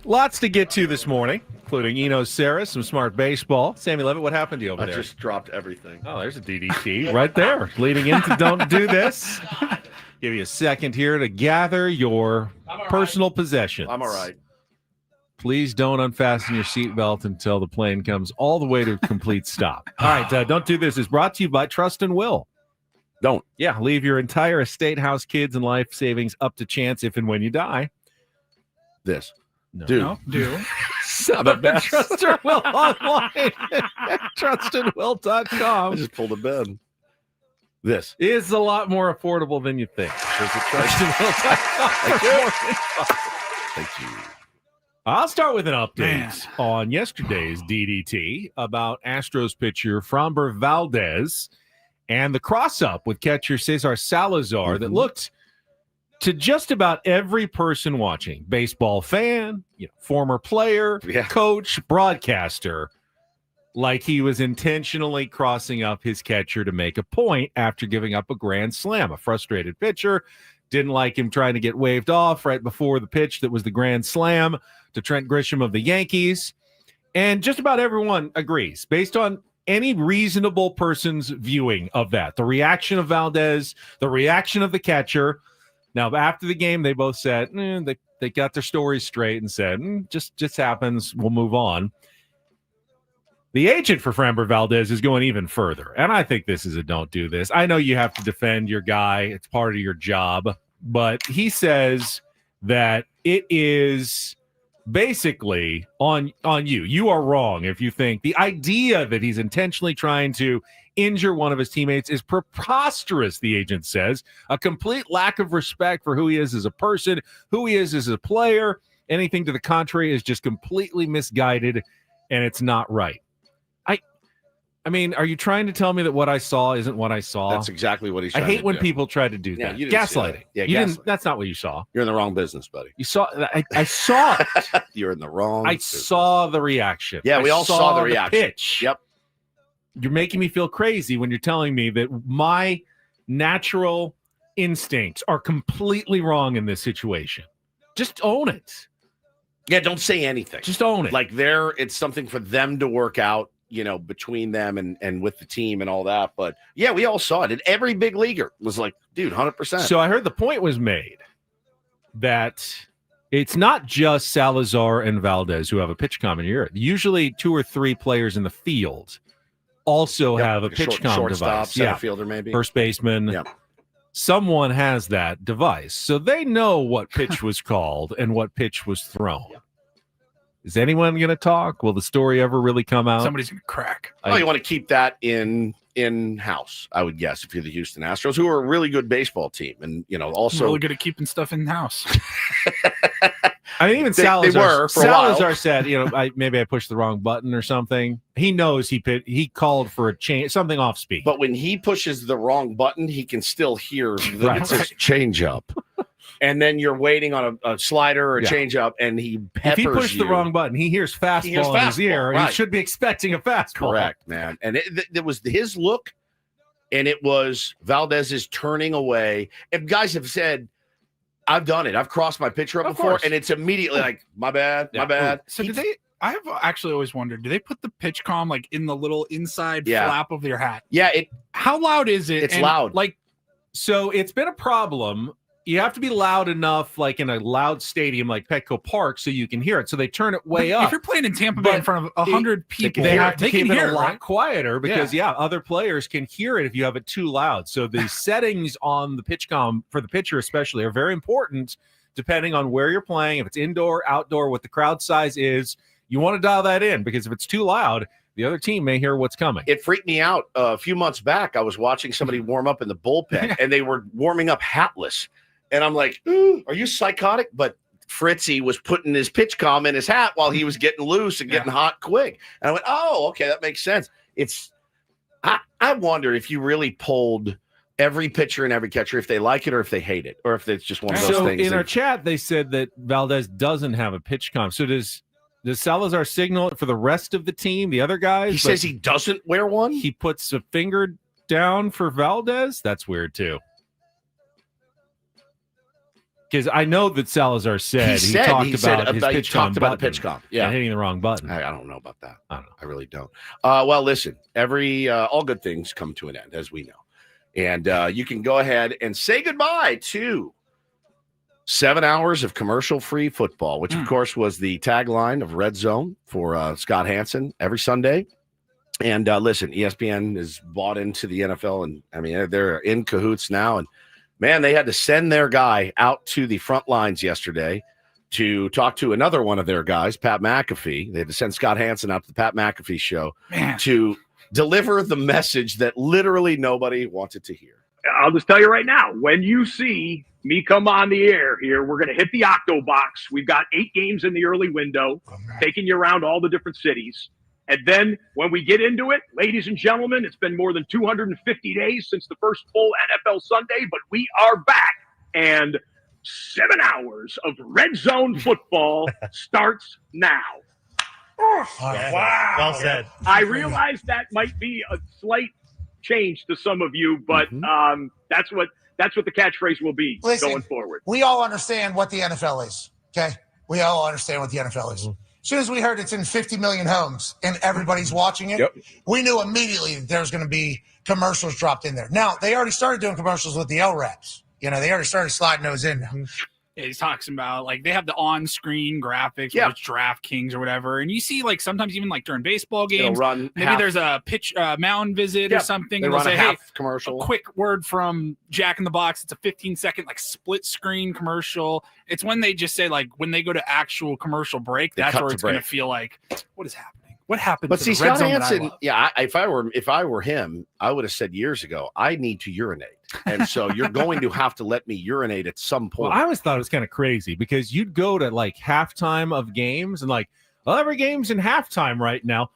Lots to get to this morning, including Eno Sarah, some smart baseball. Sammy Levitt, what happened to you over there? I just dropped everything. Oh, there's a DDT right there, leading into Don't Do This. Give you a second here to gather your personal possessions. I'm all right. Please don't unfasten your seatbelt until the plane comes all the way to a complete stop. All right, Don't Do This is brought to you by Trust and Will. Don't. Yeah, leave your entire estate, house, kids, and life savings up to chance if and when you die. This. No. No, do. Trust and Will online. Trustandwill.com. I just pulled a bed. This is a lot more affordable than you think. Thank you. I'll start with an update on yesterday's DDT about Astros pitcher Framber Valdez and the cross-up with catcher Cesar Salazar that looked to just about every person watching, baseball fan, former player, coach, broadcaster, like he was intentionally crossing up his catcher to make a point after giving up a grand slam. A frustrated pitcher didn't like him trying to get waved off right before the pitch that was the grand slam to Trent Grisham of the Yankees. And just about everyone agrees, based on any reasonable person's viewing of that. The reaction of Valdez, the reaction of the catcher. Now, after the game, they both said they got their stories straight and said, just happens. We'll move on. The agent for Framber Valdez is going even further, and I think this is a don't do this. I know you have to defend your guy. It's part of your job, but he says that it is basically on you. You are wrong if you think the idea that he's intentionally trying to injure one of his teammates is preposterous, the agent says. A complete lack of respect for who he is as a person, who he is as a player. Anything to the contrary is just completely misguided, and it's not right. I mean, are you trying to tell me that what I saw isn't what I saw? That's exactly what he's trying I hate to when do. people try to do that. Gaslighting. Yeah, you didn't. That's not what you saw. You're in the wrong business, buddy. You saw. I saw it. You're in the wrong business. Saw the reaction. Yeah, we all saw the reaction. Pitch. Yep. You're making me feel crazy when you're telling me that my natural instincts are completely wrong in this situation. Just own it. Yeah, don't say anything. Just own it. Like it's something for them to work out, between them and with the team and all that. But yeah, we all saw it. And every big leaguer was like, dude, 100%. So I heard the point was made that it's not just Salazar and Valdez who have a Pitchcom in your ear. Usually 2 or 3 players in the field also have a Pitchcom device. Center fielder maybe. First baseman. Yeah. Someone has that device. So they know what pitch was called and what pitch was thrown. Yeah. Is anyone going to talk? Will the story ever really come out? Somebody's going to crack. You want to keep that in-house, I would guess, if you're the Houston Astros, who are a really good baseball team. And, also really good at keeping stuff in-house. I mean, even they Salazar, were for a while. Salazar said, maybe I pushed the wrong button or something. He knows he called for a change, something off speed. But when he pushes the wrong button, he can still hear that it says change up. And then you're waiting on a slider or a change up, and he peppers you. If he pushed the wrong button, he hears fastball in his ear. Right. He should be expecting a fastball. Correct, man. And it was his look, and it was Valdez's turning away. And guys have said, I've done it. I've crossed my pitcher up before, and it's immediately like, my bad, my bad. So I have actually always wondered, do they put the Pitchcom like in the little inside flap of their hat? Yeah. How loud is it? It's loud. So it's been a problem. You have to be loud enough, like in a loud stadium like Petco Park, so you can hear it. So they turn it way up. If you're playing in Tampa Bay in front of 100 people, they have to keep it a lot right? quieter because, other players can hear it if you have it too loud. So the settings on the Pitchcom for the pitcher especially are very important depending on where you're playing. If it's indoor, outdoor, what the crowd size is, you want to dial that in because if it's too loud, the other team may hear what's coming. It freaked me out. A few months back, I was watching somebody warm up in the bullpen, and they were warming up hatless. And I'm like, are you psychotic? But Fritzy was putting his Pitchcom in his hat while he was getting loose and getting hot quick. And I went, oh, okay, that makes sense. I wonder if you really polled every pitcher and every catcher, if they like it or if they hate it, or if it's just one of those things. In our chat, they said that Valdez doesn't have a Pitchcom. So does Salazar signal it for the rest of the team, the other guys? He says he doesn't wear one? He puts a finger down for Valdez? That's weird, too. Because I know that Salazar said he talked about his Pitchcom Yeah, and hitting the wrong button. I don't know about that. I don't know. I really don't. Well, listen, all good things come to an end, as we know. And you can go ahead and say goodbye to 7 hours of commercial-free football, which, of course, was the tagline of Red Zone for Scott Hansen every Sunday. And listen, ESPN is bought into the NFL, and I mean, they're in cahoots now. And man, they had to send their guy out to the front lines yesterday to talk to another one of their guys, Pat McAfee. They had to send Scott Hansen out to the Pat McAfee show to deliver the message that literally nobody wanted to hear. I'll just tell you right now, when you see me come on the air here, we're going to hit the Octo Box. We've got 8 games in the early window, taking you around all the different cities. And then when we get into it, ladies and gentlemen, it's been more than 250 days since the first full NFL Sunday, but we are back. And 7 hours of red zone football starts now. Wow. Well said. I realize that might be a slight change to some of you, but that's what the catchphrase will be going forward. We all understand what the NFL is, okay? We all understand what the NFL is. As soon as we heard it's in 50 million homes and everybody's watching it, we knew immediately that there was going to be commercials dropped in there. Now, they already started doing commercials with the LRAPs. They already started sliding those in now. Yeah, he's talking about like they have the on-screen graphics, whether it's DraftKings or whatever, and you see like sometimes even like during baseball games, maybe there's a pitch mound visit or something. They and run they'll say, half commercial. A quick word from Jack in the Box. It's a 15-second like split screen commercial. It's when they just say like when they go to actual commercial break, that's where it's going to feel like what is happening. What happened? But to see, the red Scott zone Hansen, if I were him, I would have said years ago, I need to urinate. And so you're going to have to let me urinate at some point. Well, I always thought it was kind of crazy because you'd go to like halftime of games and like, well, every game's in halftime right now.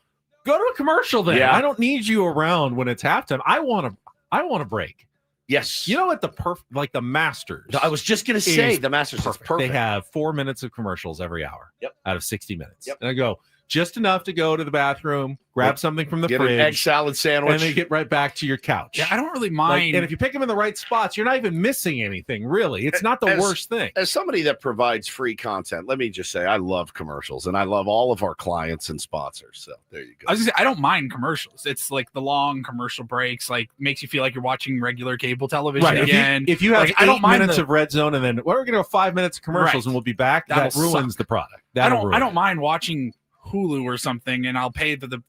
Go to a commercial then. Yeah. I don't need you around when it's halftime. I want a break. Yes. You know what the Masters. I was just going to say the Masters is perfect. They have 4 minutes of commercials every hour. Out of 60 minutes. Yep. And I go just enough to go to the bathroom, grab something from the get fridge, an egg salad sandwich, and then get right back to your couch. Yeah, I don't really mind. And if you pick them in the right spots, you're not even missing anything, really. It's not the worst thing. As somebody that provides free content, let me just say I love commercials, and I love all of our clients and sponsors. So there you go. I was gonna say, I don't mind commercials. It's like the long commercial breaks, like makes you feel like you're watching regular cable television again. If you have like, 8 minutes of red zone, and then we're going to go 5 minutes of commercials, and we'll be back. That ruins the product. I don't mind watching Hulu or something, and I'll pay the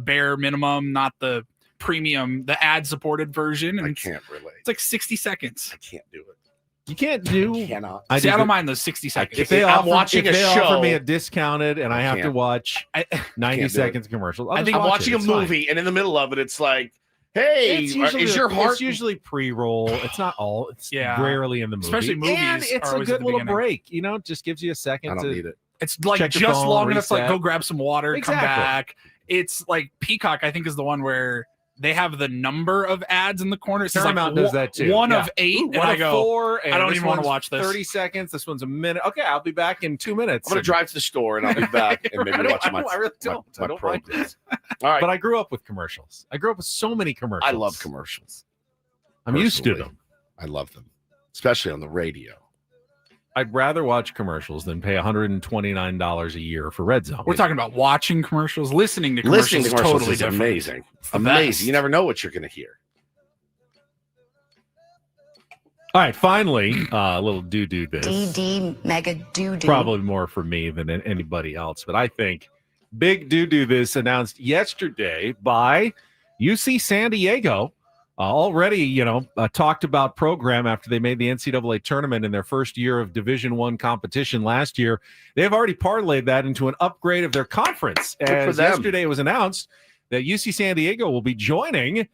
bare minimum, not the premium, the ad supported version. And I can't relate. It's like 60 seconds. I can't do it. You can't do. I cannot. I don't mind those 60 seconds. If they offer me a discounted and I have to watch 90 seconds commercials, I think I'm watching a movie, and in the middle of it, it's like, hey, is your heart? It's usually pre-roll. It's not all. It's rarely in the movie. Especially movies. And it's a good little break. It just gives you a second. I don't need it. It's like just long enough to like go grab some water, come back. It's like Peacock, I think, is the one where they have the number of ads in the corner. It's Paramount like does that too. One of 8, Ooh, and I go, 4, and I don't even want to watch this. 30 seconds. This one's a minute. Okay, I'll be back in 2 minutes. I'm gonna drive to the store and I'll be back and maybe watch my. I really don't. My I don't pro like days. All right, but I grew up with commercials. I grew up with so many commercials. I love commercials. I'm used to them. I love them, especially on the radio. I'd rather watch commercials than pay $129 a year for Red Zone. We're talking about watching commercials, listening to commercials. Listening to commercials totally is different. amazing. It's the Amazing. best. You never know what you're going to hear. All right, finally, a little do this. DD mega do-do. Probably more for me than anybody else, but I think big do this announced yesterday by UC San Diego. Already, talked about program after they made the NCAA tournament in their first year of Division I competition last year. They've already parlayed that into an upgrade of their conference. As yesterday it was announced that UC San Diego will be joining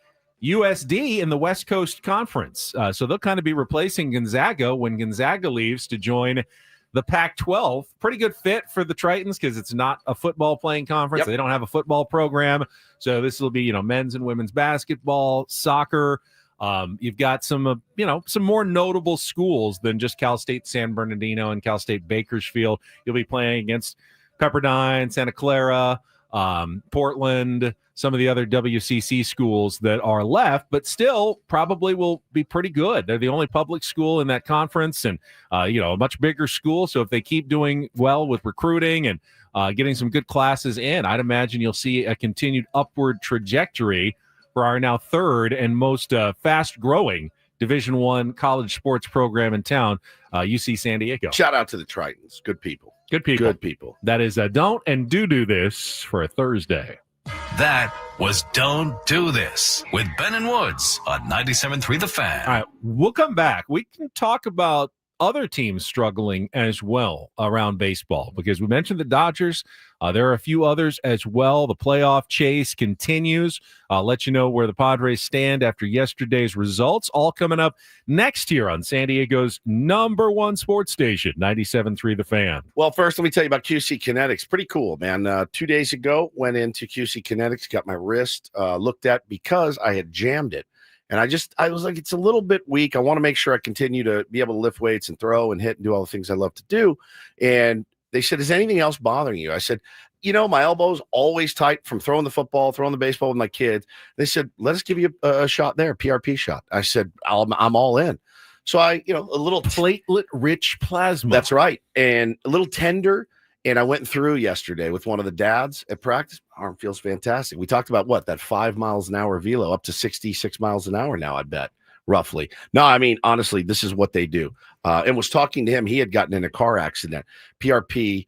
USD in the West Coast Conference. So they'll kind of be replacing Gonzaga when Gonzaga leaves to join the Pac-12. Pretty good fit for the Tritons because it's not a football playing conference. They don't have a football program. So this will be, men's and women's basketball, soccer. You've got some more notable schools than just Cal State San Bernardino and Cal State Bakersfield. You'll be playing against Pepperdine, Santa Clara, Portland, some of the other WCC schools that are left, but still probably will be pretty good. They're the only public school in that conference, and a much bigger school. So if they keep doing well with recruiting and getting some good classes in, I'd imagine you'll see a continued upward trajectory for our now third and most fast-growing Division I college sports program in town, UC San Diego. Shout out to the Tritons. Good people. Good people. Good people. That is Don't and Do This for a Thursday. That was Don't Do This with Ben and Woods on 97.3 The Fan. All right, we'll come back. We can talk about other teams struggling as well around baseball, because we mentioned the Dodgers. There are a few others as well. The playoff chase continues. I'll let you know where the Padres stand after yesterday's results. All coming up next year on San Diego's #1 sports station, 97.3 The Fan. Well, first, let me tell you about QC Kinetics. Pretty cool, man. 2 days ago, went into QC Kinetics, got my wrist looked at because I had jammed it. And I was like, it's a little bit weak. I want to make sure I continue to be able to lift weights and throw and hit and do all the things I love to do. And they said, is anything else bothering you? I said, my elbow's always tight from throwing the football, throwing the baseball with my kids. They said, let us give you a shot there, PRP shot. I said, I'm all in. So a little platelet-rich plasma. That's right. And a little tender. And I went through yesterday with one of the dads at practice. Arm feels fantastic. We talked about that 5 miles an hour velo up to 66 miles an hour now, I bet, roughly. No, I mean, honestly, this is what they do. And was talking to him. He had gotten in a car accident. PRP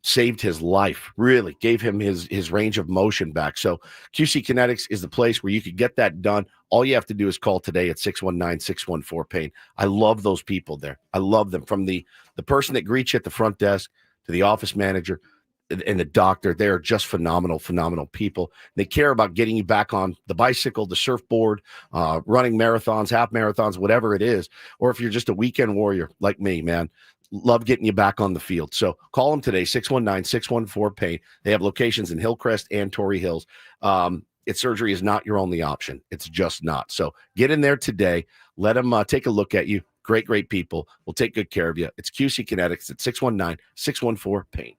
saved his life, really gave him his range of motion back. So QC Kinetics is the place where you could get that done. All you have to do is call today at 619-614-PAIN. I love those people there. I love them. From the person that greets you at the front desk to the office manager and the doctor. They are just phenomenal people. They care about getting you back on the bicycle, the surfboard, running marathons, half marathons, whatever it is. Or if you're just a weekend warrior like me, man, love getting you back on the field. So call them today, 619-614-PAIN. They have locations in Hillcrest and Torrey Hills. Surgery is not your only option. It's just not. So get in there today. Let them take a look at you. Great people. We'll take good care of you. It's QC Kinetics at 619-614-PAIN.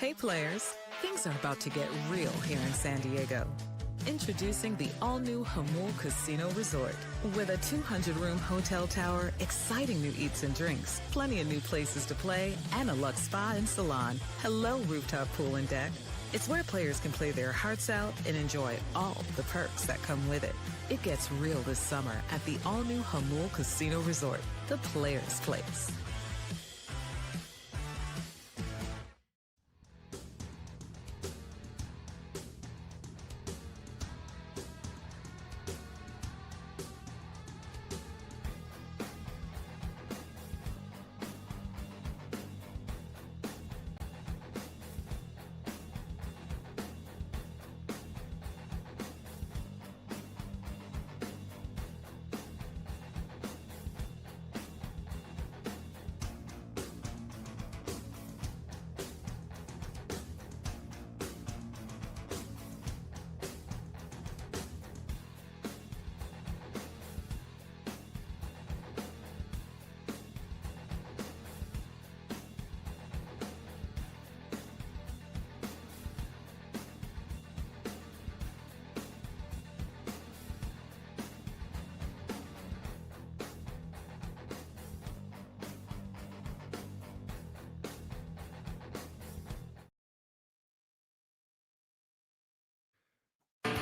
Hey players, things are about to get real here in San Diego. Introducing the all-new Hamul Casino Resort. With a 200-room hotel tower, exciting new eats and drinks, plenty of new places to play, and a luxe spa and salon. Hello, rooftop pool and deck. It's where players can play their hearts out and enjoy all the perks that come with it. It gets real this summer at the all-new Hamul Casino Resort, the players' place.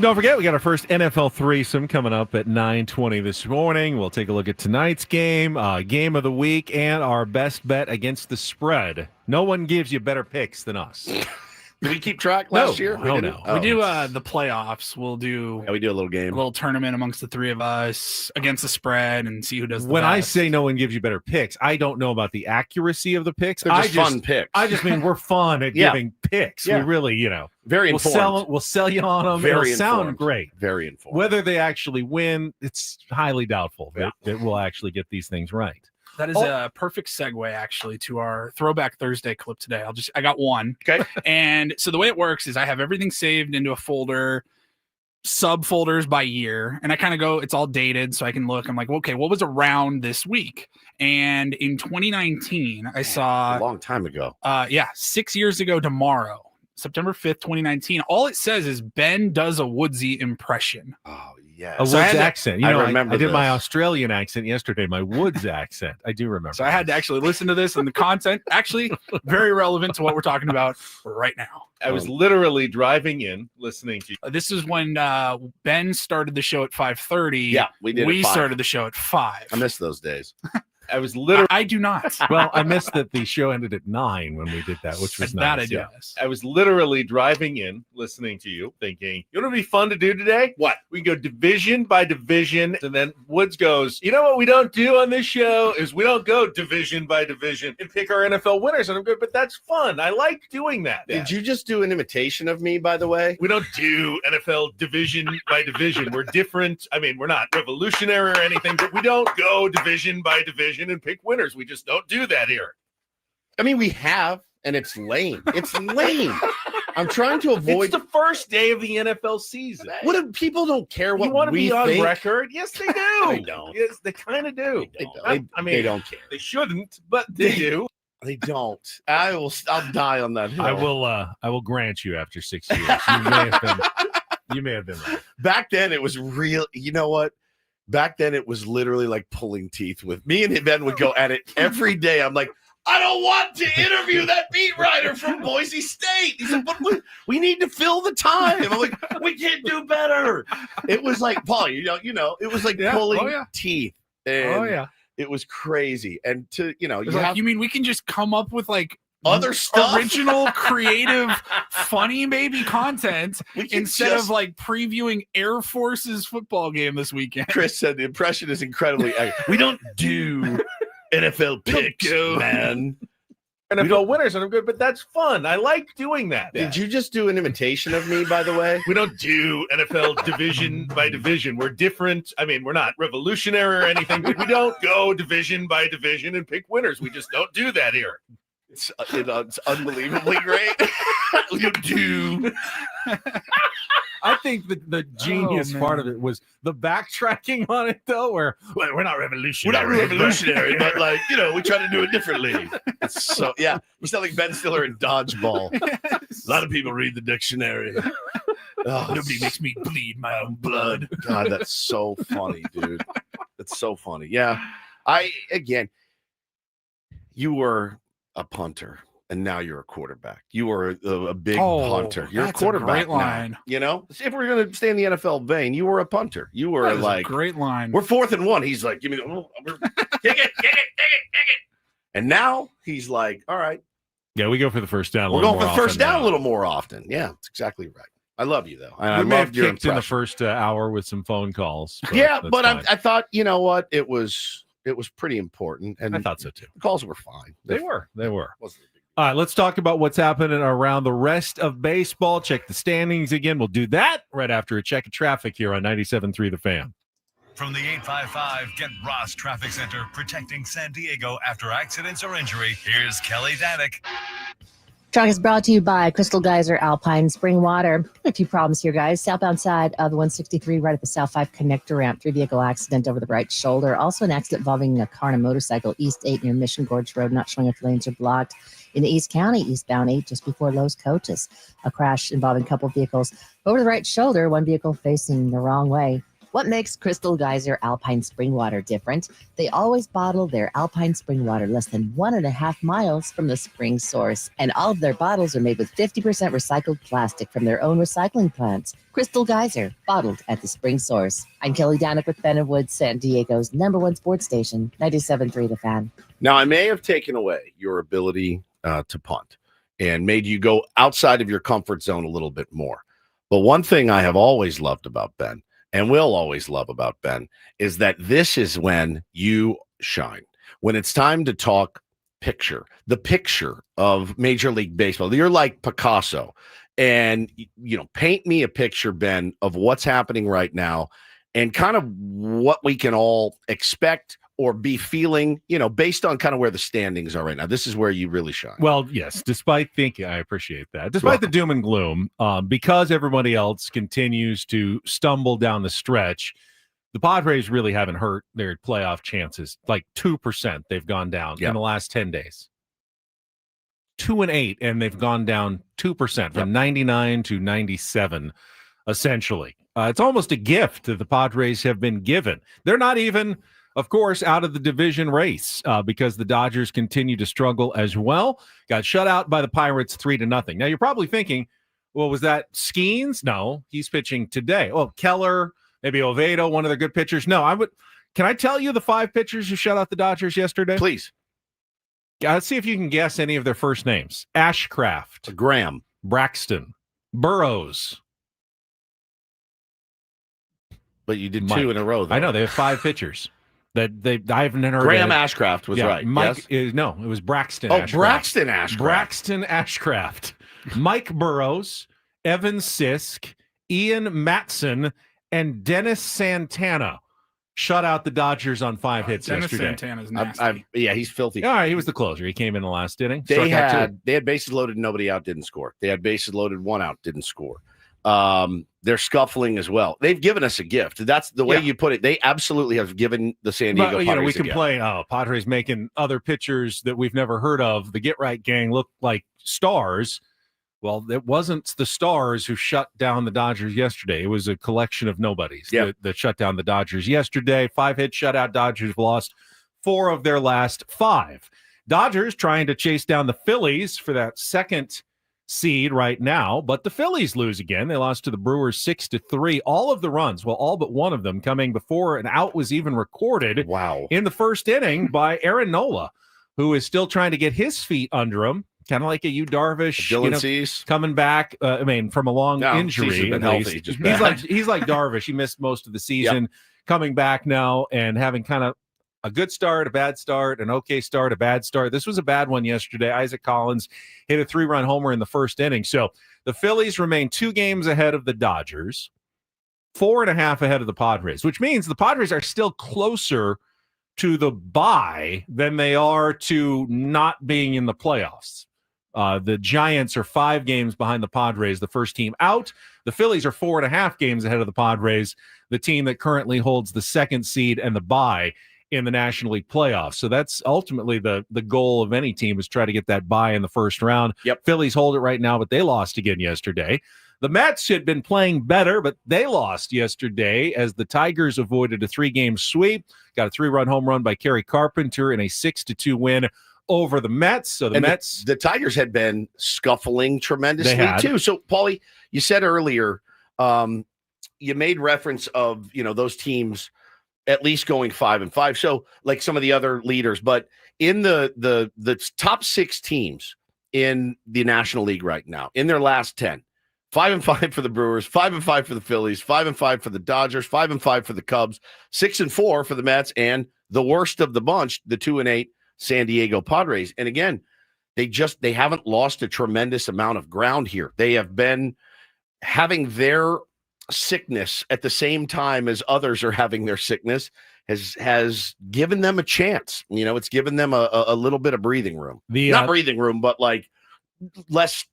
Don't forget, we got our first NFL threesome coming up at 9:20 this morning. We'll take a look at tonight's game, game of the week, and our best bet against the spread. No one gives you better picks than us. Did we keep track last year? No. We do the playoffs. We'll do we do a little game, a little tournament amongst the three of us against the spread and see who does the When best. I say no one gives you better picks, I don't know about the accuracy of the picks. They're just fun picks. I just mean we're fun at giving picks. Yeah. We really, very informed. We'll sell you on them. Very It'll sound informed. great. Very informed. Whether they actually win, it's highly doubtful that we'll actually get these things right. That is a perfect segue, actually, to our Throwback Thursday clip today. I got one. Okay. And so the way it works is I have everything saved into a folder, subfolders by year, and I kind of go, it's all dated, so I can look. I'm like, okay, what was around this week? And in 2019, I saw a long time ago. 6 years ago tomorrow, September 5th, 2019. All it says is Ben does a Woodsy impression. Oh, yeah. A Woods accent. I remember I did my this. Australian accent yesterday, my Woods accent. I do remember. So I had to actually listen to this, and the content actually very relevant to what we're talking about right now. I was literally driving in, listening to you. This is when Ben started the show at 5:30. Yeah, we did. We at 5. started the show at 5. I miss those days. I was literally. I do not. Well, I missed that the show ended at 9 when we did that, which was That nice. I do miss. I was literally driving in, listening to you, thinking, you know what would be fun to do today? What? We can go division by division, and then Woods goes, you know what we don't do on this show is we don't go division by division and pick our NFL winners. And I'm good, but that's fun. I like doing that. Did you just do an imitation of me, by the way? We don't do NFL division by division. We're different. I mean, we're not revolutionary or anything, but we don't go division by division and pick winners. We just don't do that here. I mean, we have, and it's lame. It's lame. I'm trying to avoid. It's the first day of the NFL season. What if people don't care what you want to we be on think? record? Yes, they do. They don't. Yes, they kind of do. They don't. I mean, they don't care. They shouldn't, but they do. They don't. I'll die on that hill. I will grant you after 6 years. You may have been right. Back then, it was real. You know what? Back then, it was literally like pulling teeth with me and Ben would go at it every day. I'm like, I don't want to interview that beat writer from Boise State. He said, but we need to fill the time. I'm like, we can't do better. It was like, Paul, you know, it was like pulling teeth. And it was crazy. And You mean we can just come up with like other stuff, original, creative, funny maybe content instead of like previewing Air Force's football game this weekend? Chris said the impression is incredibly. We don't do NFL picks, man. NFL winners, and I'm good, but that's fun. I like doing that. Did you just do an imitation of me, by the way? We don't do NFL division by division. We're different. I mean, we're not revolutionary or anything, but we don't go division by division and pick winners. We just don't do that here. It's unbelievably great. You do. I think the genius part of it was the backtracking on it, though, where we're not revolutionary. We're not revolutionary, but like, we try to do it differently. It's so, yeah. You sound like Ben Stiller in Dodgeball. A lot of people read the dictionary. Oh, Nobody makes me bleed my own blood. God, that's so funny, dude. That's so funny. Yeah. You were a punter, and now you're a quarterback. You were a big punter. You're a quarterback line. now. If we're going to stay in the NFL vein, you were a punter. You were like, great line. We're 4th and 1. He's like, give me kick it. And now he's like, all right. Yeah, we go for the first down. We're going for the first down a little more often. Yeah, that's exactly right. I love you, though. I loved your kicked in the first hour with some phone calls. But I thought, you know what? It was pretty important. And I thought so, too. The calls were fine. They were. All right, let's talk about what's happening around the rest of baseball. Check the standings again. We'll do that right after a check of traffic here on 97.3 The Fan. From the 855 Get Ross Traffic Center, protecting San Diego after accidents or injury, here's Kelly Danick. Traffic is brought to you by Crystal Geyser Alpine Spring Water. A few problems here, guys. Southbound side of the 163, right at the South 5 connector ramp. 3-vehicle accident over the right shoulder. Also an accident involving a car and a motorcycle. East 8 near Mission Gorge Road. Not showing if lanes are blocked. In the East County, eastbound 8, just before Lowe's Coaches. A crash involving a couple of vehicles over the right shoulder. One vehicle facing the wrong way. What makes Crystal Geyser Alpine Spring Water different? They always bottle their Alpine Spring Water less than 1.5 miles from the spring source. And all of their bottles are made with 50% recycled plastic from their own recycling plants. Crystal Geyser, bottled at the spring source. I'm Kelly Danick with Ben & Woods, San Diego's #1 sports station, 97.3 The Fan. Now, I may have taken away your ability to punt and made you go outside of your comfort zone a little bit more. But one thing I have always loved about Ben, and will always love about Ben, is that this is when you shine. When it's time to talk the picture of Major League Baseball. You're like Picasso. And, paint me a picture, Ben, of what's happening right now and kind of what we can all expect or be feeling, based on kind of where the standings are right now. This is where you really shine. Well, yes, I appreciate that. Despite the doom and gloom, because everybody else continues to stumble down the stretch, the Padres really haven't hurt their playoff chances. Like 2% they've gone down in the last 10 days. 2-8, and they've gone down 2% from 99 to 97, essentially. It's almost a gift that the Padres have been given. They're not even, of course, out of the division race because the Dodgers continue to struggle as well. Got shut out by the Pirates 3-0. Now, you're probably thinking, well, was that Skeens? No, he's pitching today. Oh, Keller, maybe Oviedo, one of their good pitchers. No, can I tell you the 5 pitchers who shut out the Dodgers yesterday? Please. Let's see if you can guess any of their first names. Ashcraft. Graham. Braxton. Burrows. But you did 2 in a row, though. I know. They have 5 pitchers. I haven't heard Graham Ashcraft was right. Mike, yes? No, it was Braxton. Oh, Braxton Ashcraft. Braxton Ashcraft. Mike Burrows, Evan Sisk, Ian Matson, and Dennis Santana shut out the Dodgers on 5 hits yesterday. Dennis Santana's nasty. Yeah, he's filthy. All right, he was the closer. He came in the last inning. They had bases loaded, nobody out, didn't score. They had bases loaded, 1 out, didn't score. They're scuffling as well. They've given us a gift. That's the way you put it. They absolutely have given the San Diego Padres we complain, Padres making other pitchers that we've never heard of, the Get Right gang, look like stars. Well, it wasn't the stars who shut down the Dodgers yesterday. It was a collection of nobodies that shut down the Dodgers yesterday. 5-hit shutout. Dodgers have lost 4 of their last 5. Dodgers trying to chase down the Phillies for that second seed right now, but the Phillies lose again. They lost to the Brewers 6-3. All of the runs, all but one of them, coming before an out was even recorded. Wow! In the first inning by Aaron Nola, who is still trying to get his feet under him, kind of like a Yu Darvish, coming back. From a long injury. At least. He's like Darvish. He missed most of the season, coming back now and having kind of a good start, a bad start, an okay start, a bad start. This was a bad one yesterday. Isaac Collins hit a 3-run homer in the first inning. So the Phillies remain 2 games ahead of the Dodgers, 4.5 ahead of the Padres, which means the Padres are still closer to the bye than they are to not being in the playoffs. The Giants are 5 games behind the Padres, the first team out. The Phillies are 4.5 games ahead of the Padres, the team that currently holds the second seed and the bye in the National League playoffs. So that's ultimately the goal of any team, is try to get that bye in the first round. Yep. Phillies hold it right now, but they lost again yesterday. The Mets had been playing better, but they lost yesterday as the Tigers avoided a 3-game sweep. Got a 3-run home run by Kerry Carpenter in a 6-2 win over the Mets. So the Mets, the Tigers had been scuffling tremendously too. So, Paulie, you said earlier, you made reference of those teams at least going 5-5. So, like some of the other leaders, but in the top 6 teams in the National League right now, in their last 10. 5-5 for the Brewers, 5-5 for the Phillies, 5-5 for the Dodgers, 5-5 for the Cubs, 6-4 for the Mets, and the worst of the bunch, the 2-8 San Diego Padres. And again, they haven't lost a tremendous amount of ground here. They have been having their sickness at the same time as others are having their sickness has given them a chance. It's given them a little bit of breathing room. Not breathing room, but like less.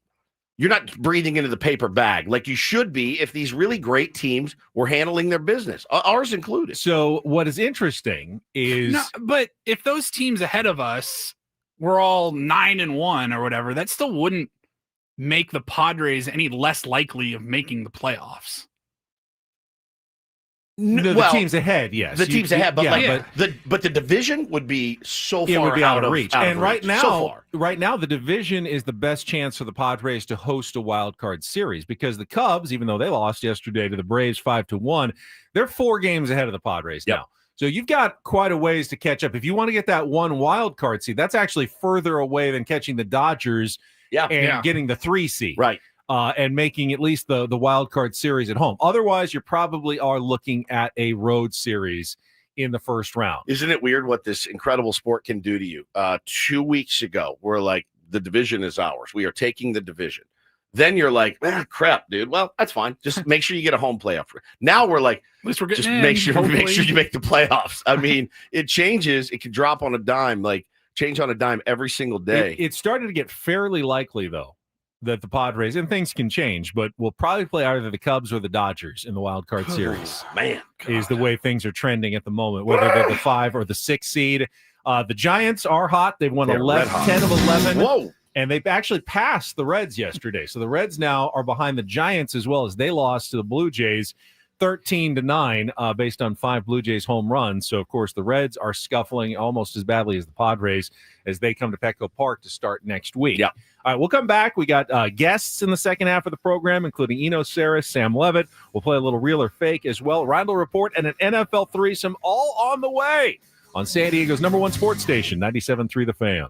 You're not breathing into the paper bag like you should be if these really great teams were handling their business, ours included. So what is interesting is... No, but if those teams ahead of us were all 9-1 or whatever, that still wouldn't make the Padres any less likely of making the playoffs. The teams ahead, yes. The teams ahead, but but the division would be so far would be out of reach. And right now, the division is the best chance for the Padres to host a wild card series, because the Cubs, even though they lost yesterday to the Braves 5-1, they're 4 games ahead of the Padres now. So you've got quite a ways to catch up. If you want to get that one wild card seed, that's actually further away than catching the Dodgers and getting the 3 seed. Right. And making at least the wild card series at home. Otherwise, you probably are looking at a road series in the first round. Isn't it weird what this incredible sport can do to you? 2 weeks ago, we're like, the division is ours. We are taking the division. Then you're like, crap, dude. Well, that's fine. Just make sure you get a home playoff. Now we're like, at least we're getting just in, make sure hopefully. you make the playoffs. I mean, it changes. It can drop on a dime, change on a dime every single day. It started to get fairly likely, though, that the Padres, and things can change, but will probably play either the Cubs or the Dodgers in the wild card series. Man, is the way things are trending at the moment, whether they're the 5 or the 6 seed. The Giants are hot. They've won 10 of 11. Whoa. And they've actually passed the Reds yesterday. So the Reds now are behind the Giants, as well as they lost to the Blue Jays 13-9 based on 5 Blue Jays home runs. So, of course, the Reds are scuffling almost as badly as the Padres as they come to Petco Park to start next week. Yeah. All right, we'll come back. We got guests in the second half of the program, including Eno Saris, Sam Levitt. We'll play a little Real or Fake as well. Rhino Report and an NFL threesome all on the way on San Diego's #1 sports station, 97.3 The Fan.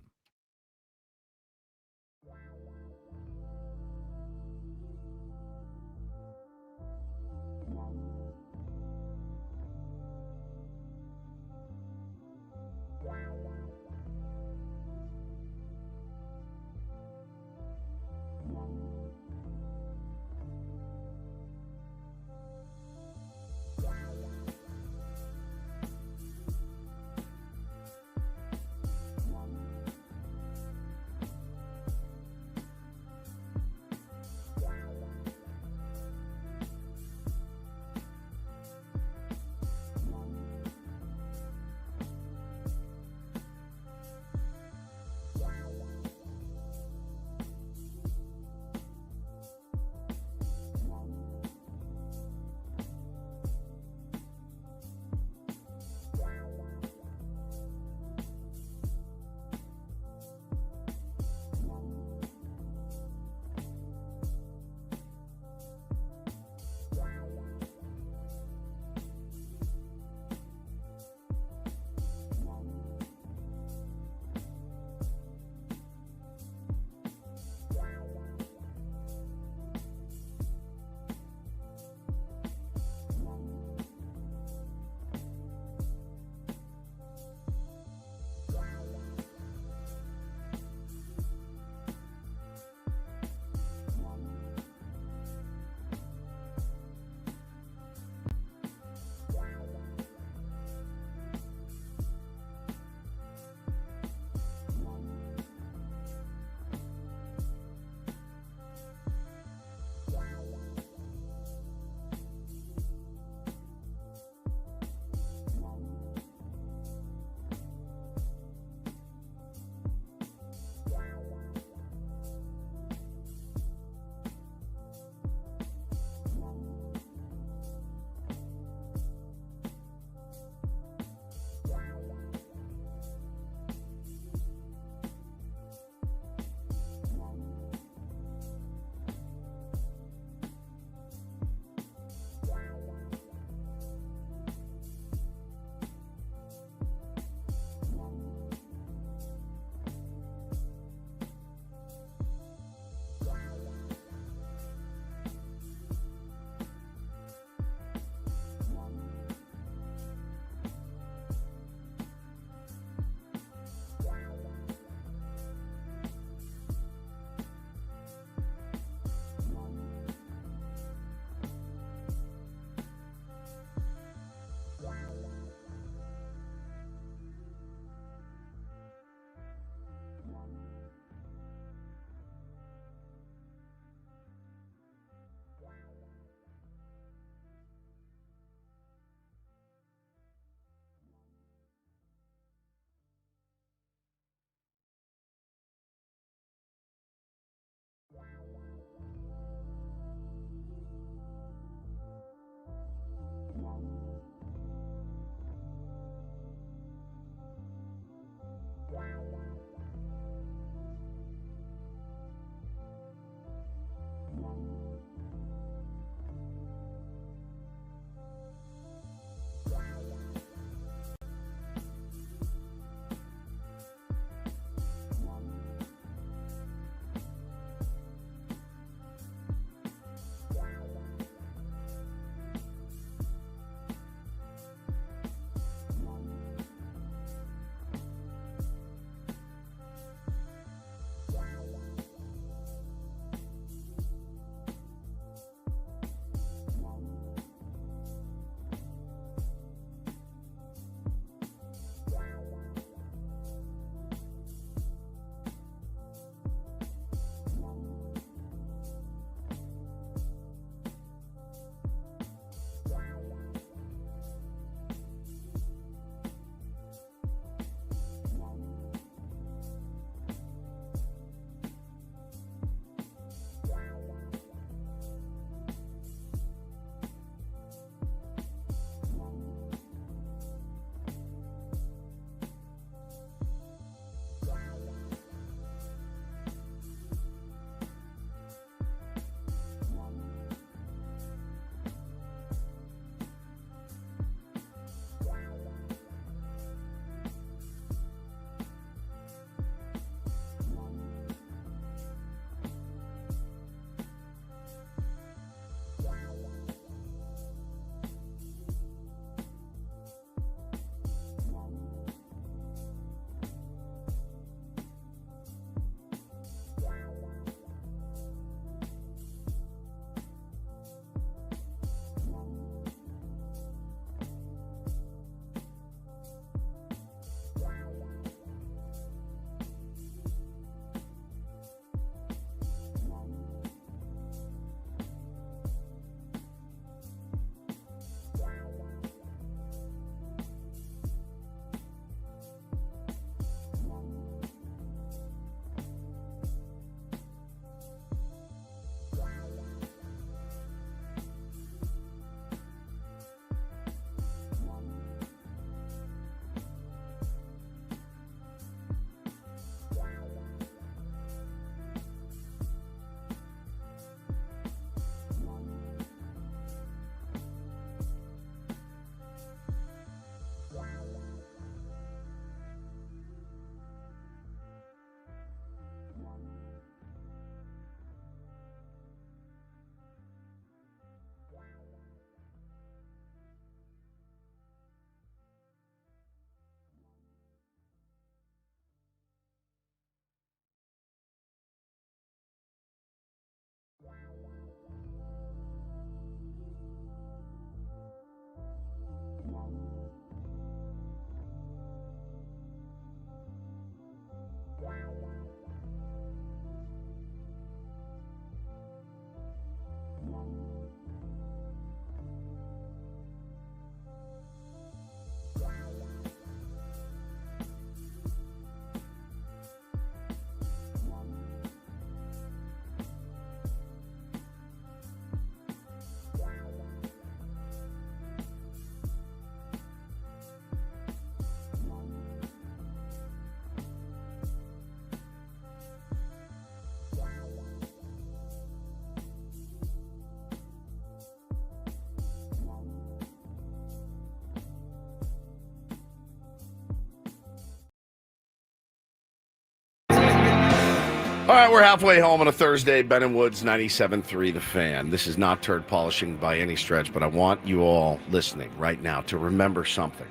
All right, we're halfway home on a Thursday. Ben and Woods, 97.3 The Fan. This is not turd polishing by any stretch, but I want you all listening right now to remember something.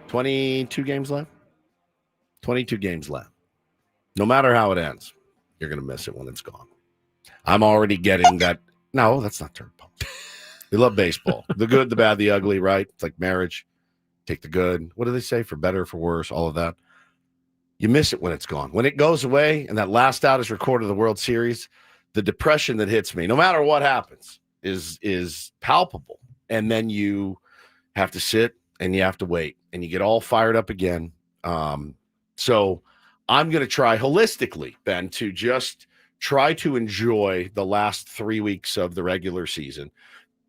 22 games left? 22 games left. No matter how it ends, you're going to miss it when it's gone. I'm already getting that. No, that's not turd polishing. We love baseball. The good, the bad, the ugly, right? It's like marriage. Take the good. What do they say? For better, for worse, all of that. You miss it when it's gone. When it goes away and that last out is recorded of the World Series, the depression that hits me, no matter what happens, is palpable. And then you have to sit and you have to wait and you get all fired up again. So I'm going to try holistically, Ben, to just try to enjoy the last 3 weeks of the regular season.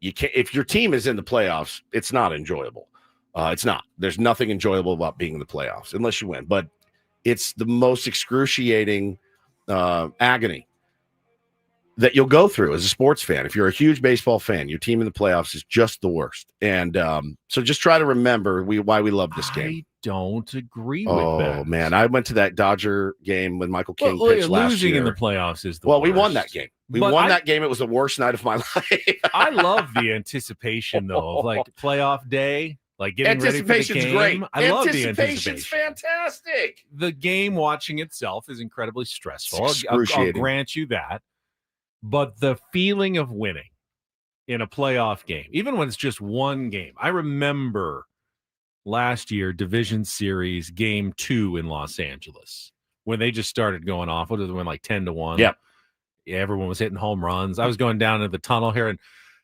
You can't, if your team is in the playoffs, it's not enjoyable. It's not. There's nothing enjoyable about being in the playoffs unless you win. But it's the most excruciating agony that you'll go through as a sports fan. If you're a huge baseball fan, your team in the playoffs is just the worst. And so just try to remember why we love this game. I don't agree with that. Oh, man. I went to that Dodger game when Michael King pitched last year. Losing in the playoffs is the worst. We won that game. We won that game. It was the worst night of my life. I love the anticipation, though, of like playoff day. Like getting ready for the game. Great. I love the Anticipation's fantastic. The game watching itself is incredibly stressful. It's I'll grant you that. But the feeling of winning in a playoff game, even when it's just one game. I remember last year, Division Series Game 2 in Los Angeles, when they just started going off. What did they win, like 10-1? Yep. Yeah, everyone was hitting home runs. I was going down to the tunnel here and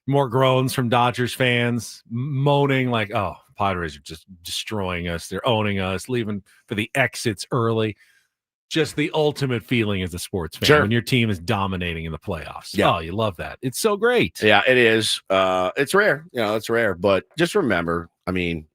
more groans from Dodgers fans moaning like, oh, Padres are just destroying us. They're owning us, leaving for the exits early. Just the ultimate feeling as a sports fan when your team is dominating in the playoffs. Yeah. Oh, you love that. It's so great. Yeah, it is. It's rare. It's rare. But just remember, I mean,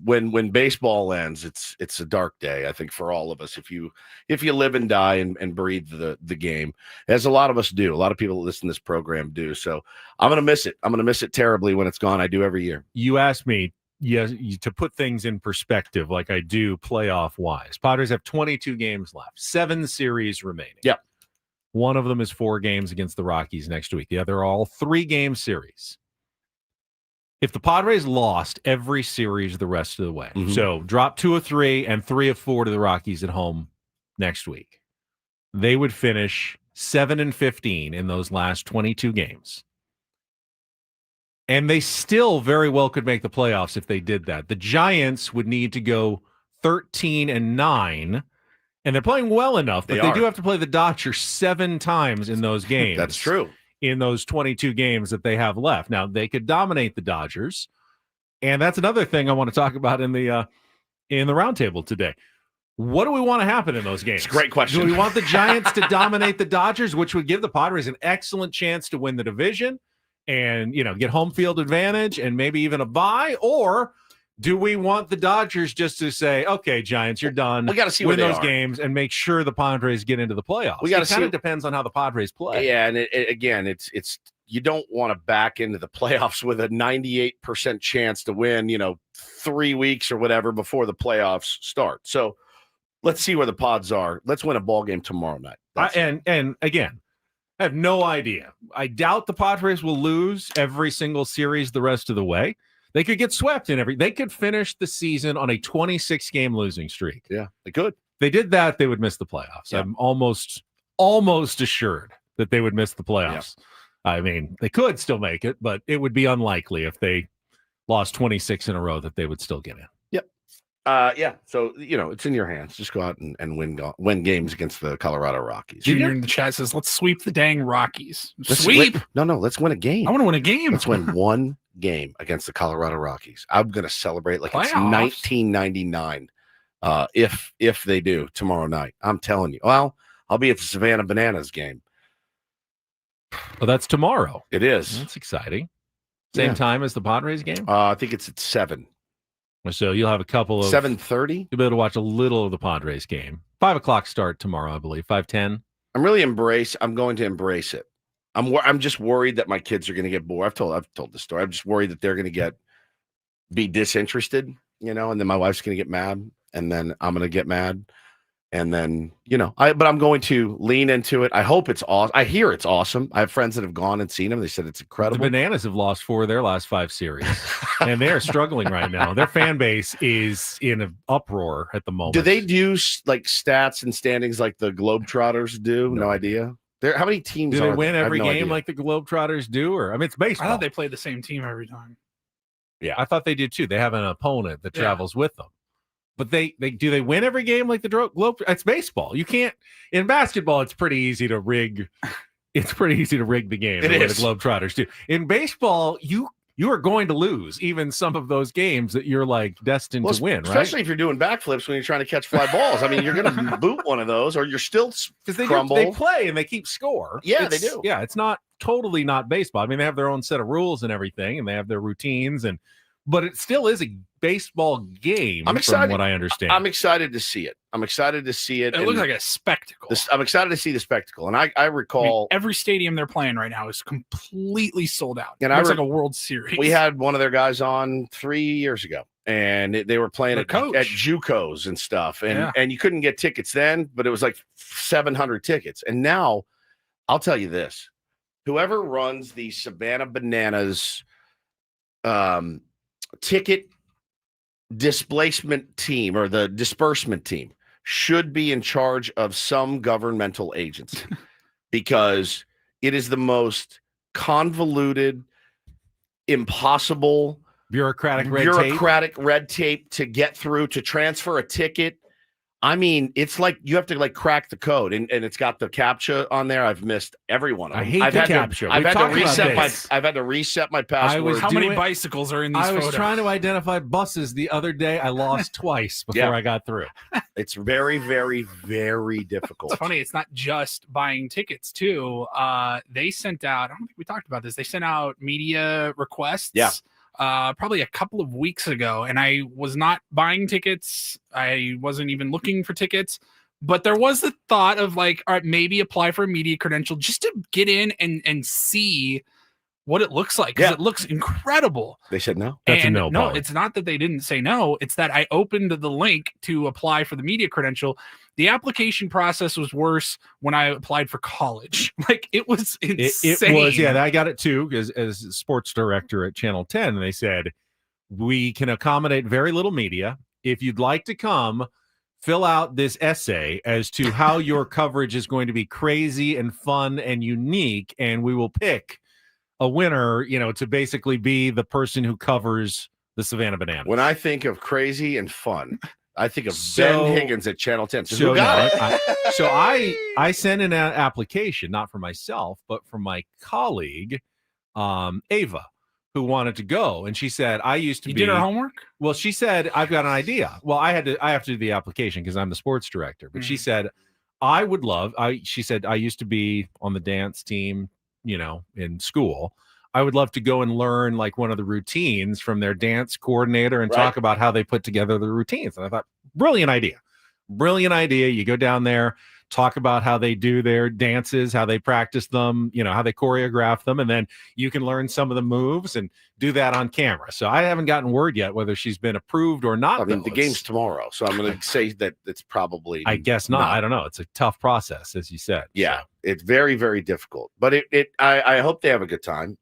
when baseball ends, it's a dark day, I think, for all of us. If you live and die and breathe the game, as a lot of us do, a lot of people that listen to this program do. So I'm gonna miss it. I'm gonna miss it terribly when it's gone. I do every year. You asked me, to put things in perspective, like I do playoff wise. Padres have 22 games left, 7 series remaining. Yeah, one of them is 4 games against the Rockies next week. The other are all 3-game series. If the Padres lost every series the rest of the way, so drop 2 of 3 and 3 of 4 to the Rockies at home next week, they would finish 7-15 in those last 22 games. And they still very well could make the playoffs if they did that. The Giants would need to go 13-9, and they're playing well enough, but they do have to play the Dodgers 7 times in those games. That's true. In those 22 games that they have left. Now, they could dominate the Dodgers, and that's another thing I want to talk about in the roundtable today. What do we want to happen in those games? It's a great question. Do we want the Giants to dominate the Dodgers, which would give the Padres an excellent chance to win the division and, get home field advantage and maybe even a bye? Or do we want the Dodgers just to say, okay, Giants, you're done. We got to see win where they those are. games and make sure the Padres get into the playoffs. We got to It see. kind of depends on how the Padres play. Yeah, and it's you don't want to back into the playoffs with a 98% chance to win, 3 weeks or whatever before the playoffs start. So let's see where the Pods are. Let's win a ball game tomorrow night. And again, I have no idea. I doubt the Padres will lose every single series the rest of the way. They could get swept in they could finish the season on a 26-game losing streak. Yeah, they could. They did that, they would miss the playoffs. Yeah. I'm almost assured that they would miss the playoffs. Yeah. I mean, they could still make it, but it would be unlikely if they lost 26 in a row that they would still get in. Yep. Yeah. So, it's in your hands. Just go out and win games against the Colorado Rockies. Junior in the chat says, let's sweep the dang Rockies. Let's Sweep? No, let's win a game. I want to win a game. Let's win one game against the Colorado Rockies. I'm going to celebrate like it's Playoffs? 1999 if they do tomorrow night. I'm telling you. Well, I'll be at the Savannah Bananas game. Well, that's tomorrow. It is. That's exciting. Same time as the Padres game? I think it's at 7. So you'll have a couple of 7:30. You'll be able to watch a little of the Padres game. 5:00 start tomorrow, I believe. 5:10. I'm going to embrace it. I'm just worried that my kids are going to get bored. I've told this story. I'm just worried that they're going to be disinterested, and then my wife's going to get mad, and then I'm going to get mad. And then, but I'm going to lean into it. I hope it's awesome. I hear it's awesome. I have friends that have gone and seen them. They said it's incredible. The Bananas have lost 4 of their last 5 series, and they're struggling right now. Their fan base is in an uproar at the moment. Do they do like stats and standings like the Globetrotters do? No idea. How many teams do they are win there? every I have no game idea. like the Globetrotters do? Or I mean, it's baseball. I thought they played the same team every time. Yeah, I thought they did too. They have an opponent that travels with them. But they win every game like the Globe? It's baseball. You can't in basketball. It's pretty easy to rig. It's pretty easy to rig the game. The way the Globetrotters do. In baseball, you are going to lose even some of those games that you're like destined to win. Especially if you're doing backflips when you're trying to catch fly balls. I mean, you're going to boot one of those, or you're still crumble. They play and they keep score. Yeah, they do. Yeah, it's not totally not baseball. I mean, they have their own set of rules and everything, and they have their routines but it still is a baseball game. I'm excited. From what I understand. I'm excited to see it. It looks like a spectacle. I'm excited to see the spectacle. And I recall every stadium they're playing right now is completely sold out. And it's like a World Series. We had one of their guys on 3 years ago, and they were playing at JUCOs and stuff. And you couldn't get tickets then, but it was like 700 tickets. And now I'll tell you this, whoever runs the Savannah Bananas ticket displacement team or the disbursement team should be in charge of some governmental agency because it is the most convoluted, impossible bureaucratic red tape to get through to transfer a ticket. I mean, it's like you have to like crack the code, and it's got the CAPTCHA on there. I've missed every one of them. I hate the CAPTCHA. I've had to reset my password. How many bicycles are in these I was photos? trying to identify buses the other day. I lost twice before I got through. It's very, very, very difficult. It's funny. It's not just buying tickets too. They sent out, I don't think we talked about this. They sent out media requests. Yeah. Probably a couple of weeks ago, and I was not buying tickets. I wasn't even looking for tickets, but there was the thought of like, all right, maybe apply for a media credential just to get in and see what it looks like. Because it looks incredible. They said no. That's a no. No, it's not that they didn't say no. It's that I opened the link to apply for the media credential. The application process was worse when I applied for college. Like it was insane. It was, yeah. I got it too as sports director at Channel 10. And they said, we can accommodate very little media. If you'd like to come, fill out this essay as to how your coverage is going to be crazy and fun and unique. And we will pick a winner, to basically be the person who covers the Savannah Bananas. When I think of crazy and fun, I think of Ben Higgins at Channel 10. So I sent in an application, not for myself, but for my colleague, Ava, who wanted to go. And she said, You did her homework? Well, she said, I've got an idea. Well, I have to do the application because I'm the sports director. But she said, she said, I used to be on the dance team, in school. I would love to go and learn like one of the routines from their dance coordinator and talk about how they put together the routines. And I thought, brilliant idea. You go down there, talk about how they do their dances, how they practice them, how they choreograph them. And then you can learn some of the moves and do that on camera. So I haven't gotten word yet whether she's been approved or not. I mean, the game's tomorrow. So I'm going to say that it's probably, I guess not. I don't know. It's a tough process, as you said. Yeah. So. It's very, very difficult, but I hope they have a good time.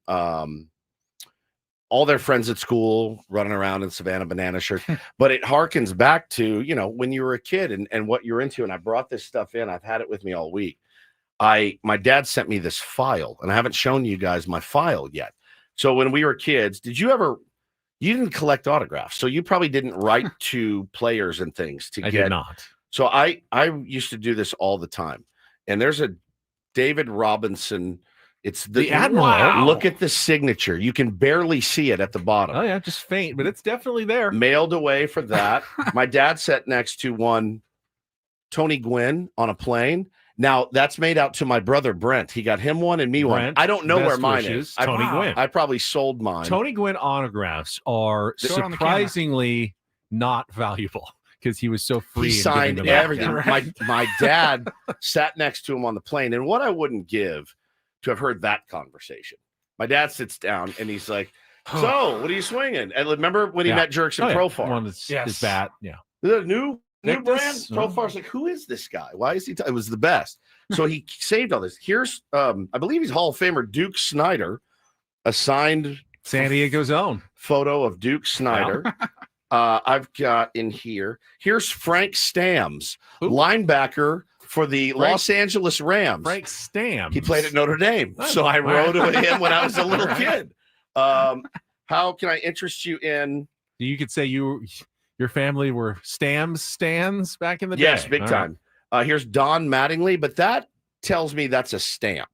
All their friends at school running around in Savannah Banana shirt, but it harkens back to, when you were a kid and what you're into. And I brought this stuff in. I've had it with me all week. My dad sent me this file, and I haven't shown you guys my file yet. So when we were kids, you didn't collect autographs. So you probably didn't write to players and things I did not. So I used to do this all the time. And there's a David Robinson. It's the Admiral. Wow. Look at the signature. You can barely see it at the bottom. Oh, yeah, just faint, but it's definitely there. Mailed away for that. My dad sat next to one Tony Gwynn on a plane. Now, that's made out to my brother Brent. He got him one and me one. I don't know where mine is. Tony Gwynn. I probably sold mine. Tony Gwynn autographs are surprisingly not valuable because he was so free. He signed everything. My dad sat next to him on the plane. And what I wouldn't give to have heard that conversation. My dad sits down and he's like, so what are you swinging? And remember when he met Jerks and Profar? His bat. Yeah. The new New brand so far. It's like, who is this guy? Why is he? It was the best. So he saved all this. Here's, I believe he's Hall of Famer Duke Snyder, a signed San Diego's own photo of Duke Snyder. I've got in here. Here's Frank Stamms, linebacker for the Los Angeles Rams. Frank Stamms. He played at Notre Dame. So I wrote him when I was a little kid. How can I interest you in? You could say your family were stands back in the day. Yes, big time. Here's Don Mattingly, but that tells me that's a stamp.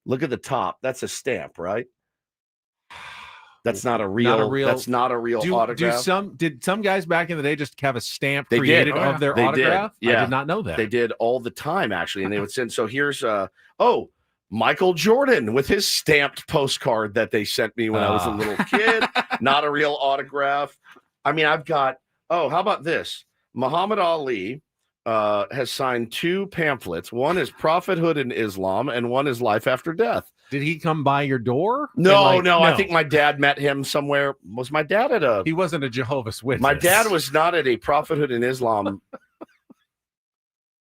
Look at the top. That's a stamp, right? That's not a real. That's not a real autograph. Did some guys back in the day just have a stamp created of their autograph? Yeah. I did not know that. They did all the time, actually, and they would send. So here's Michael Jordan with his stamped postcard that they sent me when I was a little kid. Not a real autograph. I mean, I've got. Oh, how about this? Muhammad Ali has signed 2 pamphlets. One is Prophethood in Islam, and one is Life After Death. Did he come by your door? No. I think my dad met him somewhere. Was my dad at a... He wasn't a Jehovah's Witness. My dad was not at a Prophethood in Islam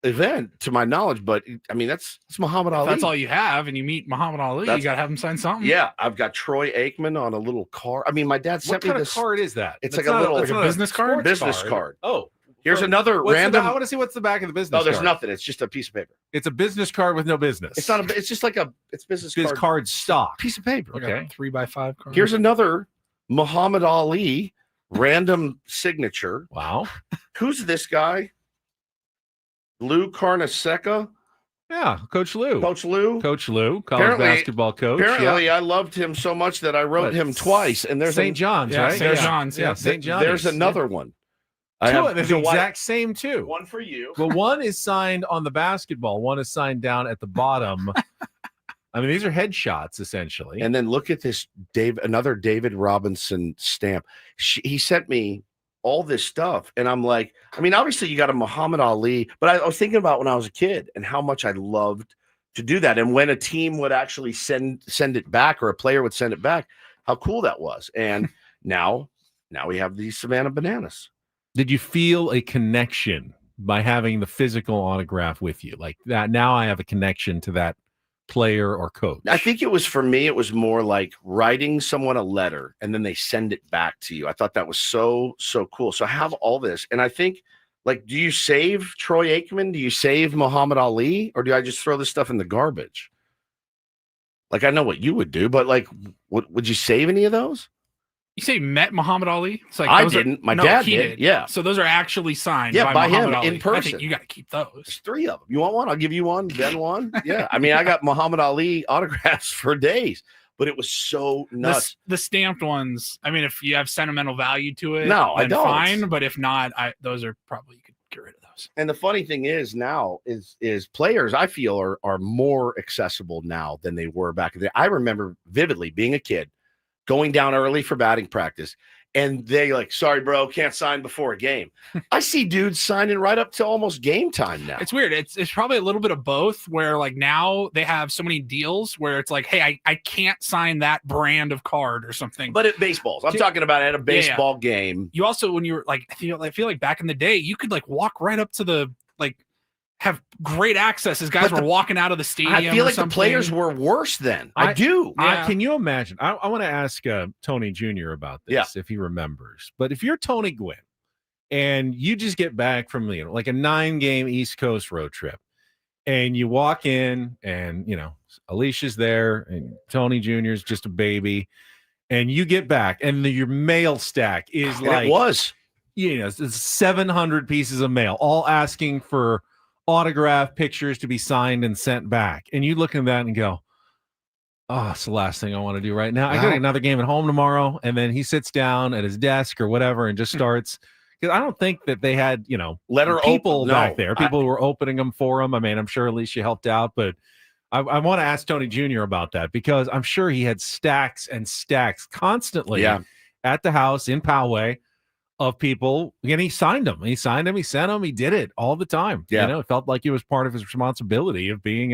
event, to my knowledge, but, I mean, that's Muhammad Ali. That's all you have, and you meet Muhammad Ali. You got to have him sign something. Yeah, I've got Troy Aikman on a little card. I mean, my dad sent me this. What kind of card is that? It's like a little... Like a business card? Business card. Oh. Here's another random. I want to see what's the back of the business. Oh, there's card. nothing. It's just a piece of paper. It's a business card with no business. It's not a. It's just like a. It's business card stock. Piece of paper. Okay. 3x5 card. Here's another Muhammad Ali random signature. Wow. Who's this guy? Lou Carnesecca. Yeah, Coach Lou. Coach Lou, college basketball coach. Apparently, I loved him so much that I wrote him twice. And there's St. John's, right? St. John's. Yeah, St. John's. There's another one. There's the exact same 2. One for you. Well, one is signed on the basketball. One is signed down at the bottom. I mean, these are headshots essentially. And then look at this, another David Robinson stamp. He sent me all this stuff, and I'm like, I mean, obviously you got a Muhammad Ali, but I was thinking about when I was a kid and how much I loved to do that. And when a team would actually send it back, or a player would send it back, how cool that was. And now we have these Savannah Bananas. Did you feel a connection by having the physical autograph with you? Like that, now I have a connection to that player or coach. I think it was, for me, it was more like writing someone a letter and then they send it back to you. I thought that was so cool. So I have all this. And I think, like, do you save Troy Aikman? Do you save Muhammad Ali? Or do I just throw this stuff in the garbage? Like, I know what you would do, but like, would you save any of those? You say met Muhammad Ali? It's like I didn't. My dad did. Yeah. So those are actually signed by Muhammad him Ali. in person. I think you got to keep those. There's 3 of them. You want one? I'll give you one. Then one. Yeah. I mean, I got Muhammad Ali autographs for days, but it was so nuts. The stamped ones. I mean, if you have sentimental value to it, no, I don't. Fine. But if not, those are probably, you could get rid of those. And the funny thing is now is players, I feel, are more accessible now than they were back in the day. I remember vividly being a kid, going down early for batting practice. And they like, sorry, bro, can't sign before a game. I see dudes signing right up to almost game time now. It's weird. It's probably a little bit of both, where like now they have so many deals where it's like, hey, I can't sign that brand of card or something. But at baseballs, I'm talking about at a baseball game. You also, when you were like, I feel like back in the day, you could like walk right up to the, like, have great access as guys were walking out of the stadium. I feel like the players were worse then. I do. Can you imagine? I want to ask Tony Jr. about this, if he remembers. But if you're Tony Gwynn and you just get back from like a 9-game East Coast road trip, and you walk in and Alicia's there and Tony Jr. is just a baby, and you get back and your mail stack is like, it was 700 pieces of mail, all asking for autograph pictures to be signed and sent back, and you look at that and go, oh, it's the last thing I want to do right now. I got another game at home tomorrow. And then he sits down at his desk or whatever and just starts, because I don't think that they had letter people back there, people who were opening them for him. I mean, I'm sure Alicia helped out, but I want to ask Tony Jr. about that, because I'm sure he had stacks and stacks constantly at the house in Poway of people, and he signed them. He sent them. He did it all the time. Yeah. It felt like it was part of his responsibility of being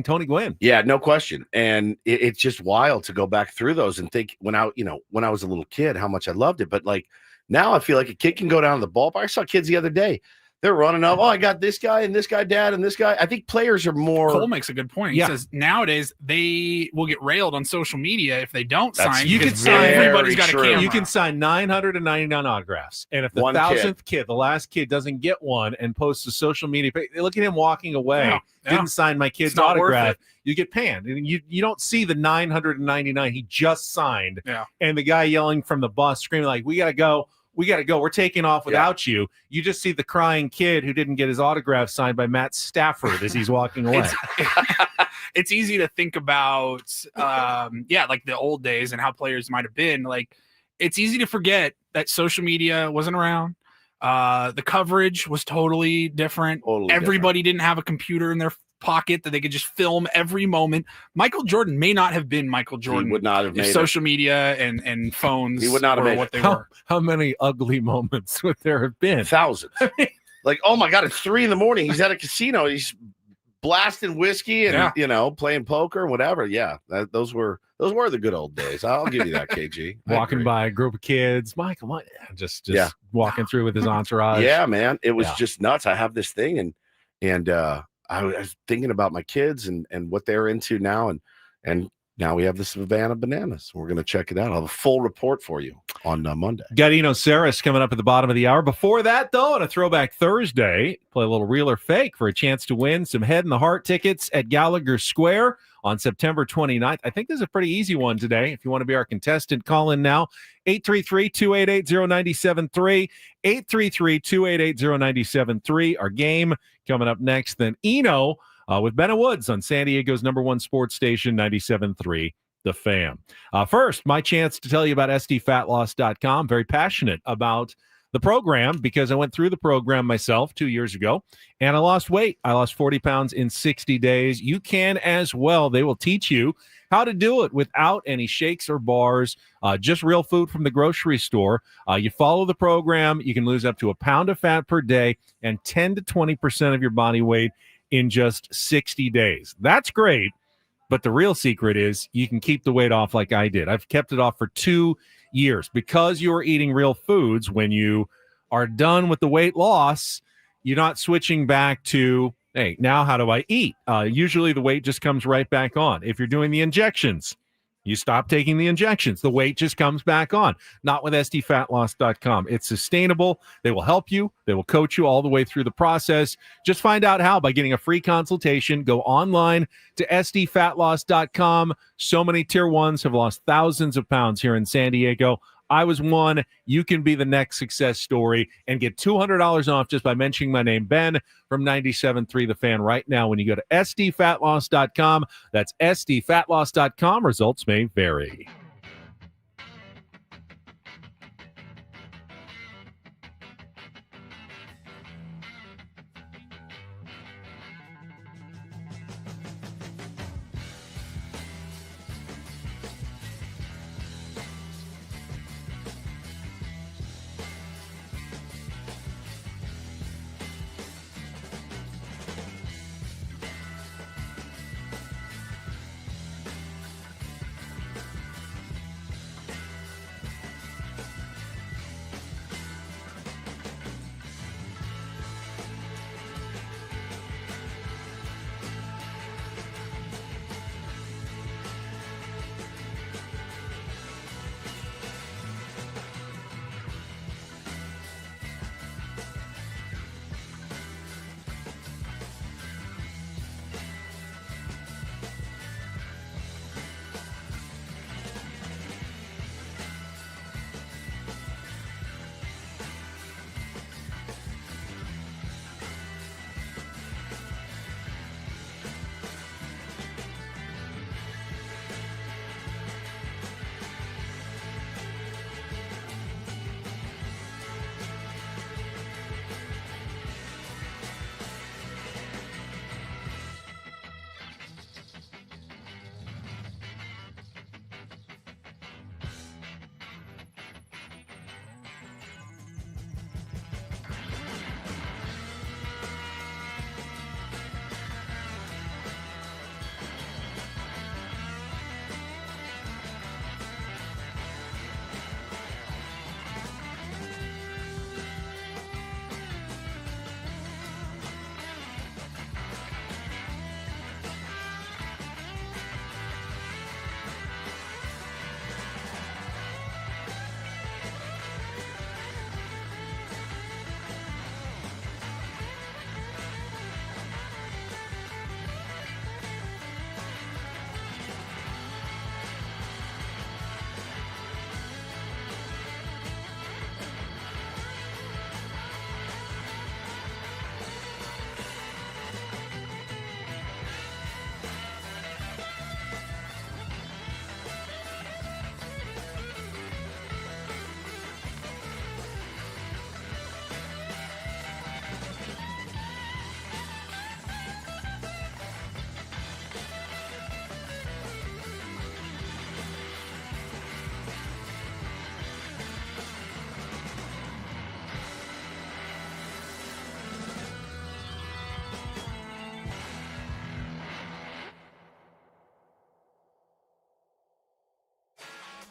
Tony Gwynn. Yeah, no question. And it's just wild to go back through those and think when I was a little kid, how much I loved it. But like now I feel like a kid can go down to the ballpark. I saw kids the other day. They're running up. Oh, I got this guy and this guy, dad, and this guy. I think players are more. Cole makes a good point. He says nowadays they will get railed on social media if they don't sign. You can sign. Everybody's got a camera. You can sign 999 autographs, and if the 1,000th kid, the last kid, doesn't get one and posts a social media page, look at him walking away. Didn't sign my kid's autograph. You get panned, and you don't see the 999 he just signed. And the guy yelling from the bus, screaming like, "We gotta go! We got to go. We're taking off without you." You just see the crying kid who didn't get his autograph signed by Matt Stafford as he's walking away. It's easy to think about, like the old days and how players might have been. Like, it's easy to forget that social media wasn't around. The coverage was totally different. Everybody didn't have a computer in their pocket that they could just film every moment. Michael Jordan may not have been Michael Jordan. He would not have made social media and phones. He would not have made what they were. How many ugly moments would there have been? Thousands. Like, oh my God, it's 3 a.m. He's at a casino. He's blasting whiskey and playing poker, whatever. Yeah, those were the good old days. I'll give you that, KG. Walking by a group of kids, Michael, just walking through with his entourage. Yeah, man, it was just nuts. I have this thing, and I was thinking about my kids and what they're into now, and now we have the Savannah Bananas. We're going to check it out. I'll have a full report for you on Monday. Gadino Saris coming up at the bottom of the hour. Before that, though, on a Throwback Thursday, play a little real or fake for a chance to win some Head in the Heart tickets at Gallagher Square on September 29th. I think this is a pretty easy one today. If you want to be our contestant, call in now. 833-288-0973. 833-288-0973. Our game coming up next. Then Eno with Ben and Woods on San Diego's #1 sports station, 97.3 The Fan. First, my chance to tell you about sdfatloss.com. Very passionate about the program because I went through the program myself 2 years ago, and I lost weight. I lost 40 pounds in 60 days. You can as well. They will teach you how to do it without any shakes or bars, just real food from the grocery store. You follow the program, you can lose up to a pound of fat per day and 10 to 20% of your body weight in just 60 days. That's great, but the real secret is you can keep the weight off like I did. I've kept it off for 2 years because you are eating real foods. When you are done with the weight loss, you're not switching back to, hey, now how do I eat? Usually the weight just comes right back on. If you're doing the injections, you stop taking the injections. The weight just comes back on. Not with sdfatloss.com. It's sustainable. They will help you. They will coach you all the way through the process. Just find out how by getting a free consultation. Go online to sdfatloss.com. So many tier 1s have lost thousands of pounds here in San Diego. I was one. You can be the next success story and get $200 off just by mentioning my name, Ben, from 97.3 The Fan right now when you go to sdfatloss.com. That's sdfatloss.com. Results may vary.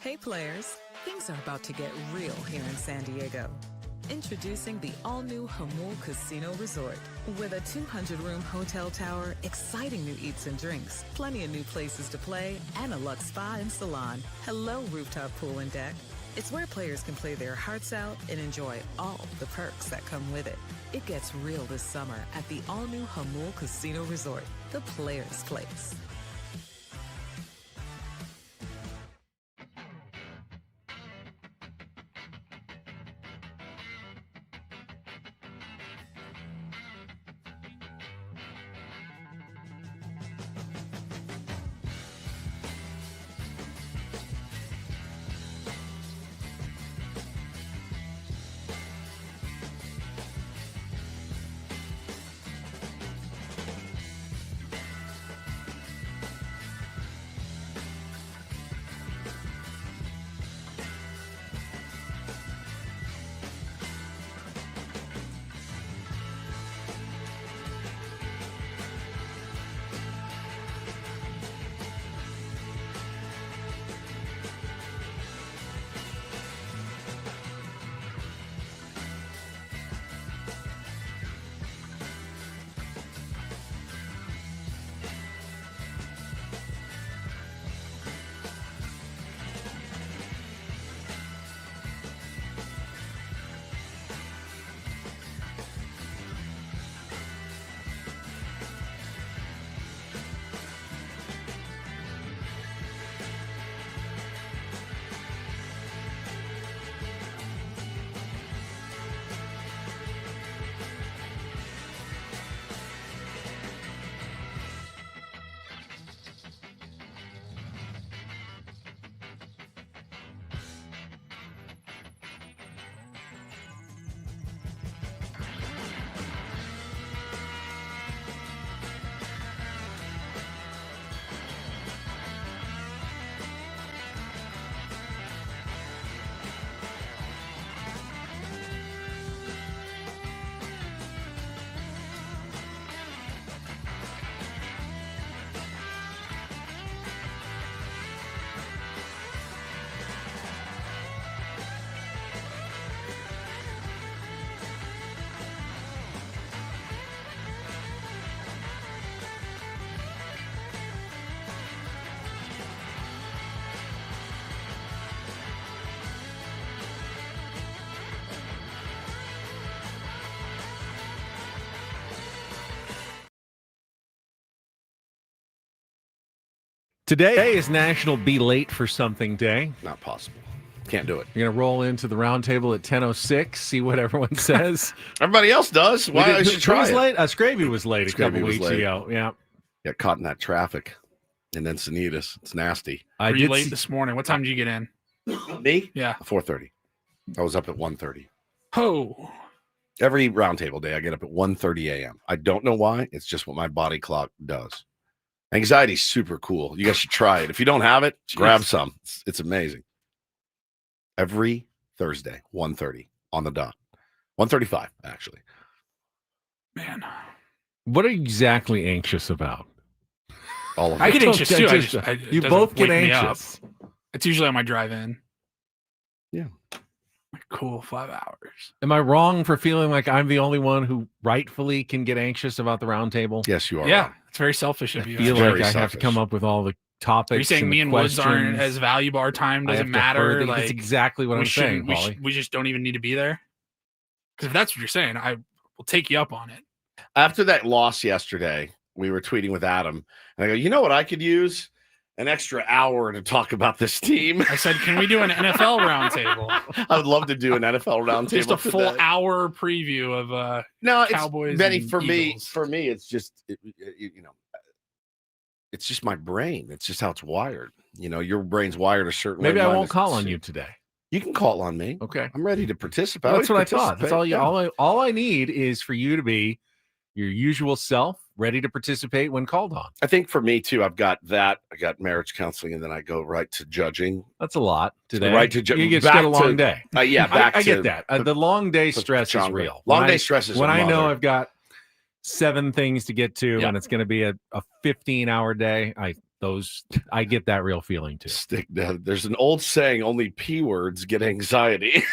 Hey players, things are about to get real here in San Diego. Introducing the all-new Hamul Casino Resort. With a 200-room hotel tower, exciting new eats and drinks, plenty of new places to play, and a luxe spa and salon. Hello, rooftop pool and deck. It's where players can play their hearts out and enjoy all the perks that come with it. It gets real this summer at the all-new Hamul Casino Resort, the players' place. Today is National Be Late for Something Day. Not possible. Can't do it. You're going to roll into the round table at 10:06, see what everyone says. Everybody else does. Why I should try was it. late? Scravy was late a couple was weeks late. ago. Yeah. Got caught in that traffic. And then Sanitas. It's nasty. Were you late this morning? What time did you get in? Me? Yeah. 4:30. I was up at 1:30. Oh. Every roundtable day, I get up at 1:30 a.m. I don't know why. It's just what my body clock does. Anxiety's super cool. You guys should try it. If you don't have it, grab some. It's amazing. Every Thursday, 1:30 on the dot. 1:35, actually. Man. What are you exactly anxious about? All of it. I get anxious too. You both get anxious. It's usually on my drive in. Yeah. Cool, 5 hours. Am I wrong for feeling like I'm the only one who rightfully can get anxious about the round table? Yes, you are. Yeah, right. it's very selfish of you. I feel like I have to come up with all the topics. Are you saying me and Woods aren't as valuable? Our time doesn't matter? That's exactly what I'm saying, Paulie. We just don't even need to be there? Because if that's what you're saying, I will take you up on it. After that loss yesterday, we were tweeting with Adam, and I go, you know what I could use? An extra hour to talk about this team. I said, can we do an NFL roundtable? I would love to do an NFL roundtable. Just a full hour preview of Cowboys. Benny, and for Eagles. me, it's just it's just my brain. It's just how it's wired. You know, your brain's wired a certain way. Maybe I won't call on you today. You can call on me. Okay, I'm ready to participate. That's what I thought. That's all I need is for you to be your usual self, ready to participate when called on. I think for me too, I've got that. I got marriage counseling, and then I go right to judging. That's a lot today. Right to you get a long day. Yeah, I get that. The long day stress is real. Long day stress is when I know I've got 7 things to get to, and it's going to be a 15-hour day. I get that real feeling too. Stick down. There's an old saying, only P words get anxiety.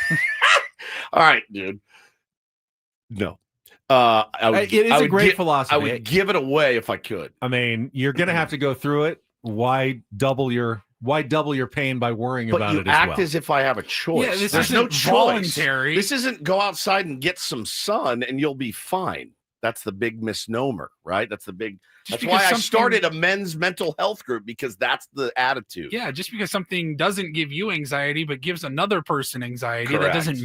All right, dude. No. It is a great philosophy. I would give it away if I could. I mean, you're going to have to go through it. Why double your pain by worrying about it as well? Act as if I have a choice. Yeah, this There's isn't no choice. voluntary. This isn't go outside and get some sun and you'll be fine. That's the big misnomer, right? That's why I started a men's mental health group, because that's the attitude. Yeah, just because something doesn't give you anxiety but gives another person anxiety, Correct. that doesn't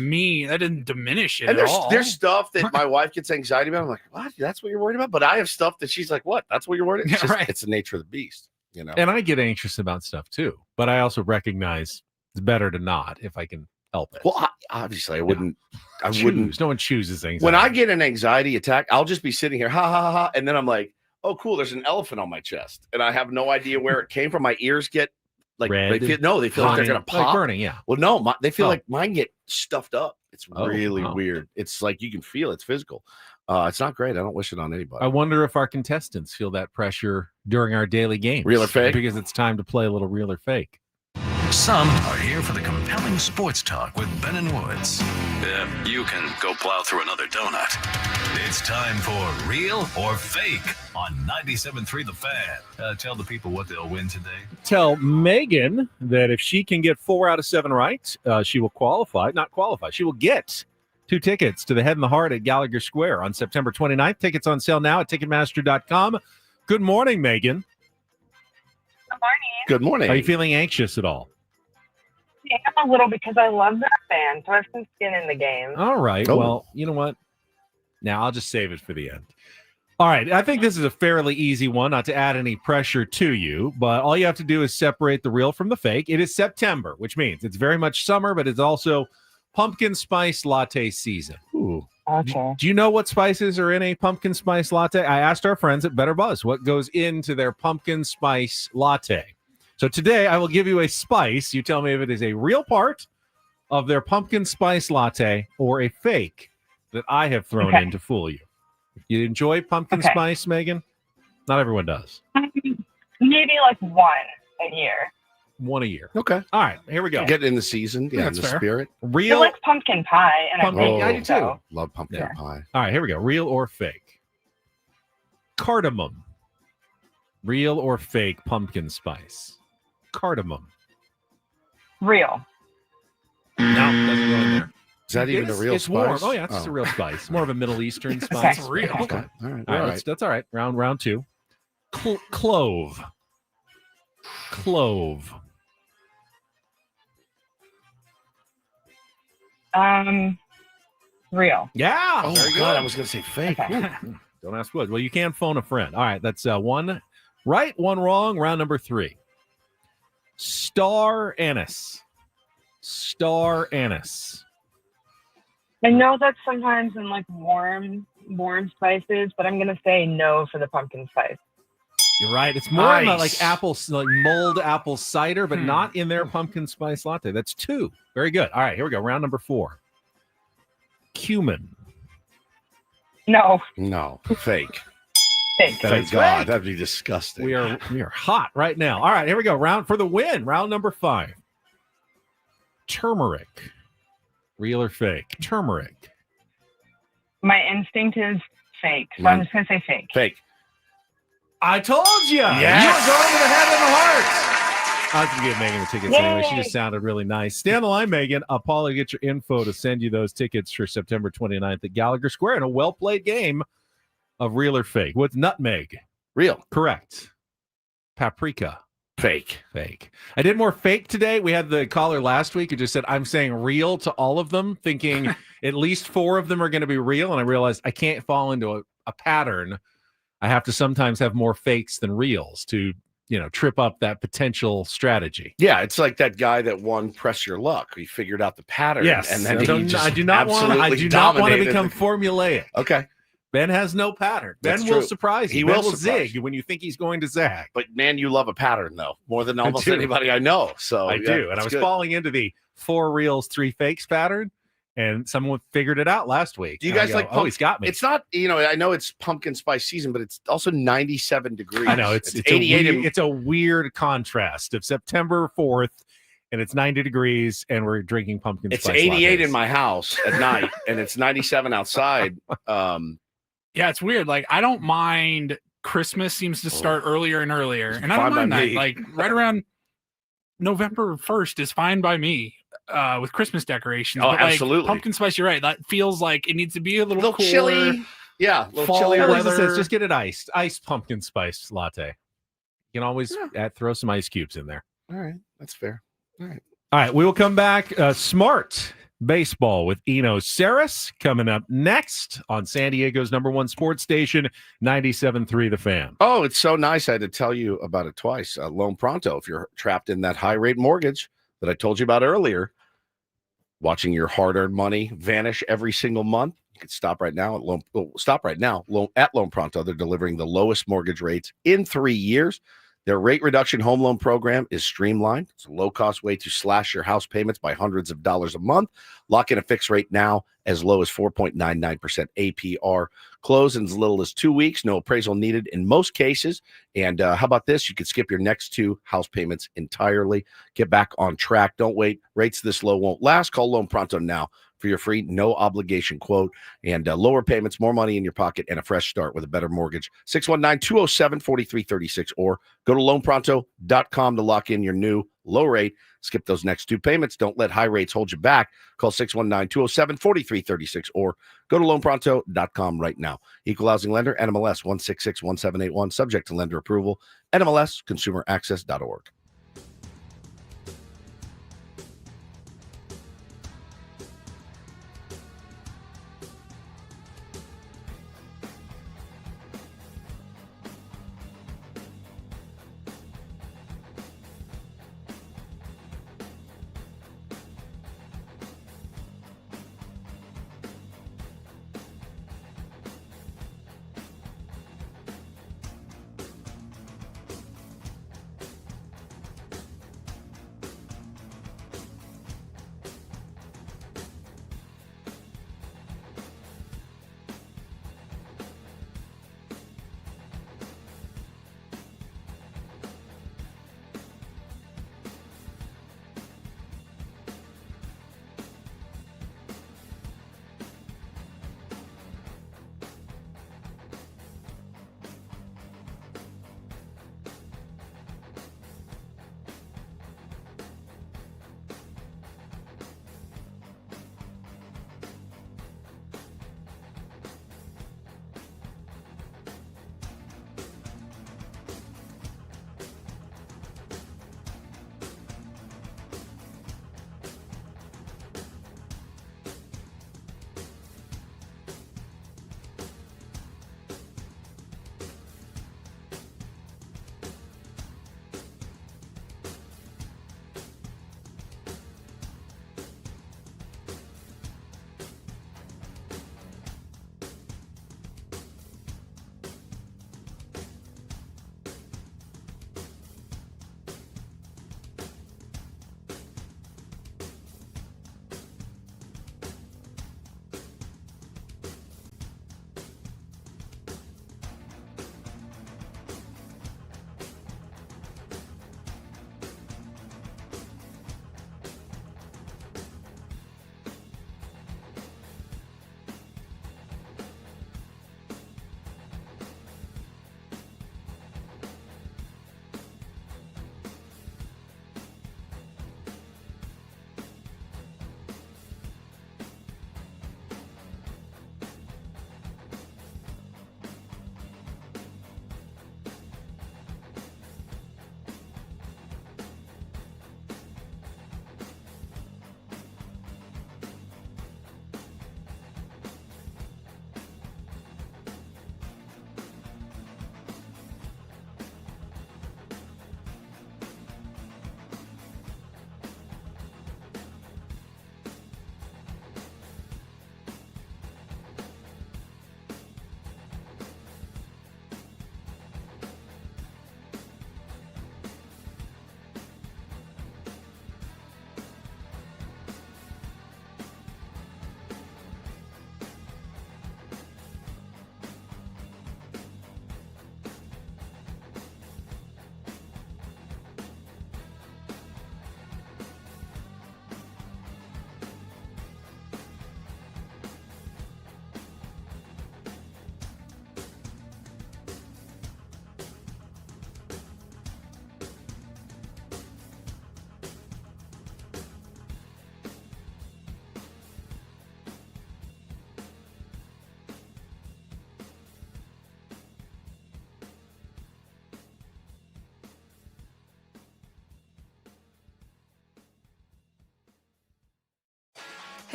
diminish it And at all. there's stuff that my wife gets anxiety about. I'm like, what? That's what you're worried about? But I have stuff that she's like, what? That's what you're worried about? Yeah, right. It's the nature of the beast, you know? And I get anxious about stuff too, but I also recognize it's better to not if I can help it. Well, obviously, I wouldn't. No one chooses anxiety. When I get an anxiety attack, I'll just be sitting here, ha ha ha, ha, and then I'm like, oh, cool. There's an elephant on my chest, and I have no idea where it came from. My ears get like red. They feel like they're gonna pop, like burning. Yeah. Well, no, they feel like mine get stuffed up. It's really Oh. weird. It's like you can feel it's physical. It's not great. I don't wish it on anybody. I wonder if our contestants feel that pressure during our daily games. Real or fake? Because it's time to play a little real or fake. Some are here for the compelling sports talk with Ben and Woods. You can go plow through another donut. It's time for Real or Fake on 97.3 The Fan. Tell the people what they'll win today. Tell Megan that if she can get 4 out of 7 right, she will qualify. Not qualify. She will get 2 tickets to the Head and the Heart at Gallagher Square on September 29th. Tickets on sale now at Ticketmaster.com. Good morning, Megan. Good morning. Good morning. Are you feeling anxious at all? Yeah, a little, because I love that band, so I have some skin in the game. All right. Oh. Well, you know what? Now I'll just save it for the end. All right. I think this is a fairly easy one, not to add any pressure to you, but all you have to do is separate the real from the fake. It is September, which means it's very much summer, but it's also pumpkin spice latte season. Ooh. Okay. Do you know what spices are in a pumpkin spice latte? I asked our friends at Better Buzz what goes into their pumpkin spice latte. So today I will give you a spice. You tell me if it is a real part of their pumpkin spice latte or a fake that I have thrown in to fool you. You enjoy pumpkin spice, Megan? Not everyone does. Maybe like one a year. One a year. Okay. All right, here we go. Get in the season, in That's the fair. spirit. I Real. like pumpkin pie, and I do too. so. Love pumpkin Yeah. pie. All right, here we go. Real or fake? Cardamom. Real or fake pumpkin spice? Cardamom. Real. No, doesn't go in there. Is that even a real it's spice? Warm. Oh, yeah, it's a real spice. More of a Middle Eastern spice. That's real. Okay. All right. All right, that's all right. Round 2. Clove. Clove. Real. Yeah. Oh, very God. good. I was going to say fake. Ooh. Don't ask what. Well, you can phone a friend. All right, that's 1 right, 1 wrong. Round number 3. Star anise. Star anise. I know that's sometimes in like warm spices, but I'm gonna say no for the pumpkin spice. You're right. It's more in the, Nice. like mulled apple cider, but not in their pumpkin spice latte. That's 2. Very good. All right, here we go. Round number 4. Cumin. No. No. Fake. Fake. Thank God. That'd be disgusting. We are hot right now. All right, here we go. Round for the win. Round number 5. Turmeric. Real or fake? Turmeric. My instinct is fake, so I'm just gonna say fake. Fake. I told you. Yes. You were going to the Head and the Heart. I was going to give Megan the tickets anyway. She just sounded really nice. Stay on the line, Megan. I'll probably get your info to send you those tickets for September 29th at Gallagher Square in a well-played game of real or fake. What's nutmeg? Real. Correct. Paprika. Fake. Fake. I did more fake today. We had the caller last week who just said, I'm saying real to all of them, thinking at least 4 of them are going to be real. And I realized I can't fall into a pattern. I have to sometimes have more fakes than reals to, trip up that potential strategy. Yeah, it's like that guy that won Press Your Luck. He figured out the pattern. Yes. And then I do not want to become formulaic. Okay. Ben has no pattern. That's Ben will true. surprise you. He Ben will will surprise zig when you think he's going to zag. But man, you love a pattern though, more than almost do. anybody I know. So I yeah, do. And I that's was good. falling into the 4 reals, 3 fakes pattern. And someone figured it out last week. Do you guys like? Oh, he's got me. It's not. I know it's pumpkin spice season, but it's also 97 degrees. I know it's 88. It's a weird contrast of September 4th, and it's 90 degrees, and we're drinking pumpkin spice. It's 88 lattes. in my house at night, and it's 97 outside. Yeah, it's weird. Like, I don't mind. Christmas seems to start earlier and earlier, and I don't mind that. Like, right around November 1st is fine by me. With Christmas decorations. Oh, but absolutely. Pumpkin spice, you're right. That feels like it needs to be a little cooler, chilly. Yeah, a little chilly weather. weather. Just get it iced pumpkin spice latte. You can always throw some ice cubes in there. All right, that's fair. All right, we will come back. Smart baseball with Eno Saris coming up next on San Diego's #1 sports station, 97.3 The Fan. Oh, it's so nice. I had to tell you about it twice. Loan Pronto, if you're trapped in that high rate mortgage that I told you about earlier, watching your hard-earned money vanish every single month, you can stop right now at Loan Pronto. They're delivering the lowest mortgage rates in 3 years. Their rate reduction home loan program is streamlined. It's a low-cost way to slash your house payments by hundreds of dollars a month. Lock in a fixed rate now as low as 4.99% APR. Close in as little as 2 weeks. No appraisal needed in most cases. And how about this? You could skip your next 2 house payments entirely. Get back on track. Don't wait. Rates this low won't last. Call Loan Pronto now for your free, no obligation quote and lower payments, more money in your pocket, and a fresh start with a better mortgage. 619-207-4336 or go to loanpronto.com to lock in your new low rate. Skip those next 2 payments. Don't let high rates hold you back. Call 619-207-4336 or go to loanpronto.com right now. Equal housing lender, NMLS 1661781, subject to lender approval, NMLS consumeraccess.org.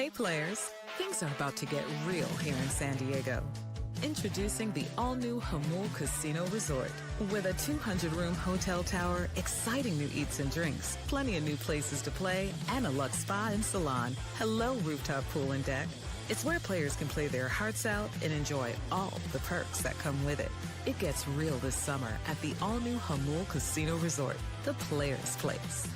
Hey players, things are about to get real here in San Diego. Introducing the all-new Hamul Casino Resort. With a 200-room hotel tower, exciting new eats and drinks, plenty of new places to play, and a luxe spa and salon. Hello, rooftop pool and deck. It's where players can play their hearts out and enjoy all the perks that come with it. It gets real this summer at the all-new Hamul Casino Resort, the players' place.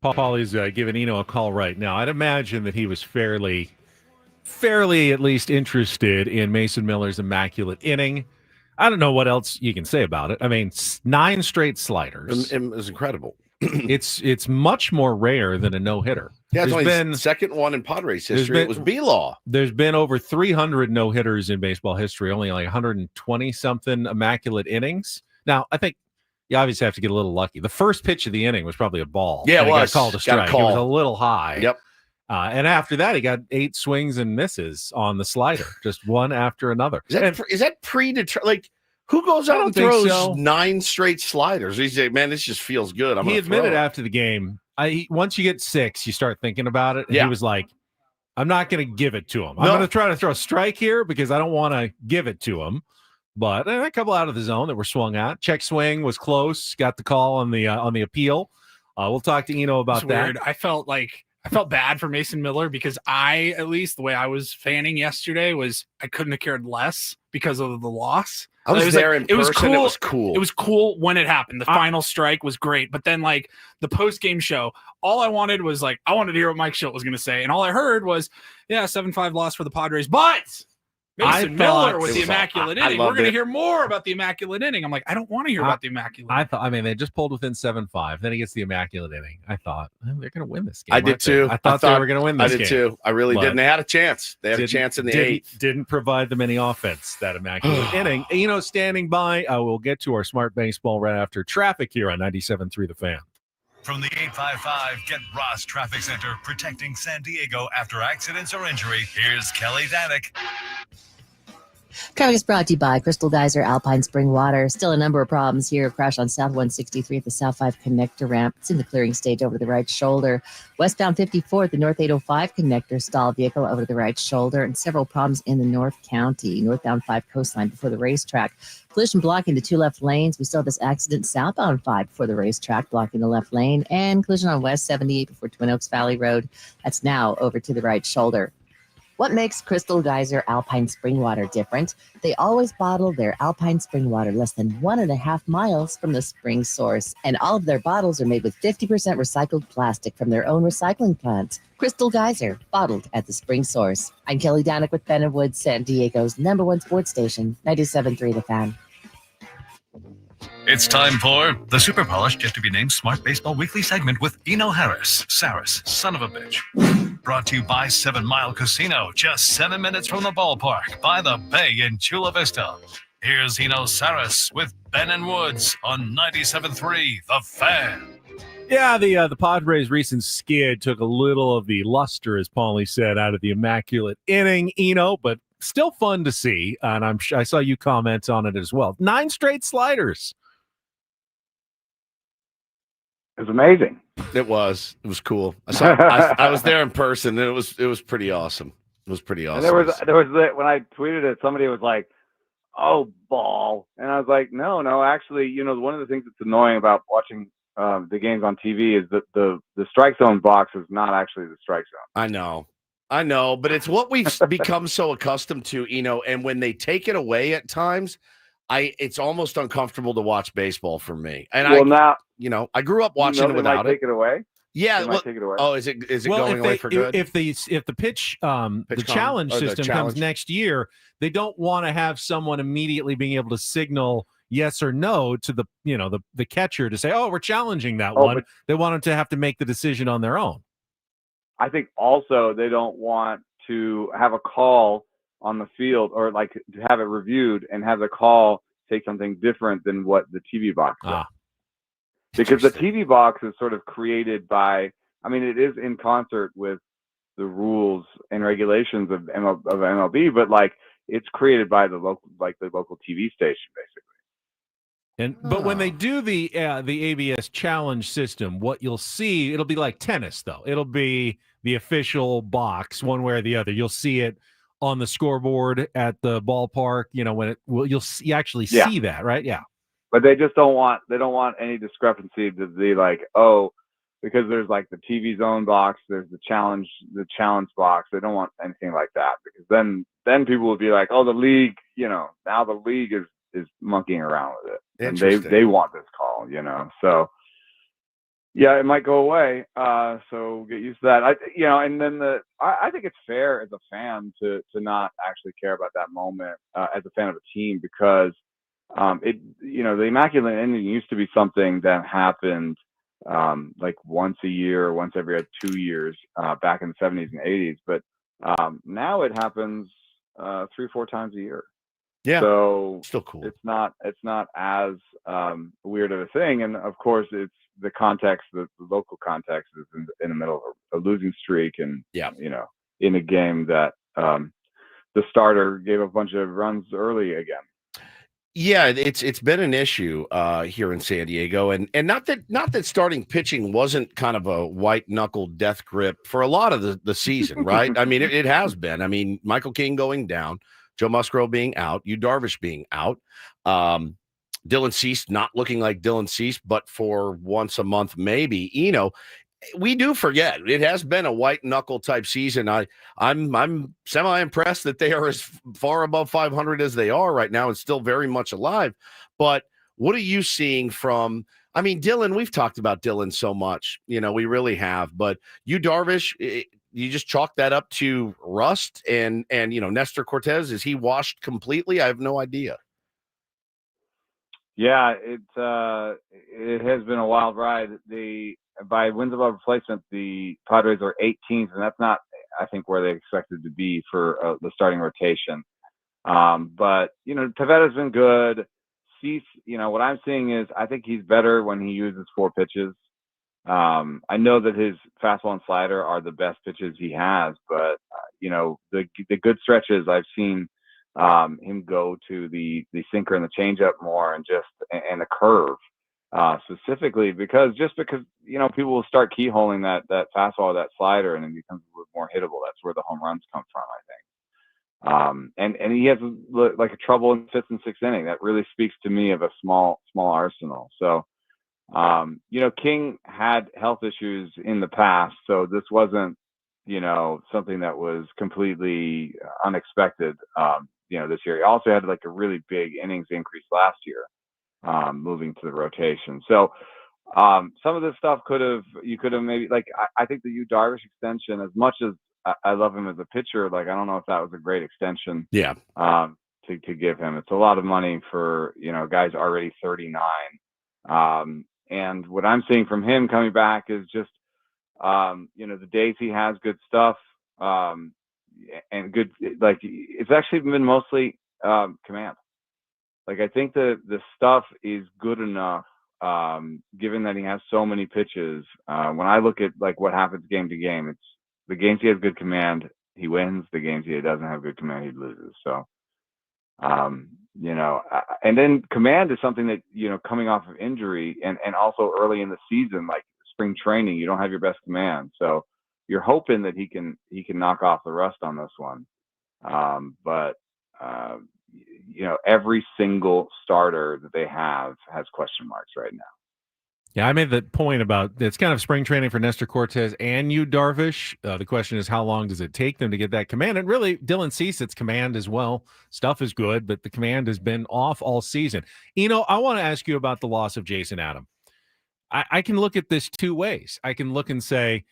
Paulie's giving Eno a call right now. I'd imagine that he was fairly at least interested in Mason Miller's immaculate inning. I don't know what else you can say about it. I mean, 9 straight sliders. It was incredible. It's much more rare than a no-hitter. Yeah, it's There's only been the second one in Padres history. It was B-Law. There's been over 300 no-hitters in baseball history, only like 120-something immaculate innings. Now, I think you obviously have to get a little lucky. The first pitch of the inning was probably a ball. Yeah, it was. Got called a strike. It was a little high. Yep. And after that, he got 8 swings and misses on the slider, just one after another. Is that predetermined? Like, who goes out and throws 9 straight sliders? He's like, man, this just feels good. He admitted after the game, once you get 6, you start thinking about it. And he was like, I'm not going to give it to him. I'm going to try to throw a strike here because I don't want to give it to him. But a couple out of the zone that were swung at. Check swing was close. Got the call on the appeal. We'll talk to Eno about that. Weird. I felt bad for Mason Miller because at least the way I was fanning yesterday was I couldn't have cared less because of the loss. I was there in person. It was cool. It was cool when it happened. The final strike was great. But then the post-game show, all I wanted was I wanted to hear what Mike Schilt was going to say. And all I heard was, 7-5 loss for the Padres. But Mason Miller with the immaculate inning. We're going to hear more about the immaculate inning. I'm like, I don't want to hear about the immaculate inning. They just pulled within 7-5. Then he gets the immaculate inning. I thought they're going to win this game. I did too. I thought they were going to win this game. I did too. I really did. And they had a chance. They had a chance in the 8th. Didn't provide them any offense, that immaculate inning. Eno standing by. We'll get to our Smart Baseball right after traffic here on 97.3 The Fan. From the 855 Get Ross Traffic Center, protecting San Diego after accidents or injury, here's Kelly Danick. Traffic is brought to you by Crystal Geyser Alpine Spring Water. Still a number of problems here. Crash on South 163 at the South 5 connector ramp. It's in the clearing stage over the right shoulder. Westbound 54 at the North 805 connector. Stall vehicle over the right shoulder. And several problems in the North County. Northbound 5 coastline before the racetrack. Collision blocking the 2 left lanes. We still have this accident southbound 5 before the racetrack blocking the left lane. And collision on West 78 before Twin Oaks Valley Road. That's now over to the right shoulder. What makes Crystal Geyser Alpine Spring Water different? They always bottle their Alpine Spring Water less than 1.5 miles from the spring source. And all of their bottles are made with 50% recycled plastic from their own recycling plant. Crystal Geyser, bottled at the spring source. I'm Kelly Danick with Ben and Woods, San Diego's #1 sports station, 97.3 The Fan. It's time for the super polished, yet to be named Smart Baseball Weekly segment with Eno Harris, Saris, son of a bitch. Brought to you by 7 Mile Casino, just 7 minutes from the ballpark, by the bay in Chula Vista. Here's Eno Saris with Ben and Woods on 97.3 The Fan. Yeah, the Padres' recent skid took a little of the luster, as Paulie said, out of the immaculate inning, Eno, but still fun to see. And I saw you comment on it as well. 9 straight sliders. It was amazing. It was cool. I was there in person, and it was pretty awesome. It was pretty awesome. And there was when I tweeted it, somebody was like, "Oh, ball," and I was like, "No, actually, one of the things that's annoying about watching the games on TV is that the strike zone box is not actually the strike zone." I know, but it's what we've become so accustomed to, and when they take it away at times, it's almost uncomfortable to watch baseball for me. And I grew up watching it without it. Take it away. Yeah, take it away. Oh, is it going away for good? If the the challenge system comes next year, they don't want to have someone immediately being able to signal yes or no to the catcher to say, "Oh, we're challenging that one." But they want them to have to make the decision on their own. I think also they don't want to have a call on the field or like to have it reviewed and have the call say something different than what the TV box does. Because the TV box is sort of created by, it is in concert with the rules and regulations of MLB, but like it's created by the local TV station basically. But when they do the ABS challenge system, what you'll see, it'll be like tennis though. It'll be the official box one way or the other. You'll see it on the scoreboard at the ballpark, you actually see that, right? Yeah. But they just don't want any discrepancy to be like, because there's like the TV zone box, there's the challenge box. They don't want anything like that, because then people will be like, the league, now the league is monkeying around with it. And they want this call, So yeah, it might go away. So get used to that. And then I think it's fair as a fan to not actually care about that moment as a fan of a team, because the immaculate ending used to be something that happened like once a year or once every 2 years back in the 70s and 80s. But now it happens 3-4 times a year. Yeah. So still cool. It's not as weird of a thing. And of course, it's the context, the local context is in the middle of a losing streak, and in a game that the starter gave a bunch of runs early again. Yeah, it's been an issue here in San Diego, and not that starting pitching wasn't kind of a white knuckle death grip for a lot of the season, right? It has been. Michael King going down, Joe Musgrove being out, Yu Darvish being out, Dylan Cease not looking like Dylan Cease, but for once a month maybe. We do forget it has been a white knuckle type season. I'm semi impressed that they are as far above 500 as they are right now and still very much alive. But what are you seeing from? Dylan. We've talked about Dylan so much, we really have. But Yu Darvish, you just chalk that up to rust, and Nestor Cortez, is he washed completely? I have no idea. Yeah, it has been a wild ride. By wins above replacement, the Padres are 18th, and that's not, I think, where they expected to be for the starting rotation. But Tavetta's been good. Cease, what I'm seeing is I think he's better when he uses 4 pitches. I know that his fastball and slider are the best pitches he has, but the good stretches I've seen him go to the sinker and the changeup more, and the curve. Specifically because people will start keyholing that fastball or that slider, and it becomes a little more hittable. That's where the home runs come from, I think. And he has like a trouble in 5th and 6th inning. That really speaks to me of a small arsenal. So, King had health issues in the past, so this wasn't something that was completely unexpected, this year. He also had like a really big innings increase last year, moving to the rotation. So some of this stuff you could have maybe, like, I think the Yu Darvish extension, as much as I love him as a pitcher, like, I don't know if that was a great extension. Yeah. To give him. It's a lot of money for, guys already 39. And what I'm seeing from him coming back is just, the days he has good stuff, and good, like, it's actually been mostly command. Like, I think the stuff is good enough, given that he has so many pitches. When I look at like what happens game to game, it's the games he has good command, he wins. The games he doesn't have good command, he loses. So, and then command is something that, coming off of injury and also early in the season, like spring training, you don't have your best command. So you're hoping that he can knock off the rust on this one. But every single starter that they have has question marks right now. Yeah, I made the point about it's kind of spring training for Nestor Cortez and Yu Darvish. The question is, how long does it take them to get that command? And really, Dylan Cease's command as well. Stuff is good, but the command has been off all season. I want to ask you about the loss of Jason Adam. I can look at this two ways. I can look and say,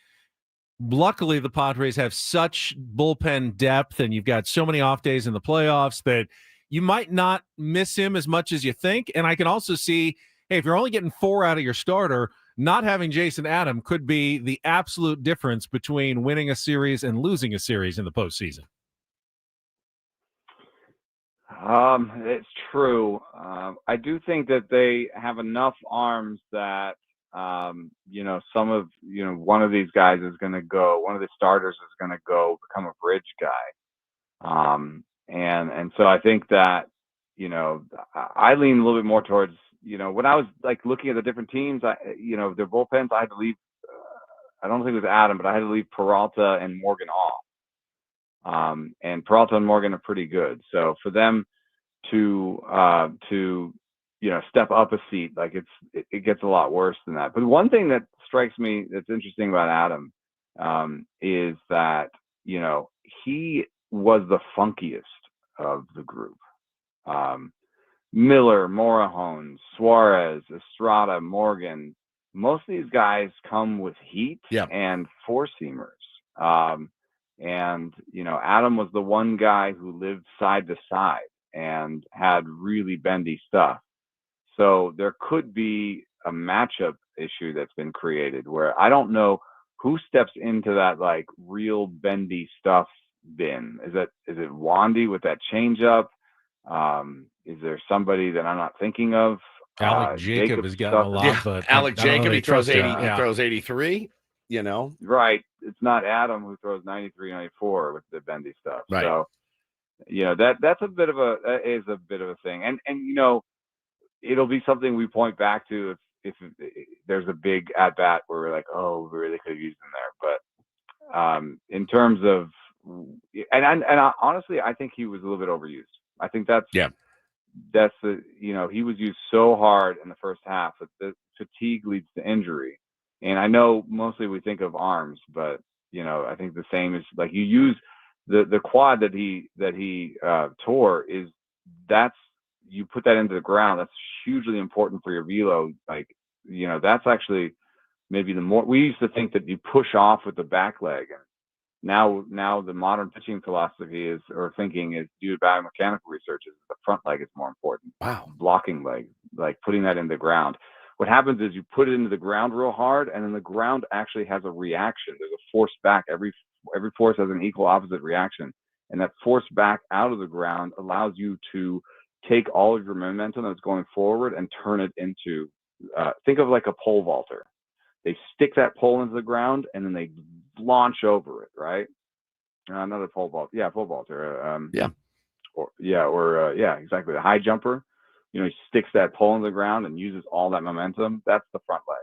luckily, the Padres have such bullpen depth, and you've got so many off days in the playoffs that you might not miss him as much as you think. And I can also see, hey, if you're only getting 4 out of your starter, not having Jason Adam could be the absolute difference between winning a series and losing a series in the postseason. It's true. I do think that they have enough arms that, some of, one of these guys is going to go, one of the starters is going to go become a bridge guy. And so I think that, I lean a little bit more towards, when I was like looking at the different teams, their bullpens, I had to leave, I don't think it was Adam, but I had to leave Peralta and Morgan off. And Peralta and Morgan are pretty good. So for them to step up a seat, like it gets a lot worse than that. But one thing that strikes me that's interesting about Adam, is that, he was the funkiest of the group. Miller, Morejon, Suarez, Estrada, Morgan, most of these guys come with heat and four-seamers. And, Adam was the one guy who lived side to side and had really bendy stuff. So there could be a matchup issue that's been created where I don't know who steps into that like real bendy stuff bin. Is it Wandy with that changeup? Is there somebody that I'm not thinking of? Alec Jacob has gotten a lot, but Alec Jacob, he throws 80, him. he throws 83, Right. It's not Adam who throws 93, 94 with the bendy stuff. Right. So, that's a bit of a thing. And it'll be something we point back to if there's a big at bat where we're like, oh, we really could have used him there. But in terms of, and honestly, I think he was a little bit overused. I think that's he was used so hard in the first half that the fatigue leads to injury. And I know mostly we think of arms, but I think the same is like you use the quad that he tore is you put that into the ground. That's hugely important for your velo. Like, that's actually maybe we used to think that you push off with the back leg. And now the modern pitching philosophy thinking is due to biomechanical research is the front leg is more important. Wow. Blocking leg, like putting that in the ground. What happens is you put it into the ground real hard, and then the ground actually has a reaction. There's a force back. Every force has an equal opposite reaction. And that force back out of the ground allows you to take all of your momentum that's going forward and turn it into, think of like a pole vaulter. They stick that pole into the ground and then they launch over it, right? Another pole vault. Yeah, pole vaulter. Exactly. The high jumper, he sticks that pole in the ground and uses all that momentum. That's the front leg.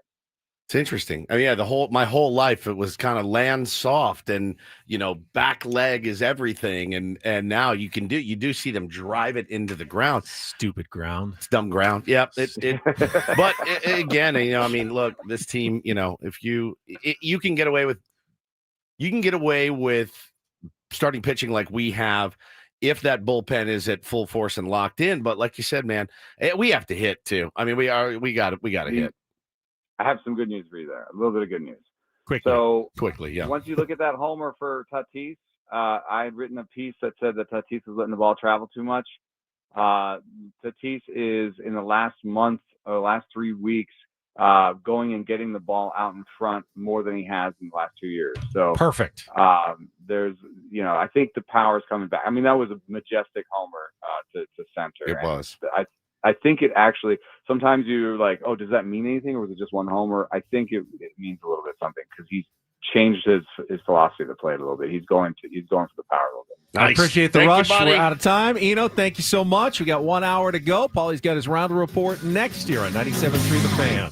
It's interesting. I mean, my whole life it was kind of land soft and back leg is everything, and now you do see them drive it into the ground. Stupid ground. It's dumb ground. Yep. But again, I mean, look, this team, if you can get away with you can get away with starting pitching like we have if that bullpen is at full force and locked in. But like you said, man, we have to hit too. I mean, we got to hit. I have some good news for you there. A little bit of good news. Quickly, yeah. Once you look at that homer for Tatis, I had written a piece that said that Tatis was letting the ball travel too much. Tatis is in the last month or last 3 weeks going and getting the ball out in front more than he has in the last 2 years. So perfect. There's, I think the power is coming back. I mean, that was a majestic homer to center. It was. I think it actually, sometimes you're like, oh, does that mean anything, or was it just one homer? I think it means a little bit something, because he's changed his philosophy of the play a little bit. He's going for the power a little bit. I appreciate the Thank rush. you, buddy. We're out of time. Eno, thank you so much. We got 1 hour to go. Paulie's got his Rhino Report next year on 97.3 The Fan.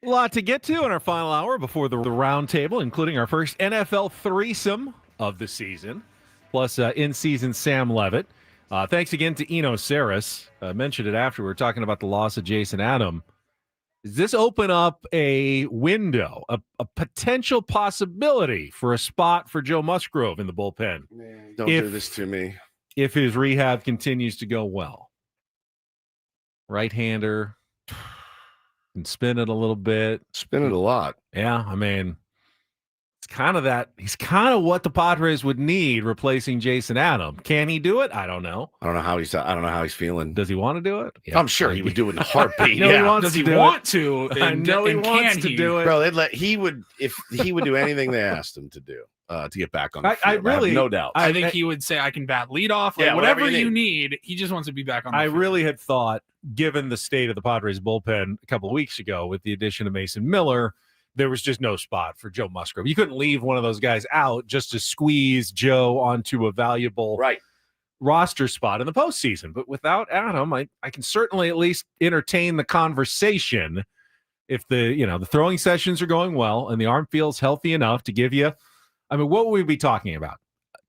A lot to get to in our final hour before the round table, including our first NFL threesome of the season, plus in-season Sam Levitt. Thanks again to Eno Saris. I mentioned it after we were talking about the loss of Jason Adam. Does this open up a window, a potential possibility for a spot for Joe Musgrove in the bullpen? Man, don't do this to me. If his rehab continues to go well. Right-hander, can spin it a little bit. Spin it a lot. Yeah, I mean, it's kind of that. He's kind of what the Padres would need replacing Jason Adam. Can he do it? I don't know. I don't know how he's feeling. Does he want to do it? Yeah. I'm sure he would do it in a heartbeat. He wants Does to he do want it. to? I know he wants to do it. Bro, he would do anything they asked him to do to get back on the field. I really, have no doubt. I think he would say, I can bat leadoff. Like, Yeah, whatever you need. He just wants to be back on the I field. really had thought, given the state of the Padres bullpen a couple of weeks ago with the addition of Mason Miller, there was just no spot for Joe Musgrove. You couldn't leave one of those guys out just to squeeze Joe onto a valuable roster spot in the postseason. But without Adam, I can certainly at least entertain the conversation if the throwing sessions are going well and the arm feels healthy enough to give you. I mean, what would we be talking about?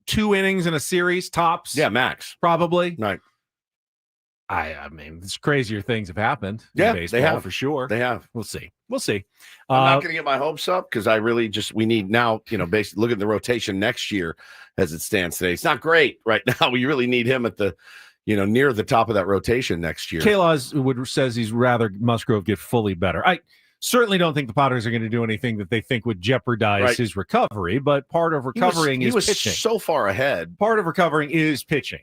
2 innings in a series, tops? Yeah, max. Probably. Right. I mean, it's crazier things have happened. Yeah, in baseball, they have for sure. They have. We'll see. I'm not going to get my hopes up because I really we need now, basically look at the rotation next year as it stands today. It's not great right now. We really need him at the, near the top of that rotation next year. K-Laws says he's rather Musgrove get fully better. I certainly don't think the Padres are going to do anything that they think would jeopardize his recovery, but part of recovering is pitching. So far ahead. Part of recovering is pitching.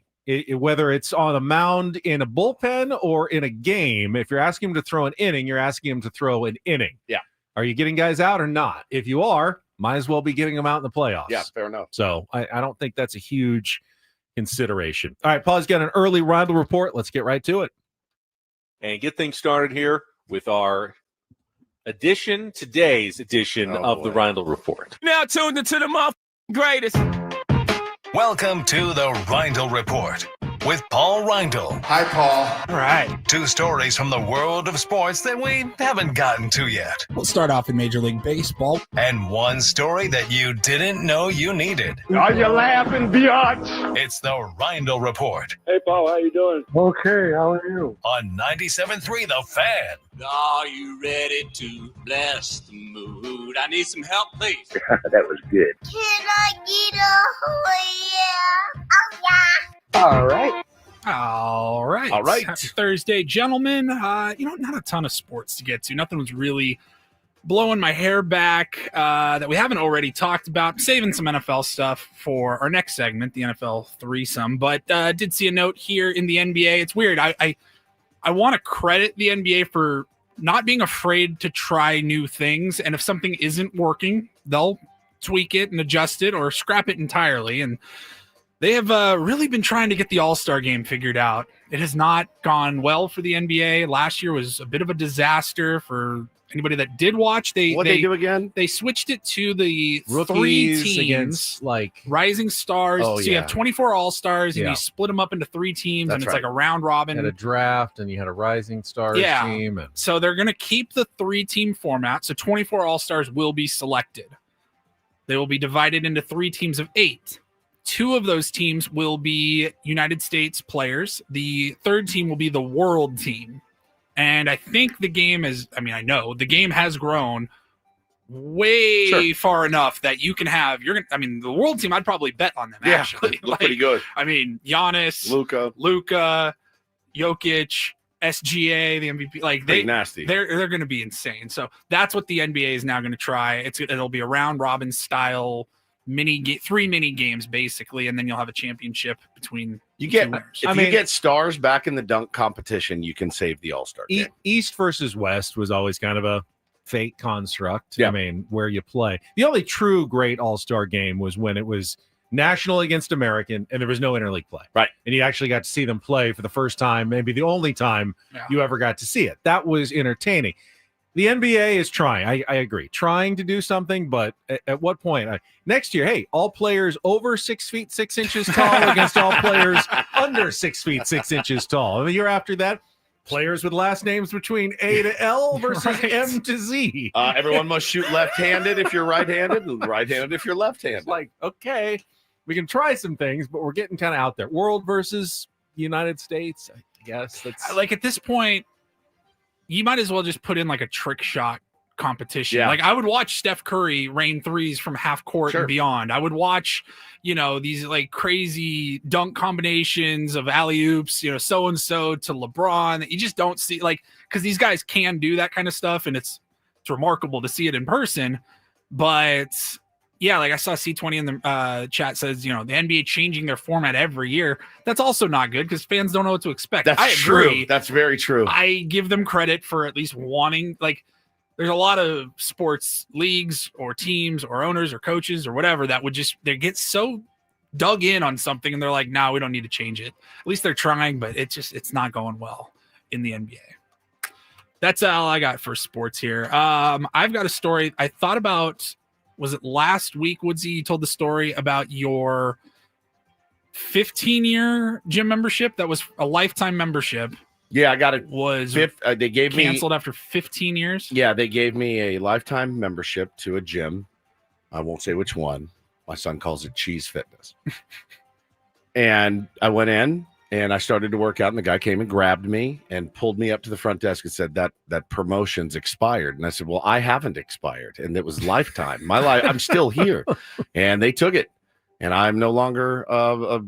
Whether it's on a mound in a bullpen or in a game, if you're asking him to throw an inning, you're asking him to throw an inning. Yeah. Are you getting guys out or not? If you are, might as well be getting them out in the playoffs. Yeah, fair enough. So I don't think that's a huge consideration. All right, Paul's got an early Rhino Report. Let's get right to it. And get things started here with our today's edition of the Rhino Report. Now tuned into the greatest. Welcome to the Rhino Report with Paul Rindle. Hi, Paul. All right. 2 stories from the world of sports that we haven't gotten to yet. We'll start off in Major League Baseball. And 1 story that you didn't know you needed. Are you laughing, biatch? It's the Rhino Report Hey, Paul, how you doing? Okay, how are you? on 97.3 The Fan. Are you ready to bless the mood? I need some help, please. That was good. Can I get a oh yeah? All right. All right. Happy Thursday, gentlemen. Not a ton of sports to get to. Nothing was really blowing my hair back that we haven't already talked about. Saving some NFL stuff for our next segment, the NFL threesome. But did see a note here in the NBA. It's weird. I want to credit the NBA for not being afraid to try new things. And if something isn't working, they'll tweak it and adjust it or scrap it entirely. And they have really been trying to get the All-Star game figured out. It has not gone well for the NBA. Last year was a bit of a disaster for anybody that did watch. They do again? They switched it to the Rookies 3 teams against rising stars. Oh, so you have 24 All-Stars and Yeah. you split them up into 3 teams, That's and it's right. like a round robin. You had a draft and you had a rising stars team. And So they're going to keep the 3-team format. So 24 All-Stars will be selected. They will be divided into 3 teams of 8. 2 of those teams will be United States players. The 3rd team will be the world team. And I think the game I know the game has grown way far enough that you can have, the world team, I'd probably bet on them, actually. Look pretty good. Giannis, Luka, Jokic, SGA, the MVP, Pretty nasty. They're going to be insane. So that's what the NBA is now going to try. It'll be a round robin style 3 mini games basically, and then you'll have a championship between You get the 2 winners. if you get stars back in the dunk competition, you can save the All-Star game. East versus West was always kind of a fake construct. Yeah. I mean, where you play. The only true great All-Star game was when it was national against American and there was no interleague play. Right. And you actually got to see them play for the first time, maybe the only time you ever got to see it. That was entertaining. The NBA is trying. I agree. Trying to do something, but at what point? Next year, hey, all players over 6 feet 6 inches tall against all players under 6 feet 6 inches tall. And the year after that, Players with last names between A to L versus M to Z. Everyone must shoot left-handed if you're right-handed, and right-handed if you're left-handed. Like, okay, we can try some things, but we're getting kind of out there. World versus United States, I guess. That's like at this point, you might as well just put in like a trick shot competition. Yeah. Like I would watch Steph Curry rain threes from half court and beyond. I would watch, these like crazy dunk combinations of alley oops, so and so to LeBron that you just don't see, like, because these guys can do that kind of stuff, and it's remarkable to see it in person. But yeah, like I saw C20 in the chat says, the NBA changing their format every year. That's also not good because fans don't know what to expect. That's I agree. true. That's very true. I give them credit for at least wanting, like, there's a lot of sports leagues or teams or owners or coaches or whatever that would they get so dug in on something and they're like, no, we don't need to change it. At least they're trying, but it's not going well in the NBA. That's all I got for sports here. I've got a story I thought about. Was it last week, Woodsy? You told the story about your 15-year gym membership. That was a lifetime membership. Yeah, I got it. They gave canceled after 15 years. Yeah, they gave me a lifetime membership to a gym. I won't say which one. My son calls it Cheese Fitness. And I went in and I started to work out, and the guy came and grabbed me and pulled me up to the front desk and said that promotion's expired. And I said, well, I haven't expired, and it was lifetime. I'm still here. And they took it, and I'm no longer a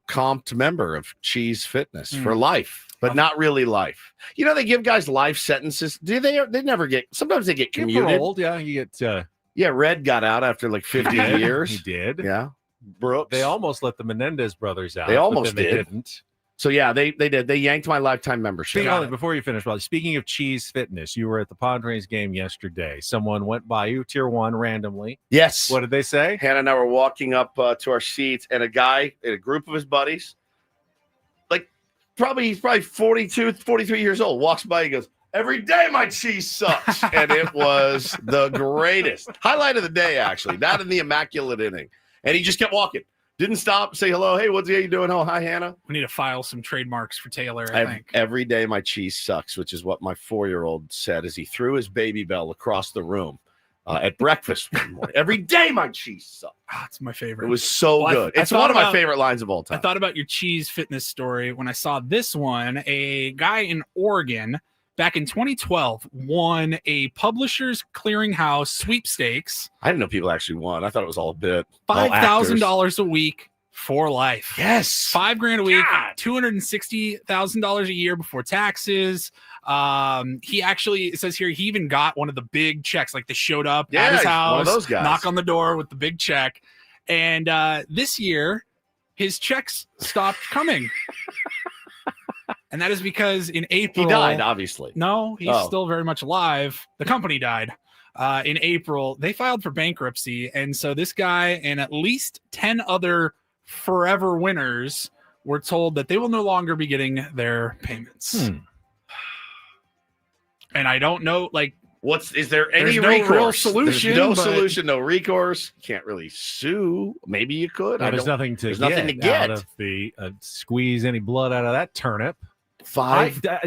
comped member of Cheese Fitness for life. But not really life. They give guys life sentences. Do they? They never get. Sometimes they get commuted. Old, yeah. You get. Yeah, Red got out after like 50 years. He did. Yeah, Brooks. They almost let the Menendez brothers out. They almost but then did. They didn't. So yeah, they did. They yanked my lifetime membership. Before you finish, Raleigh, speaking of Cheese Fitness, you were at the Padres game yesterday. Someone went by you, Tier 1, randomly. Yes. What did they say? Hannah and I were walking up to our seats, and a guy and a group of his buddies, he's probably 42, 43 years old, walks by, he goes, every day my cheese sucks. And it was the greatest highlight of the day, actually. That and the immaculate inning. And he just kept walking. Didn't stop, say hello. Hey, what's you doing? Oh, hi, Hannah. We need to file some trademarks for Taylor, I think. Every day my cheese sucks, which is what my 4-year-old said as he threw his baby bell across the room at breakfast one morning. Every day my cheese sucks. It's my favorite. It was so good. It's one of my favorite lines of all time. I thought about your Cheese Fitness story when I saw this one. A guy in Oregon back in 2012 won a Publishers Clearinghouse sweepstakes. I didn't know people actually won. I thought it was all a bit. $5,000 a week for life. Yes. $5,000 a week, $260,000 a year before taxes. He actually, it says here, he even got one of the big checks, like they showed up at his house, one of those guys. Knock on the door with the big check. And this year, his checks stopped coming. And that is because in April... He died, obviously. No, he's still very much alive. The company died. In April, they filed for bankruptcy. And so this guy and at least 10 other forever winners were told that they will no longer be getting their payments. And I don't know, is there any no recourse? Real solution? There's no solution, no recourse. Can't really sue. Maybe you could. There's nothing to get out of the squeeze any blood out of that turnip.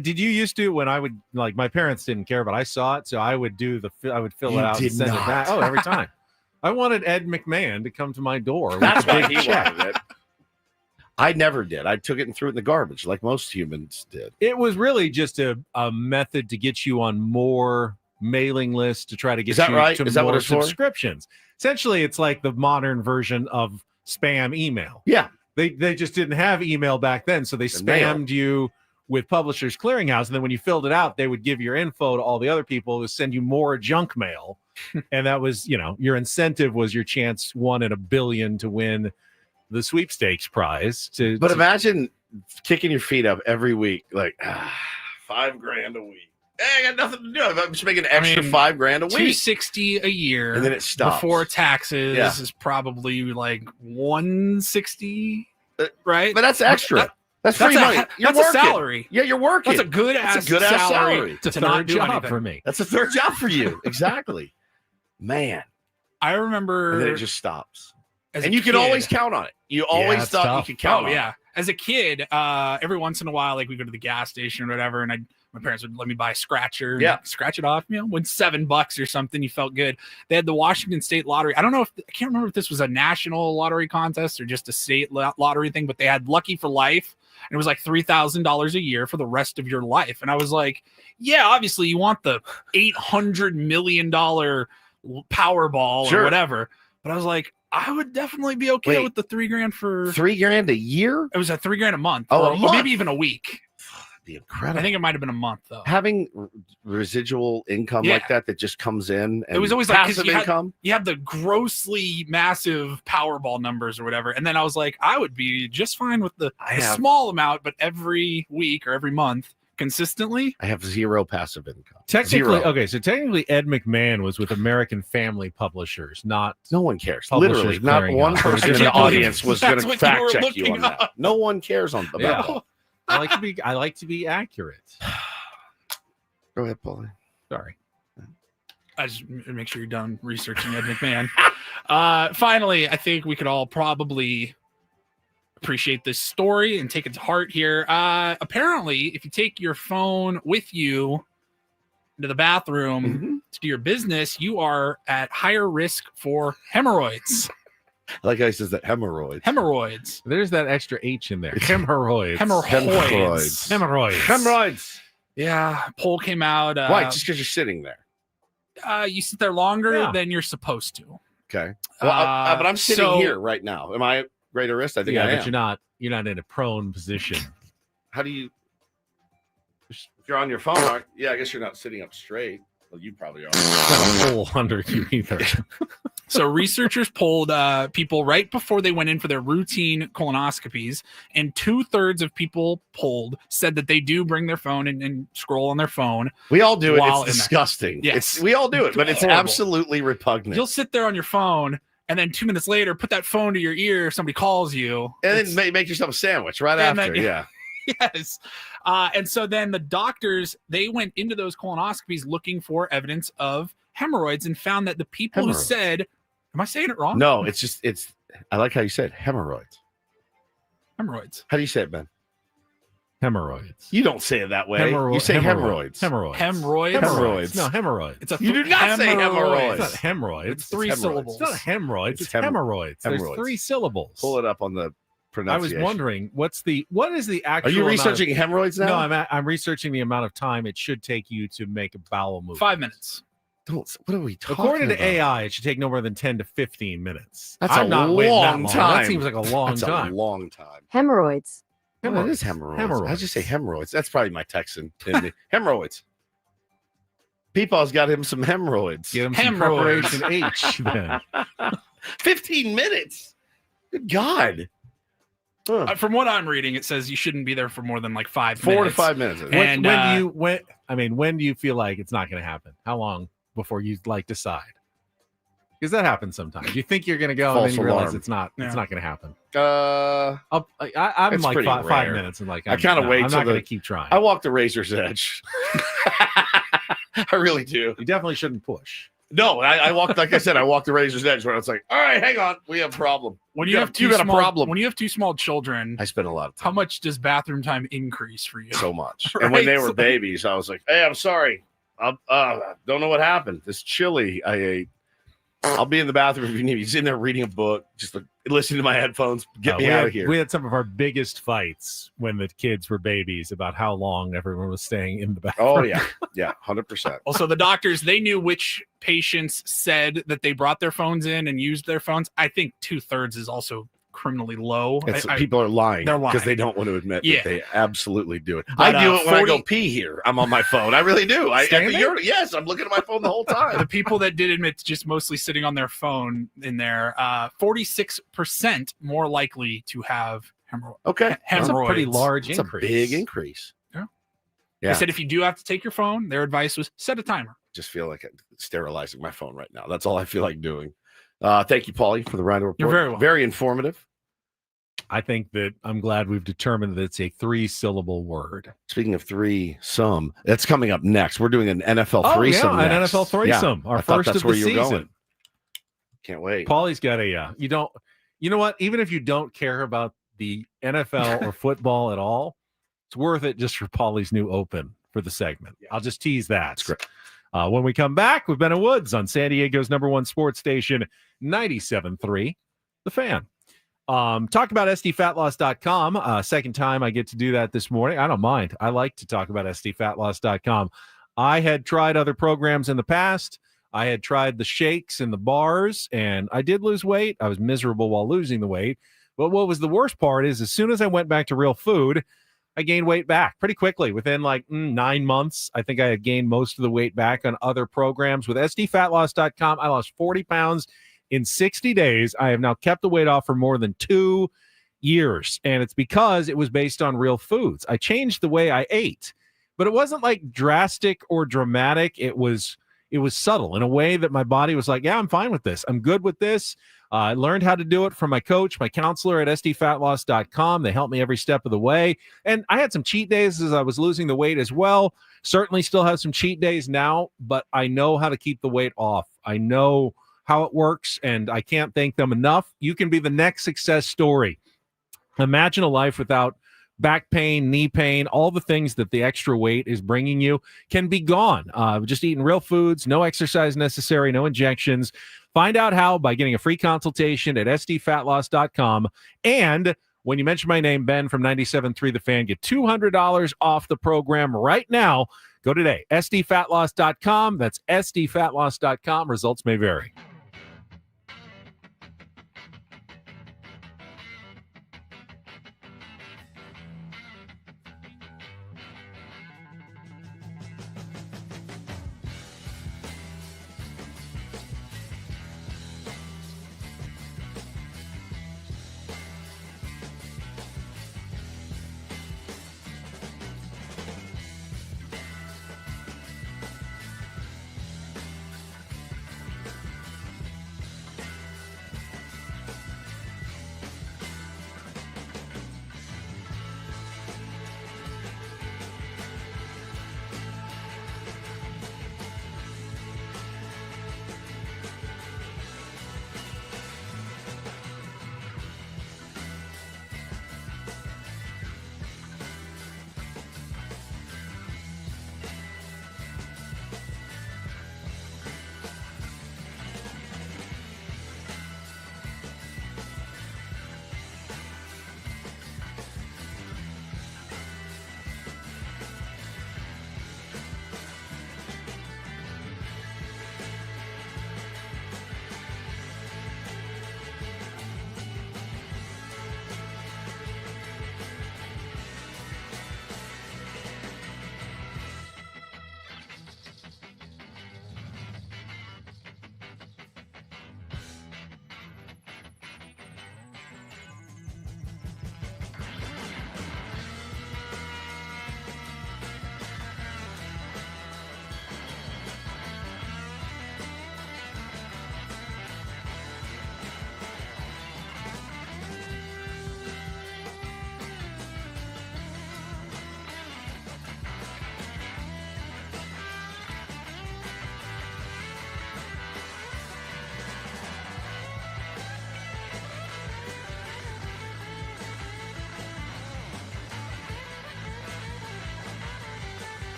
Did you used to, when I would, my parents didn't care, but I saw it, so I would I would fill it out and send it back. Oh, every time. I wanted Ed McMahon to come to my door. That's why he wanted it. I never did. I took it and threw it in the garbage like most humans did. It was really just a method to get you on more mailing lists to try to get to more subscriptions. Essentially, it's like the modern version of spam email. Yeah. They just didn't have email back then, so they spammed you with Publishers Clearinghouse, and then when you filled it out, they would give your info to all the other people to send you more junk mail. And that was, your incentive was your chance 1 in a billion to win the sweepstakes prize. But imagine kicking your feet up every week, $5,000 a week. Hey, I got nothing to do. I'm just making an extra $5,000 a week. $260 a year, and then it stops before taxes. Is probably $160, right? But that's extra. That's free money. That's a salary. Yeah, you're working. That's a good ass salary. It's a third job for me. That's a third job for you. Exactly. Man. I remember. And then it just stops. And you can always count on it. You always thought you could count on it. Yeah. as a kid, every once in a while, like we go to the gas station or whatever, and my parents would let me buy a scratcher, and scratch it off, win $7 or something. You felt good. They had the Washington State Lottery. I can't remember if this was a national lottery contest or just a state lottery thing, but they had Lucky for Life. And it was like $3,000 a year for the rest of your life. And I was like, yeah, obviously you want the $800 million Powerball or whatever. But I was like, I would definitely be okay with the $3,000 for $3,000 a year. It was a $3,000 a month. Oh, or maybe even a week. That'd be incredible. I think it might have been a month though. Having residual income like that just comes in. And it was always like passive income. You had the grossly massive Powerball numbers or whatever, and then I was like, I would be just fine with the small amount, but every week or every month consistently. I have zero passive income. Technically, Ed McMahon was with American Family Publishers, not. No one cares. Literally, not one person in the audience was going to fact check you on that. No one cares about that. I like to be accurate. Go ahead, Paulie. Sorry. I just make sure you're done researching Ed McMahon. Finally, I think we could all probably appreciate this story and take it to heart here. Apparently, if you take your phone with you into the bathroom to do your business, you are at higher risk for hemorrhoids. I like how he says that hemorrhoids. Hemorrhoids. There's that extra H in there. Hemorrhoids. Hemorrhoids. Yeah. Poll came out. Why? Just because you're sitting there. You sit there longer than you're supposed to. Okay. Well, but I'm sitting here right now. Am I at greater risk? I think I am. But you're not in a prone position. How do you? If you're on your phone, I guess you're not sitting up straight. Well, you probably are. Not a hole under you either. So researchers polled people right before they went in for their routine colonoscopies, and 2/3 of people polled said that they do bring their phone and scroll on their phone. We all do it. It's disgusting. Yes. We all do it, but it's horrible. absolutely repugnant. You'll sit there on your phone, and then 2 minutes later, put that phone to your ear if somebody calls you. And then make yourself a sandwich right after. Yes. And so then the doctors, they went into those colonoscopies looking for evidence of hemorrhoids and found that the people who said, am I saying it wrong? No, I like how you said hemorrhoids. Hemorrhoids. How do you say it, Ben? Hemorrhoids. You don't say it that way. You say hemorrhoids. Hemorrhoids. No, hemorrhoids. You do not say hemorrhoids. It's not hemorrhoids. It's 3 syllables. It's not hemorrhoids. It's hemorrhoids. There's 3 syllables. Pull it up on the pronunciation. I was wondering what is the actual. Are you researching hemorrhoids now? No, I'm researching the amount of time it should take you to make a bowel movement. 5 minutes. What are we talking about? According to AI, it should take no more than 10 to 15 minutes. That's a long time. That seems like a long time. A long time. Hemorrhoids. What is hemorrhoids? I just say hemorrhoids. That's probably my Texan in me. Hemorrhoids. Peepaw's got him some hemorrhoids. Get him some preparation H then. 15 minutes. Good God. From what I'm reading, it says you shouldn't be there for more than like 5 minutes. 4 to 5 minutes. And when do you feel like it's not going to happen? How long before you decide? Because that happens sometimes. You think you're going to go, and then you realize it's not. It's not going to happen. I'm like 5 minutes, and I kind of wait. I'm not going to keep trying. I walk the razor's edge. I really do. You definitely shouldn't push. No, I walked, like I said, I walked the razor's edge where it's like, all right, hang on, we have a problem. When you have a problem. When you have 2 small children, I spend a lot of time. How much does bathroom time increase for you? So much. Right? And when they were babies, I was like, hey, I'm sorry. I don't know what happened. This chili I ate. I'll be in the bathroom if you need me. He's in there reading a book, just listening to my headphones. Get me out of here. We had some of our biggest fights when the kids were babies about how long everyone was staying in the bathroom. Oh, yeah. Yeah, 100%. Also, the doctors, they knew which patients said that they brought their phones in and used their phones. I think 2/3 is also criminally low. People are lying. They're lying because they don't want to admit that they absolutely do it. But, I do it when I go pee here. I'm on my phone. I really do. Yes, I'm looking at my phone the whole time. The people that did admit to just mostly sitting on their phone in there, 46% more likely to have hemorrhoids. Okay. That's a pretty large increase. increase. It's a big increase. Yeah. Yeah. They said if you do have to take your phone, their advice was set a timer. Just feel like I'm sterilizing my phone right now. That's all I feel like doing. Thank you, Paulie, for the Rhino Report. You're very welcome. Very informative. I think that I'm glad we've determined that it's a 3-syllable word. Speaking of threesome, that's coming up next. We're doing an NFL threesome. An next. NFL threesome. Our first that's of where the you're season. Going. Can't wait. Paulie's got you know what? Even if you don't care about the NFL or football at all, it's worth it just for Paulie's new open for the segment. I'll just tease that. That's great. When we come back, we've been in Woods on San Diego's #1 sports station, 97.3, The Fan. Talk about SDFatLoss.com. Second time I get to do that this morning. I don't mind. I like to talk about SDFatLoss.com. I had tried other programs in the past. I had tried the shakes and the bars, and I did lose weight. I was miserable while losing the weight. But what was the worst part is as soon as I went back to real food, I gained weight back pretty quickly. Within 9 months, I think I had gained most of the weight back on other programs. With SDFatLoss.com, I lost 40 pounds in 60 days. I have now kept the weight off for more than 2 years, and it's because it was based on real foods. I changed the way I ate, but it wasn't like drastic or dramatic. It was subtle in a way that my body was like, yeah, I'm fine with this. I'm good with this. I learned how to do it from my coach, my counselor at SDFatLoss.com. They helped me every step of the way. And I had some cheat days as I was losing the weight as well. Certainly still have some cheat days now, but I know how to keep the weight off. I know how it works, and I can't thank them enough. You can be the next success story. Imagine a life without back pain, knee pain, all the things that the extra weight is bringing you can be gone. Just eating real foods, no exercise necessary, no injections. Find out how by getting a free consultation at SDFatLoss.com. And when you mention my name, Ben from 97.3 The Fan, get $200 off the program right now. Go today, SDFatLoss.com. That's SDFatLoss.com. Results may vary.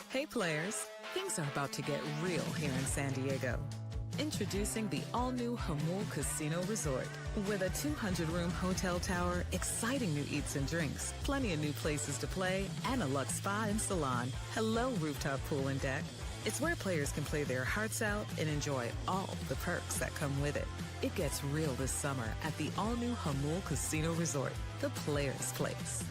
Hey players, things are about to get real here in San Diego. Introducing the all-new Hamul Casino Resort. With a 200-room hotel tower, exciting new eats and drinks, plenty of new places to play, and a luxe spa and salon. Hello, rooftop pool and deck. It's where players can play their hearts out and enjoy all the perks that come with it. It gets real this summer at the all-new Hamul Casino Resort, the Players' Place.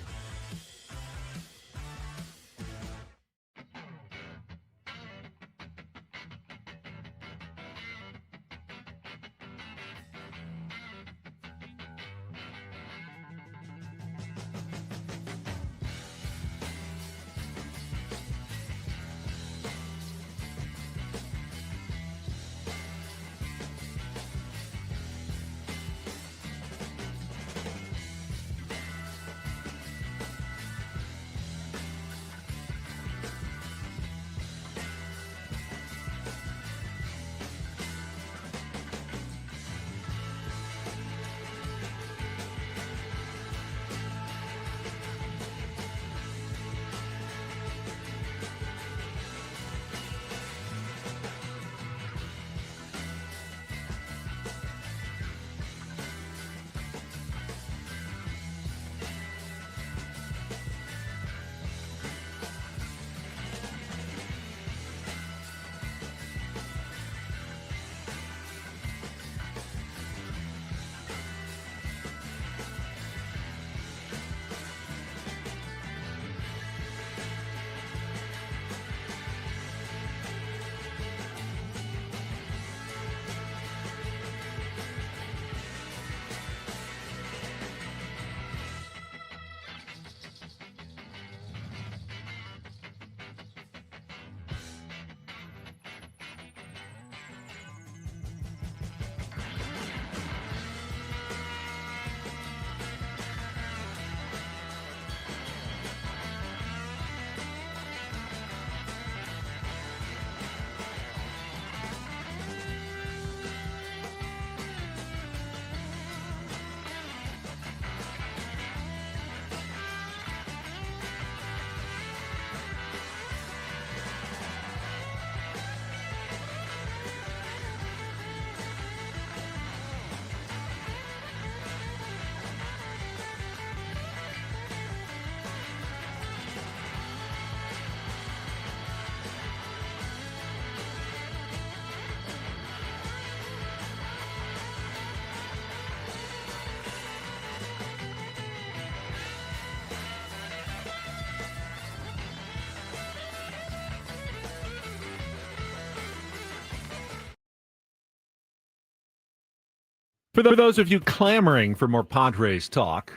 For those of you clamoring for more Padres talk,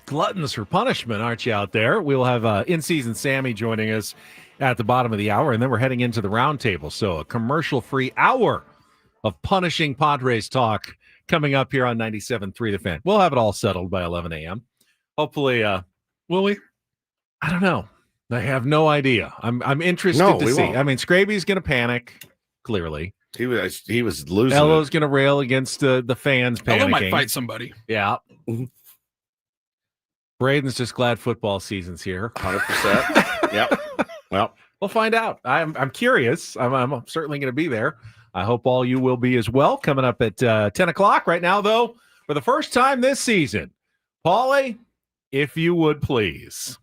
gluttons for punishment, aren't you out there? We'll have in-season Sammy joining us at the bottom of the hour, and then we're heading into the roundtable. So a commercial-free hour of punishing Padres talk coming up here on 97.3 The Fan. We'll have it all settled by 11 a.m. Hopefully, will we? I don't know. I have no idea. I'm interested to see. Won't. I mean, Scraby's going to panic, clearly. He was losing. Elo's going to rail against the fans panicking. Elo might fight somebody. Yeah. Braden's just glad football season's here. 100%. Yep. Well, we'll find out. I'm curious. I'm certainly going to be there. I hope all you will be as well. Coming up at 10 o'clock right now, though, for the first time this season. Paulie, if you would please.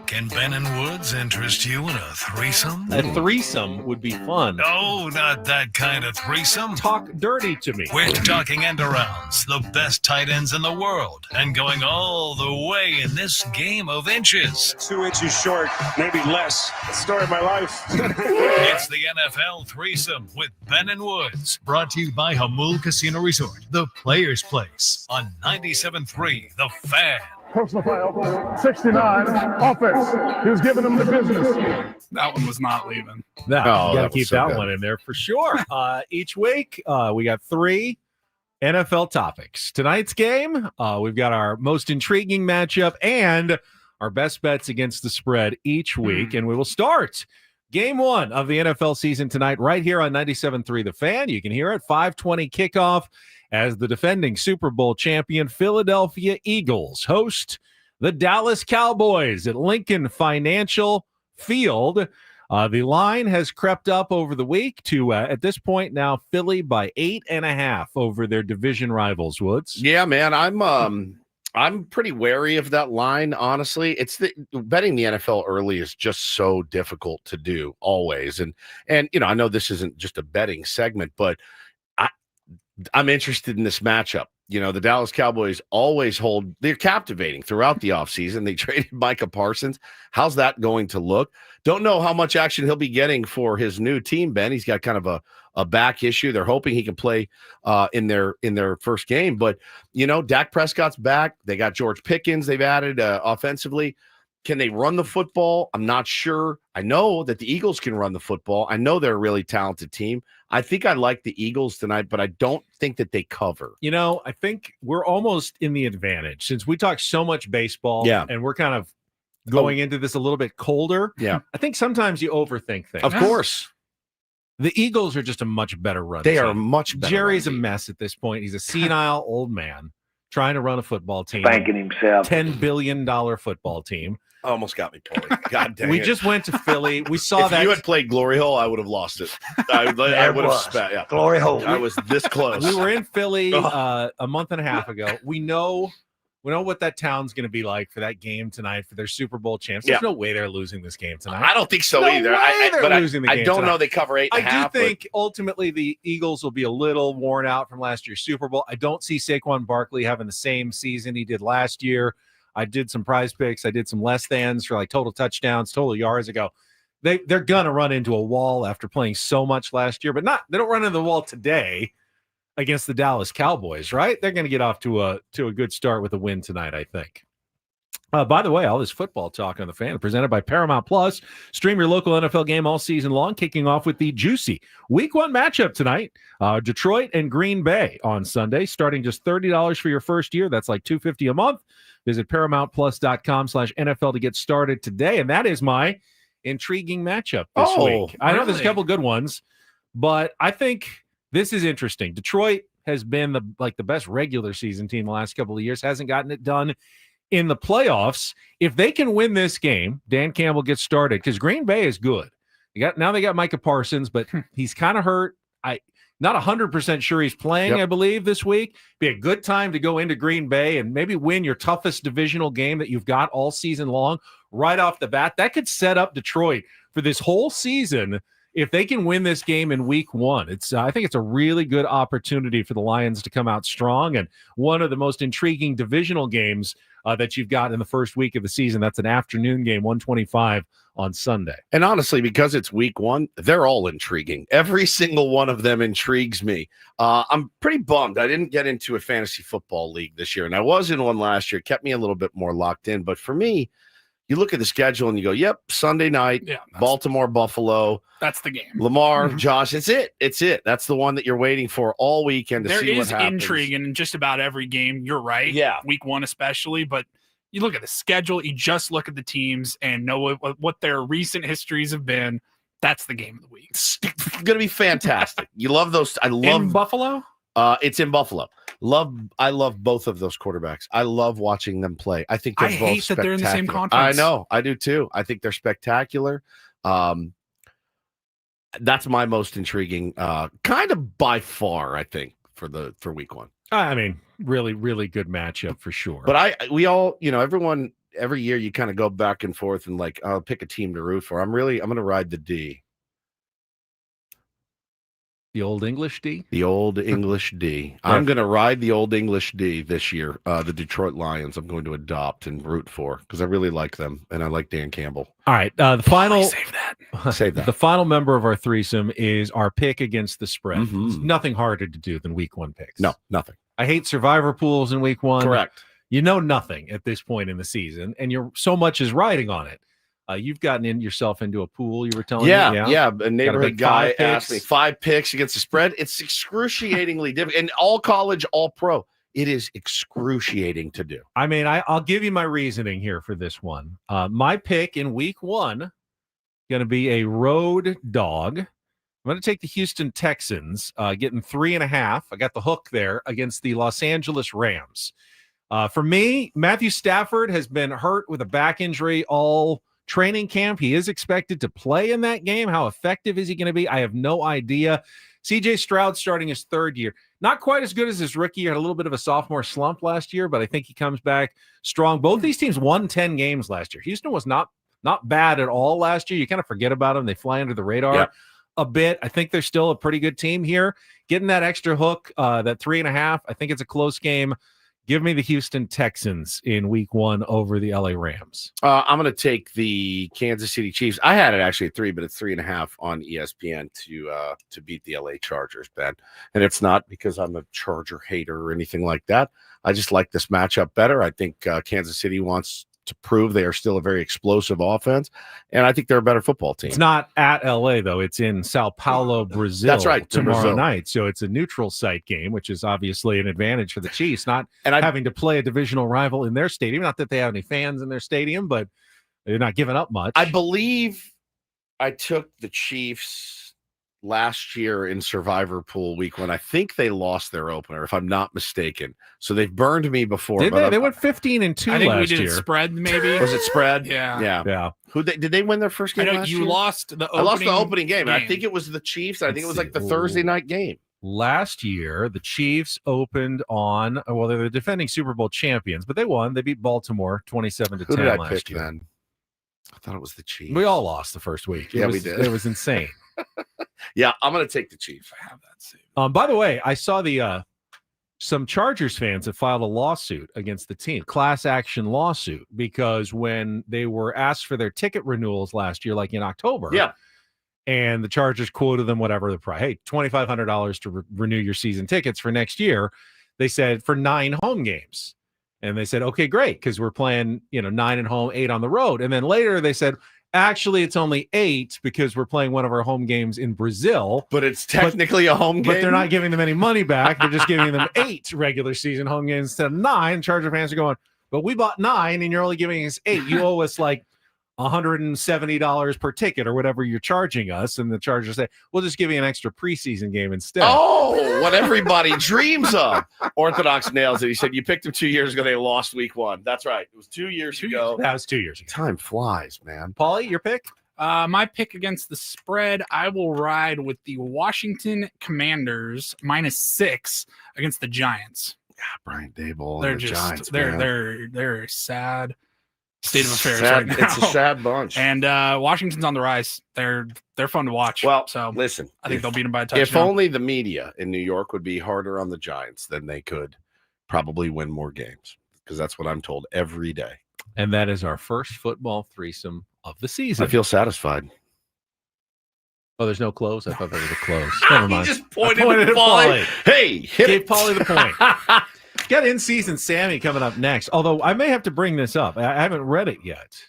Can Ben and Woods interest you in a threesome? A threesome would be fun. No, not that kind of threesome. Talk dirty to me. We're talking end arounds, the best tight ends in the world, and going all the way in this game of inches. 2 inches short, maybe less. Story of my life. It's the NFL threesome with Ben and Woods, brought to you by Hamul Casino Resort, the Players' Place, on 97.3 The Fan. Personal foul, 69, offense. He was giving them the business. That one was not leaving. No, you got to was keep so that good. one in there for sure. Each week, we got 3 NFL topics. Tonight's game, we've got our most intriguing matchup and our best bets against the spread each week. And we will start game 1 of the NFL season tonight right here on 97.3 The Fan. You can hear it, 5:20 kickoff as the defending Super Bowl champion Philadelphia Eagles host the Dallas Cowboys at Lincoln Financial Field. The line has crept up over the week to, at this point now, Philly by 8.5 over their division rivals, Woods. yeah, man, I'm I'm pretty wary of that line, honestly. Betting the NFL early is just so difficult to do always. And I know this isn't just a betting segment, but I'm interested in this matchup. The Dallas Cowboys they're captivating throughout the offseason. They traded Micah Parsons. How's that going to look? Don't know how much action he'll be getting for his new team, Ben. He's got kind of a back issue. They're hoping he can play in their first game. But, Dak Prescott's back. They got George Pickens they've added offensively. Can they run the football? I'm not sure. I know that the Eagles can run the football. I know they're a really talented team. I think I like the Eagles tonight, but I don't think that they cover. I think we're almost in the advantage since we talk so much baseball and we're kind of going into this a little bit colder. Yeah. I think sometimes you overthink things. Of course. The Eagles are just a much better run They team. are much better. Jerry's a mess at this point. He's a senile old man trying to run a football team. Spanking himself. $10 billion football team. Almost got me, Paulie. God dang We it. just went to Philly. We saw if you had played Glory Hole, I would have lost it. I would have spat. Yeah. Glory Hole. I was this close. We were in Philly a month and a half ago. We know what that town's going to be like for that game tonight for their Super Bowl chance. There's no way they're losing this game tonight. I don't think so either. I don't know they cover 8.5. I do think ultimately the Eagles will be a little worn out from last year's Super Bowl. I don't see Saquon Barkley having the same season he did last year. I did some prize picks. I did some less thans for like total touchdowns, total yards ago. They're going to run into a wall after playing so much last year, but they don't run into the wall today against the Dallas Cowboys, right? They're going to get off to a good start with a win tonight, I think. By the way, all this football talk on the Fan presented by Paramount Plus. Stream your local NFL game all season long, kicking off with the juicy Week 1 matchup tonight. Detroit and Green Bay on Sunday, starting just $30 for your first year. That's like $250 a month. Visit ParamountPlus.com/NFL to get started today. And that is my intriguing matchup this week. I know there's a couple good ones, but I think this is interesting. Detroit has been the best regular season team the last couple of years, hasn't gotten it done in the playoffs. If they can win this game, Dan Campbell gets started because Green Bay is good. They got Micah Parsons, but he's kind of hurt. Not 100% sure he's playing, I believe, this week. Be a good time to go into Green Bay and maybe win your toughest divisional game that you've got all season long right off the bat. That could set up Detroit for this whole season if they can win this game in Week 1. I think it's a really good opportunity for the Lions to come out strong, and one of the most intriguing divisional games that you've got in the first week of the season. That's an afternoon game, 1:25 on Sunday. And honestly, because it's Week 1, they're all intriguing. Every single one of them intrigues me. I'm pretty bummed I didn't get into a fantasy football league this year, and I was in one last year. It kept me a little bit more locked in. But for me, you look at the schedule and you go, yep, Sunday night, Baltimore, Buffalo. That's the game. Lamar, Josh, it's it. That's the one that you're waiting for all weekend to see what happens. There is intrigue in just about every game. You're right. Yeah. Week 1 especially, but you look at the schedule, you just look at the teams and know what their recent histories have been. That's the game of the week. It's going to be fantastic. You love those. I love in Buffalo. It's in Buffalo. I love both of those quarterbacks. I love watching them play. I think they're both hate that they're in the same conference. I know. I do too. I think they're spectacular. That's my most intriguing, kind of by far, I think, for Week 1. I mean, really, really good matchup for sure. But we all, everyone, every year you kind of go back and forth and I'll pick a team to root for. I'm going to ride the D. The Old English D? The Old English D. I'm going to ride the Old English D this year. The Detroit Lions I'm going to adopt and root for because I really like them and I like Dan Campbell. All right. The final Save that. The final member of our threesome is our pick against the spread. There's nothing harder to do than Week 1 picks. No, nothing. I hate survivor pools in Week 1. Correct. You know nothing at this point in the season, and so much is riding on it. You've gotten yourself into a pool, you were telling me. Yeah. A neighborhood guy asked me 5 picks against the spread. It's excruciatingly difficult. And all college, all pro. It is excruciating to do. I mean, I'll give you my reasoning here for this one. My pick in Week 1 going to be a road dog. I'm going to take the Houston Texans, getting 3.5. I got the hook there against the Los Angeles Rams. For me, Matthew Stafford has been hurt with a back injury all training camp. He is expected to play in that game. How effective is he going to be? I have no idea. CJ Stroud starting his third year. Not quite as good as his rookie year. Had a little bit of a sophomore slump last year, but I think he comes back strong. Both these teams won 10 games last year. Houston was not bad at all last year. You kind of forget about them. They fly under the radar a bit. I think they're still a pretty good team here. Getting that extra hook, that 3.5, I think it's a close game. Give me the Houston Texans in week 1 over the LA Rams. I'm going to take the Kansas City Chiefs. I had it actually at 3, but it's 3.5 on ESPN to beat the LA Chargers, Ben. And it's not because I'm a Charger hater or anything like that. I just like this matchup better. I think Kansas City wants to prove they are still a very explosive offense, and I think they're a better football team. It's not at LA, though. It's in Sao Paulo, Brazil. That's right, tomorrow night. So it's a neutral site game, which is obviously an advantage for the Chiefs, not having to play a divisional rival in their stadium. Not that they have any fans in their stadium, but they're not giving up much. I believe I took the Chiefs last year in Survivor Pool week when I think they lost their opener, if I'm not mistaken. So they've burned me before. Did they? They went 15-2 I think last we did year. Spread, maybe. Was it spread? Yeah. Yeah. Did they win their first game? I know last you year? lost the opening. I lost the opening game, and I think it was the Chiefs. I think it was like the Thursday night game. Last year, the Chiefs opened on, well, they're the defending Super Bowl champions, but they won. They beat Baltimore 27-10 Who did I last pick year. then? I thought it was the Chiefs. We all lost the first week. We did. It was insane. Yeah, I'm going to take the Chiefs. I have that saved. By the way, I saw the some Chargers fans have filed a lawsuit against the team, class action lawsuit, because when they were asked for their ticket renewals last year, like in October, and the Chargers quoted them whatever the price, hey, $2,500 to renew your season tickets for next year. They said for 9 home games. And they said, okay, great, because we're playing, 9 at home, 8 on the road. And then later they said, actually, it's only 8 because we're playing one of our home games in Brazil. But it's technically a home game. But they're not giving them any money back. They're just giving them 8 regular season home games instead of 9. Charger fans are going, but we bought 9 and you're only giving us 8. You owe us like $170 per ticket or whatever you're charging us. And the Chargers say, we'll just give you an extra preseason game instead. Oh, what everybody dreams of. Orthodox nails it. He said, you picked them 2 years ago. They lost week 1. That's right. It was 2 years ago. That was 2 years ago. Time flies, man. Paulie, your pick? My pick against the spread, I will ride with the Washington Commanders -6 against the Giants. Yeah, Brian Daboll. They're and the just Giants, they're sad state of affairs sad, right now. It's a sad bunch. And Washington's on the rise. They're fun to watch. Well, so listen, I think they'll beat them by a touchdown. If only the media in New York would be harder on the Giants, then they could probably win more games, because that's what I'm told every day. And that is our first football threesome of the season. I feel satisfied. Oh, there's no close? I thought there was a close. Never mind. He just pointed at Paulie. Hey, gave Paulie the point. Got in-season Sammy coming up next. Although I may have to bring this up. I haven't read it yet.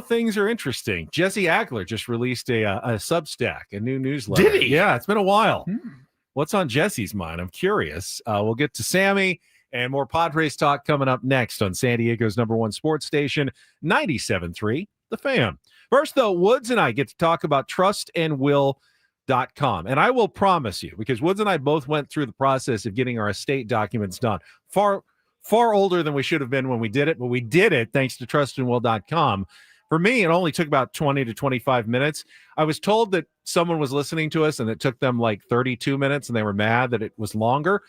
Things are interesting. Jesse Agler just released a Substack, a new newsletter. Did he? Yeah, it's been a while. What's on Jesse's mind? I'm curious. We'll get to Sammy and more Padres talk coming up next on San Diego's #1 sports station, 97.3, The Fan. First, though, Woods and I get to talk about trustandwill.com. And I will promise you, because Woods and I both went through the process of getting our estate documents done. Far older than we should have been when we did it, but we did it thanks to trustandwill.com. For me, it only took about 20 to 25 minutes. I was told that someone was listening to us and it took them like 32 minutes and they were mad that it was longer.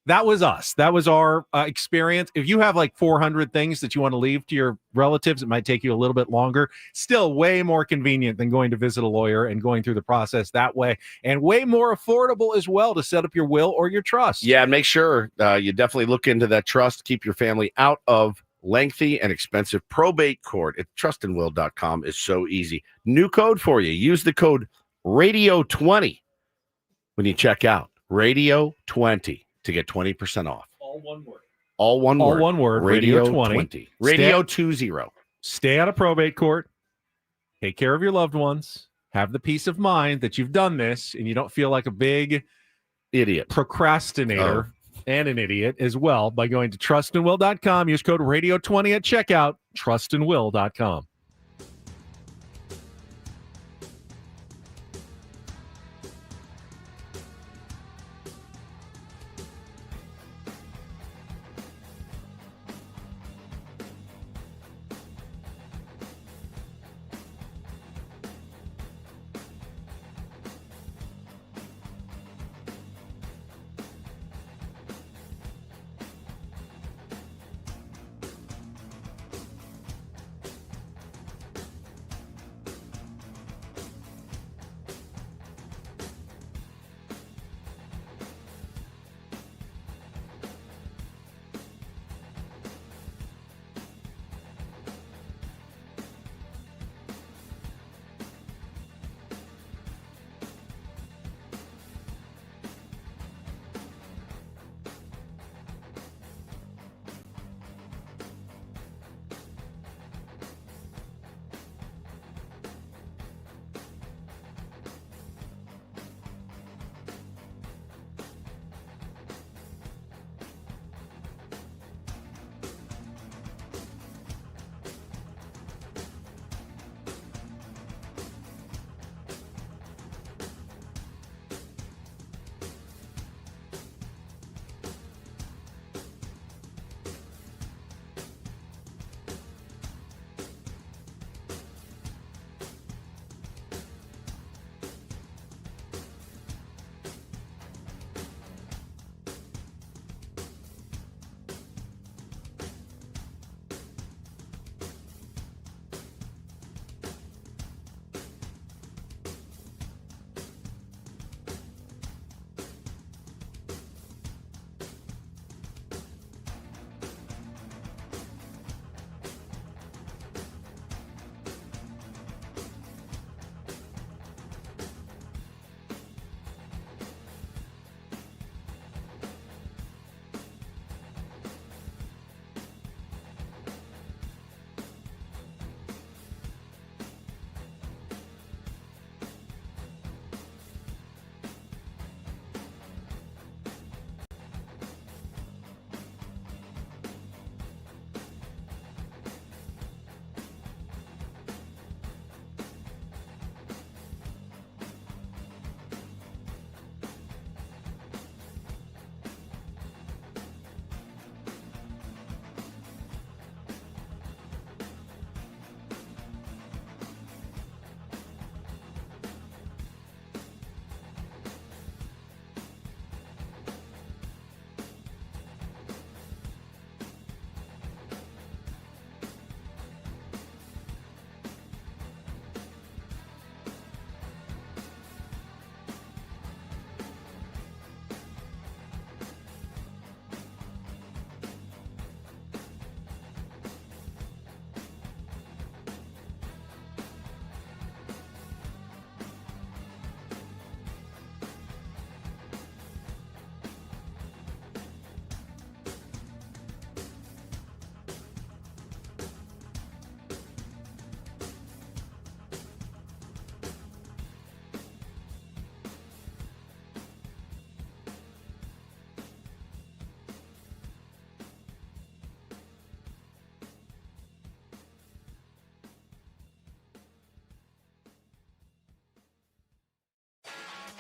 That was us. That was our experience. If you have like 400 things that you want to leave to your relatives, it might take you a little bit longer. Still way more convenient than going to visit a lawyer and going through the process that way, and way more affordable as well to set up your will or your trust. Yeah, make sure you definitely look into that trust. Keep your family out of lengthy and expensive probate court. At trustandwill.com is so easy. New code for you. Use the code RADIO20 when you check out. RADIO20 to get 20% off. All one word. All one word. All one word. Radio 20. Radio 20. Stay out of probate court. Take care of your loved ones. Have the peace of mind that you've done this and you don't feel like a big idiot procrastinator and an idiot as well by going to trustandwill.com. Use code RADIO20 at checkout. Trustandwill.com.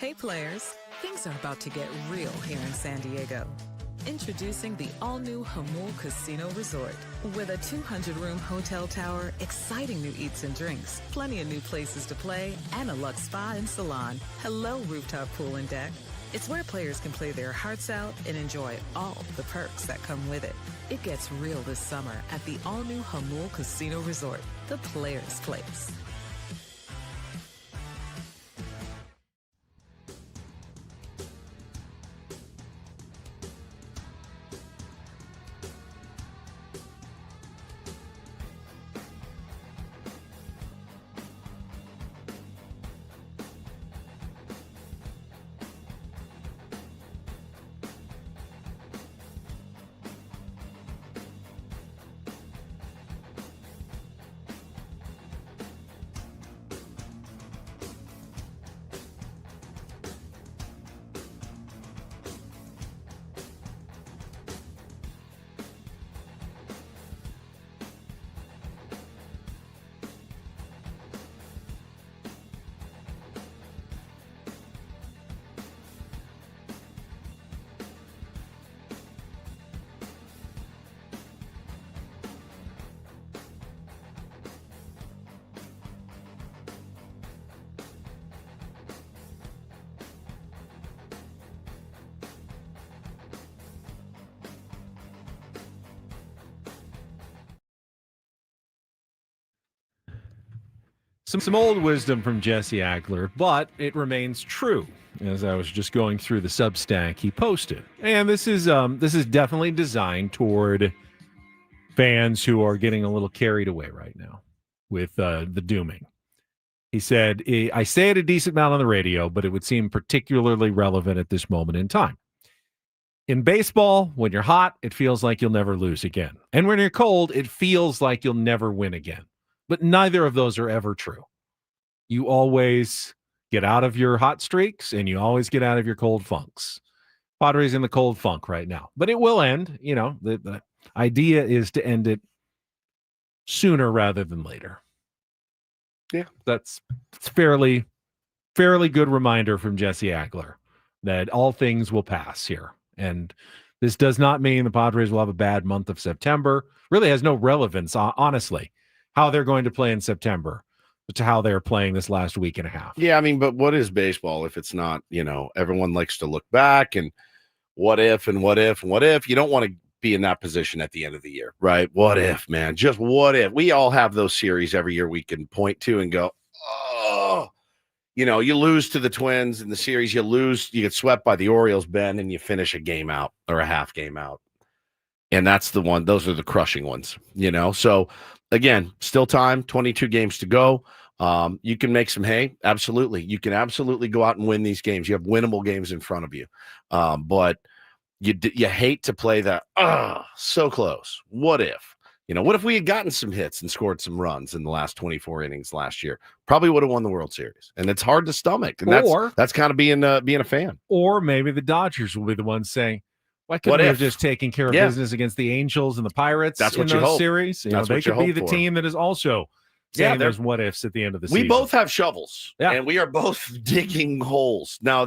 Hey players, things are about to get real here in San Diego. Introducing the all-new Hamul Casino Resort. With a 200-room hotel tower, exciting new eats and drinks, plenty of new places to play, and a luxe spa and salon. Hello, rooftop pool and deck. It's where players can play their hearts out and enjoy all the perks that come with it. It gets real this summer at the all-new Hamul Casino Resort, the players' place. Some old wisdom from Jesse Agler, but it remains true. As I was just going through the Substack he posted, and this is definitely designed toward fans who are getting a little carried away right now with the dooming. He said, "I say it a decent amount on the radio, but it would seem particularly relevant at this moment in time. In baseball, when you're hot, it feels like you'll never lose again, and when you're cold, it feels like you'll never win again. But neither of those are ever true. You always get out of your hot streaks and you always get out of your cold funks. Padres in the cold funk right now, but it will end. You know, the idea is to end it sooner rather than later." Yeah, that's fairly good reminder from Jesse Agler that all things will pass here. And this does not mean the Padres will have a bad month of September. Really has no relevance, honestly, how they're going to play in September to how they're playing this last week and a half. Yeah, I mean, but what is baseball if it's not, everyone likes to look back and what if and what if and what if. You don't want to be in that position at the end of the year, right? What if, man? Just what if? We all have those series every year we can point to and go, oh, you lose to the Twins in the series, you get swept by the Orioles, Ben, and you finish a game out or a half game out. And that's the one, those are the crushing ones, So again, still time, 22 games to go. You can make some hay. Absolutely. You can absolutely go out and win these games. You have winnable games in front of you. But you hate to play that, so close. What if? What if we had gotten some hits and scored some runs in the last 24 innings last year? Probably would have won the World Series. And it's hard to stomach. And that's kind of being a fan. Or maybe the Dodgers will be the ones saying, why couldn't we have just taken care of business against the Angels and the Pirates in those series? They could be the team that is also saying there's what ifs at the end of the season. We both have shovels, and we are both digging holes. Now,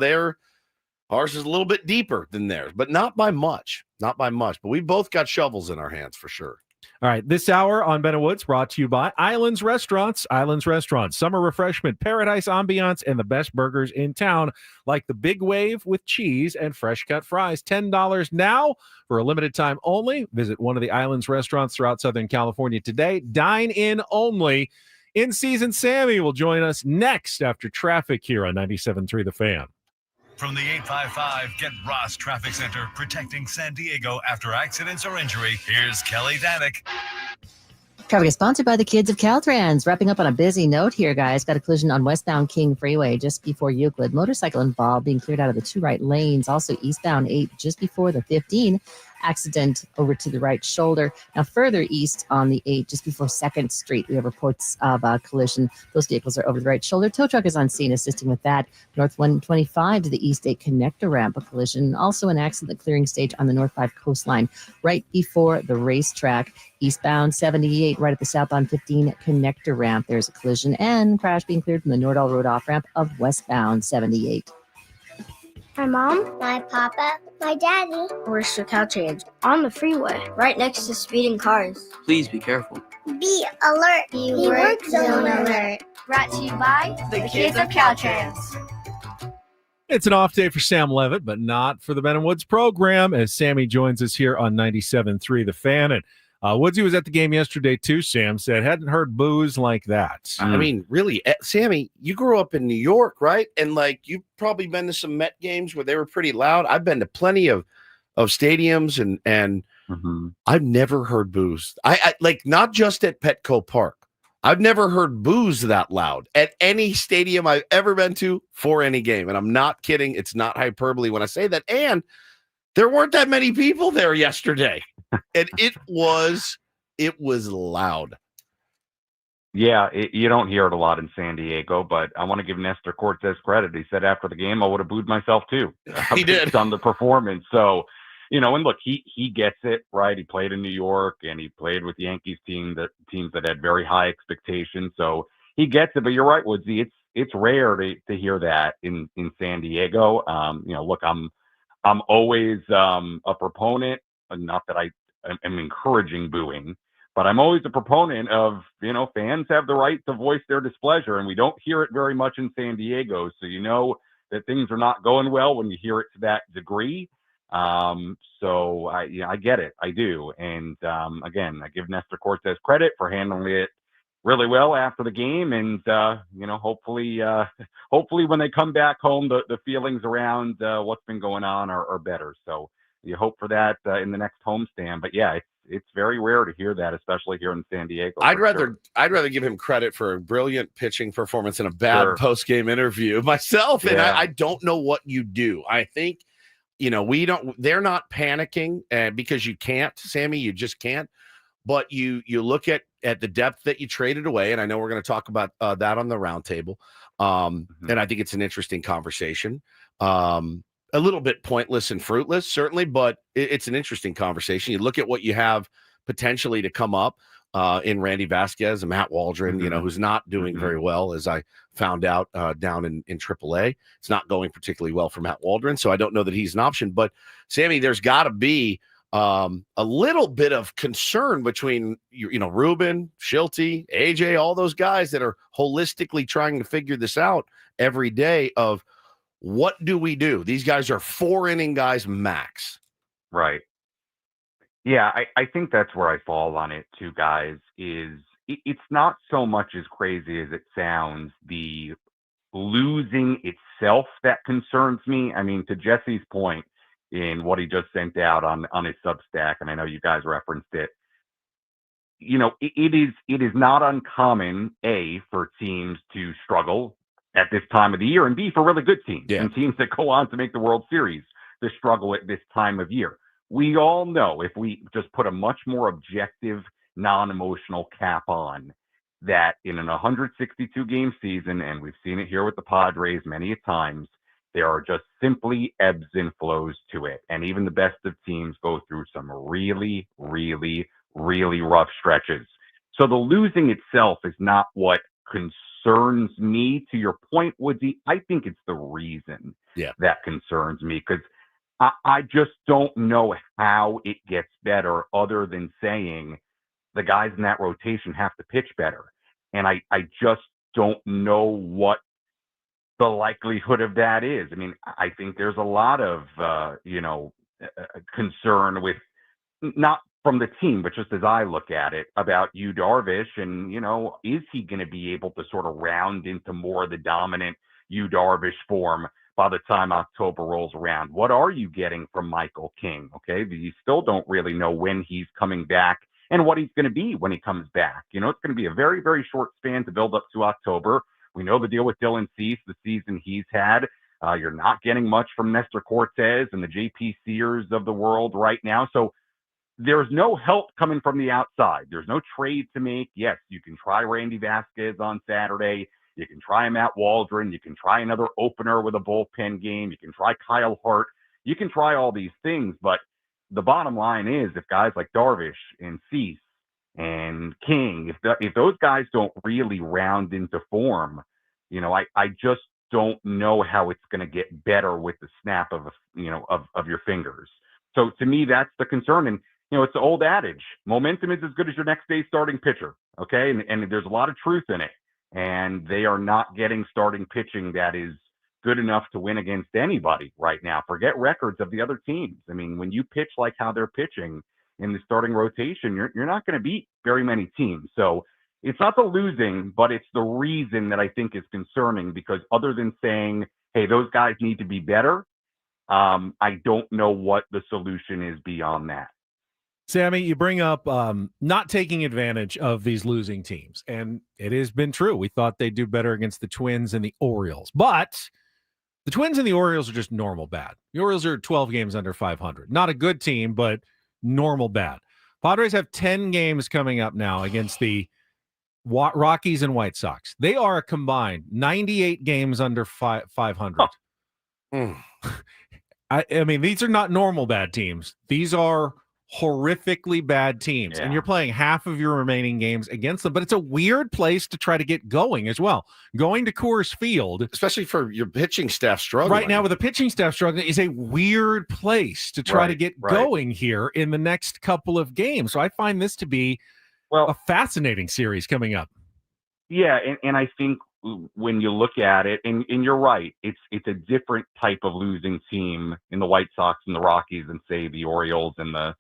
ours is a little bit deeper than theirs, but not by much. Not by much. But we both got shovels in our hands for sure. All right, this hour on Ben and Woods brought to you by Islands Restaurants. Islands Restaurants, summer refreshment, paradise ambiance, and the best burgers in town, like the Big Wave with cheese and fresh cut fries. $10 now for a limited time only. Visit one of the Islands Restaurants throughout Southern California today. Dine in only. In-season Sammy will join us next after traffic here on 97.3 The Fan. From the 855 Get Ross Traffic Center, protecting San Diego after accidents or injury, here's Kelly Danick. Traffic is sponsored by the kids of Caltrans. Wrapping up on a busy note here, guys. Got a collision on westbound King Freeway just before Euclid. Motorcycle involved, being cleared out of the two right lanes. Also eastbound 8 just before the 15. Accident over to the right shoulder. Now further east on the 8 just before 2nd Street, we have reports of a collision. Those vehicles are over the right shoulder. Tow truck is on scene assisting with that. North 125 to the East 8 connector ramp, a collision. Also an accident clearing stage on the North 5 coastline right before the racetrack. Eastbound 78 right at the southbound 15 connector ramp. There's a collision and crash being cleared from the Nordall Road off ramp of westbound 78. My mom, my papa, my daddy. Where's the Caltrans? On the freeway, right next to speeding cars. Please be careful. Be alert. Be work zone alert. Brought to you by the kids of Caltrans. It's an off day for Sam Levitt, but not for the Ben and Woods program, as Sammy joins us here on 97.3 The Fan. And Woodsy was at the game yesterday too, Sam said. Hadn't heard boos like that. I mean, really, Sammy, you grew up in New York, right? And, like, you've probably been to some Met games where they were pretty loud. I've been to plenty of stadiums, and I've never heard boos. I like, not just at Petco Park. I've never heard boos that loud at any stadium I've ever been to for any game. And I'm not kidding. It's not hyperbole when I say that. And there weren't that many people there yesterday. And it was loud. Yeah, you don't hear it a lot in San Diego, but I want to give Nestor Cortez credit. He said after the game, I would have booed myself too. He did. On the performance. So, and look, he gets it, right? He played in New York, and he played with the Yankees teams that had very high expectations. So he gets it. But you're right, Woodsy. It's rare to hear that in San Diego. Look, I'm always a proponent. Not that I am encouraging booing, but I'm always a proponent of, fans have the right to voice their displeasure, and we don't hear it very much in San Diego. So that things are not going well when you hear it to that degree. So I get it. I do. And again, I give Nestor Cortez credit for handling it really well after the game. And, hopefully when they come back home, the feelings around what's been going on are better. So you hope for that in the next homestand. But yeah, it's very rare to hear that, especially here in San Diego. I'd rather give him credit for a brilliant pitching performance and a bad post-game interview myself. Yeah. And I don't know what you do. I think, they're not panicking because you can't, Sammy, you just can't. But you look at the depth that you traded away, and I know we're going to talk about that on the roundtable. And I think it's an interesting conversation. A little bit pointless and fruitless, certainly, but it's an interesting conversation. You look at what you have potentially to come up in Randy Vasquez and Matt Waldron, who's not doing very well, as I found out down in AAA. It's not going particularly well for Matt Waldron, so I don't know that he's an option. But, Sammy, there's got to be a little bit of concern between, Ruben, Schulte, AJ, all those guys that are holistically trying to figure this out every day of, what do we do? These guys are 4-inning guys max. Right. Yeah, I think that's where I fall on it too, guys, is it's not so much as crazy as it sounds. The losing itself that concerns me. I mean, to Jesse's point in what he just sent out on his Substack, and I know you guys referenced it, it is not uncommon, A, for teams to struggle at this time of the year, and B, for really good teams and teams that go on to make the World Series to struggle at this time of year. We all know, if we just put a much more objective, non-emotional cap on, that in an 162-game season, and we've seen it here with the Padres many a times, there are just simply ebbs and flows to it. And even the best of teams go through some really, really, really rough stretches. So the losing itself is not what concerns me. To your point, Woodsy, I think it's the reason that concerns me, because I just don't know how it gets better other than saying the guys in that rotation have to pitch better. And I just don't know what the likelihood of that is. I mean, I think there's a lot of, concern with, not from the team, but just as I look at it, about Yu Darvish and, is he going to be able to sort of round into more of the dominant Yu Darvish form by the time October rolls around? What are you getting from Michael King? Okay. But you still don't really know when he's coming back and what he's going to be when he comes back. It's going to be a very, very short span to build up to October. We know the deal with Dylan Cease, the season he's had. You're not getting much from Nestor Cortez and the JP Sears of the world right now. So there's no help coming from the outside. There's no trade to make. Yes, you can try Randy Vasquez on Saturday. You can try Matt Waldron. You can try another opener with a bullpen game. You can try Kyle Hart. You can try all these things. But the bottom line is, if guys like Darvish and Cease and King, if those guys don't really round into form, I just don't know how it's going to get better with the snap of your fingers. So to me, that's the concern. And it's the old adage: momentum is as good as your next day's starting pitcher. Okay, and there's a lot of truth in it. And they are not getting starting pitching that is good enough to win against anybody right now. Forget records of the other teams. I mean, when you pitch like how they're pitching in the starting rotation, you're not going to beat very many teams. So it's not the losing, but it's the reason that I think is concerning, because other than saying, hey, those guys need to be better, I don't know what the solution is beyond that. Sammy, you bring up not taking advantage of these losing teams, and it has been true. We thought they'd do better against the Twins and the Orioles, but the Twins and the Orioles are just normal bad. The Orioles are 12 games under 500. Not a good team, but normal bad. Padres have 10 games coming up now against the Rockies and White Sox. They are a combined 98 games under 500. Oh. I mean, these are not normal bad teams. These are horrifically bad teams, and you're playing half of your remaining games against them. But it's a weird place to try to get going as well. Going to Coors Field, especially for your pitching staff struggling right now with the pitching staff struggling, is a weird place to try to get going here in the next couple of games. So I find this to be a fascinating series coming up. Yeah, and I think when you look at it, and you're right, it's a different type of losing team in the White Sox and the Rockies than, say, the Orioles and the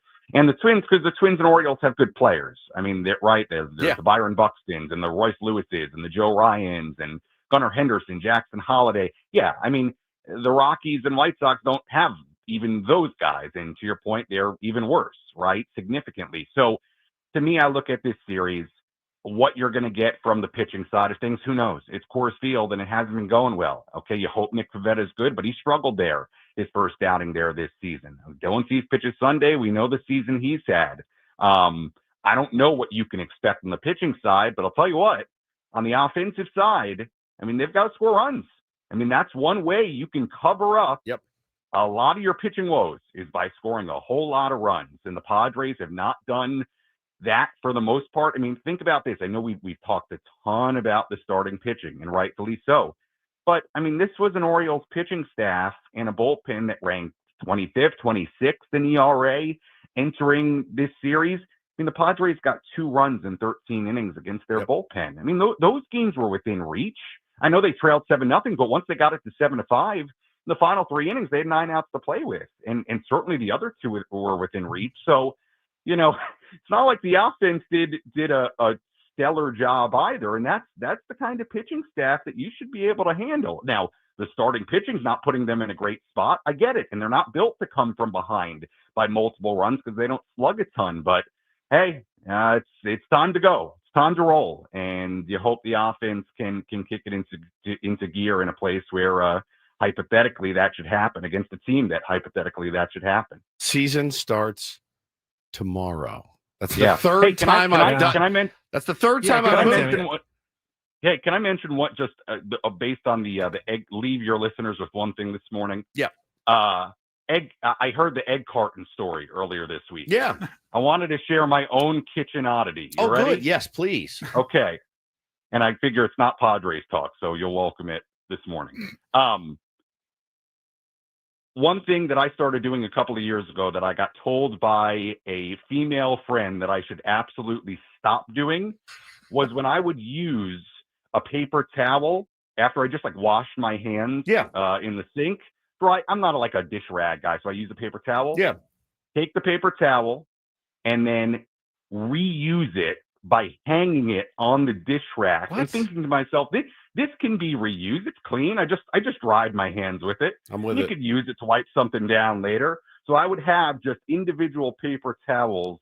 Twins, because the Twins and Orioles have good players. I mean, there's the Byron Buxtons and the Royce Lewises and the Joe Ryans and Gunnar Henderson, Jackson Holiday. Yeah, I mean, the Rockies and White Sox don't have even those guys. And to your point, they're even worse, right? Significantly. So to me, I look at this series, what you're going to get from the pitching side of things, who knows? It's Coors Field, and it hasn't been going well. Okay, you hope Nick Pivetta is good, but he struggled there his first outing there this season. Dylan Cease pitches Sunday. We know the season he's had. I don't know what you can expect on the pitching side, but I'll tell you what, on the offensive side, I mean, they've got to score runs. I mean, that's one way you can cover up a lot of your pitching woes, is by scoring a whole lot of runs. And the Padres have not done that for the most part. I mean, think about this. I know we've talked a ton about the starting pitching, and rightfully so. But, I mean, this was an Orioles pitching staff and a bullpen that ranked 25th, 26th in ERA entering this series. I mean, the Padres got 2 runs in 13 innings against their bullpen. I mean, those games were within reach. I know they trailed 7-0, but once they got it to 7-5, in the final 3 innings, they had 9 outs to play with. And certainly the other 2 were within reach. So, it's not like the offense did a stellar job either, and that's the kind of pitching staff that you should be able to handle. Now, the starting pitching's not putting them in a great spot. I get it, and they're not built to come from behind by multiple runs because they don't slug a ton. But hey, it's time to go. It's time to roll, and you hope the offense can kick it into gear in a place where hypothetically that should happen against a team that hypothetically that should happen. Season starts tomorrow. That's the third time I've done. That's the third time I've mentioned. Hey, can I mention what just based on the egg? Leave your listeners with one thing this morning. Yeah. Egg. I heard the egg carton story earlier this week. Yeah. I wanted to share my own kitchen oddity. You ready? Good. Yes, please. Okay. And I figure it's not Padres talk, so you'll welcome it this morning. One thing that I started doing a couple of years ago that I got told by a female friend that I should absolutely stop doing was when I would use a paper towel after I just washed my hands in the sink. Right. I'm not like a dish rag guy, so I use a paper towel. Yeah. Take the paper towel and then reuse it by hanging it on the dish rack and thinking to myself, this can be reused. It's clean. I just dried my hands with it. You could use it to wipe something down later. So I would have just individual paper towels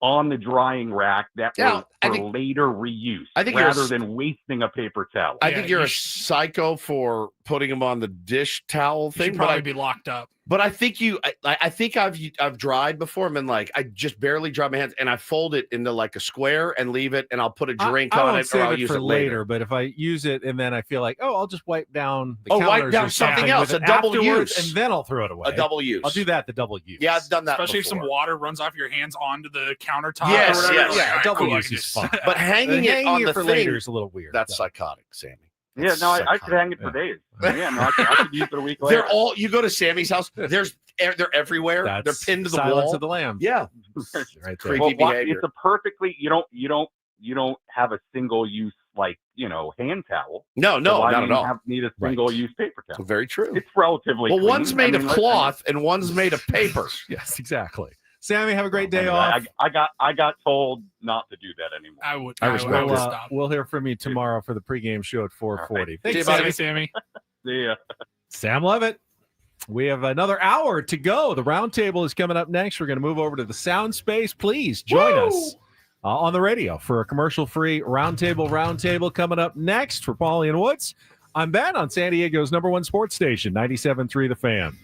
on the drying rack that were for later reuse, rather than wasting a paper towel. I think you're a psycho for putting them on the dish towel thing. You should probably be locked up. But I think I think I've dried before and been like, I just barely dry my hands and I fold it into like a square and leave it and I'll put a drink on it or I'll use it later. But if I use it and then I feel like, I'll just wipe down the counters wipe down or something else, a double use, and then I'll throw it away. A double use. I'll do that. The double use. Yeah, I've done that. Especially before. If some water runs off your hands onto the countertop. Yes, or yes. Yeah, double use is fine. But hanging it on the for thing later is a little weird. That's psychotic, Sammy. Yeah, no, I could hang it for days. Yeah, no, I could use it a week later. They're all. You go to Sammy's house. They're everywhere. That's they're pinned to the Silence wall. of the Lambs. Yeah, right there. creepy behavior. It's a perfectly. You don't have a single use hand towel. No, so not at all. Need a single use paper towel. Very true. It's relatively well. clean. One's made of cloth and one's made of paper. Yes, exactly. Sammy, have a great day Anyway, off. I got told not to do that anymore. I would. We'll hear from you tomorrow for the pregame show at 4:40. Right. Thanks, Sammy. See ya. Sam Levitt. We have another hour to go. The roundtable is coming up next. We're going to move over to the sound space. Please join us on the radio for a commercial-free roundtable coming up next. For Paulie and Woods, I'm Ben on San Diego's #1 sports station, 97.3 The Fan.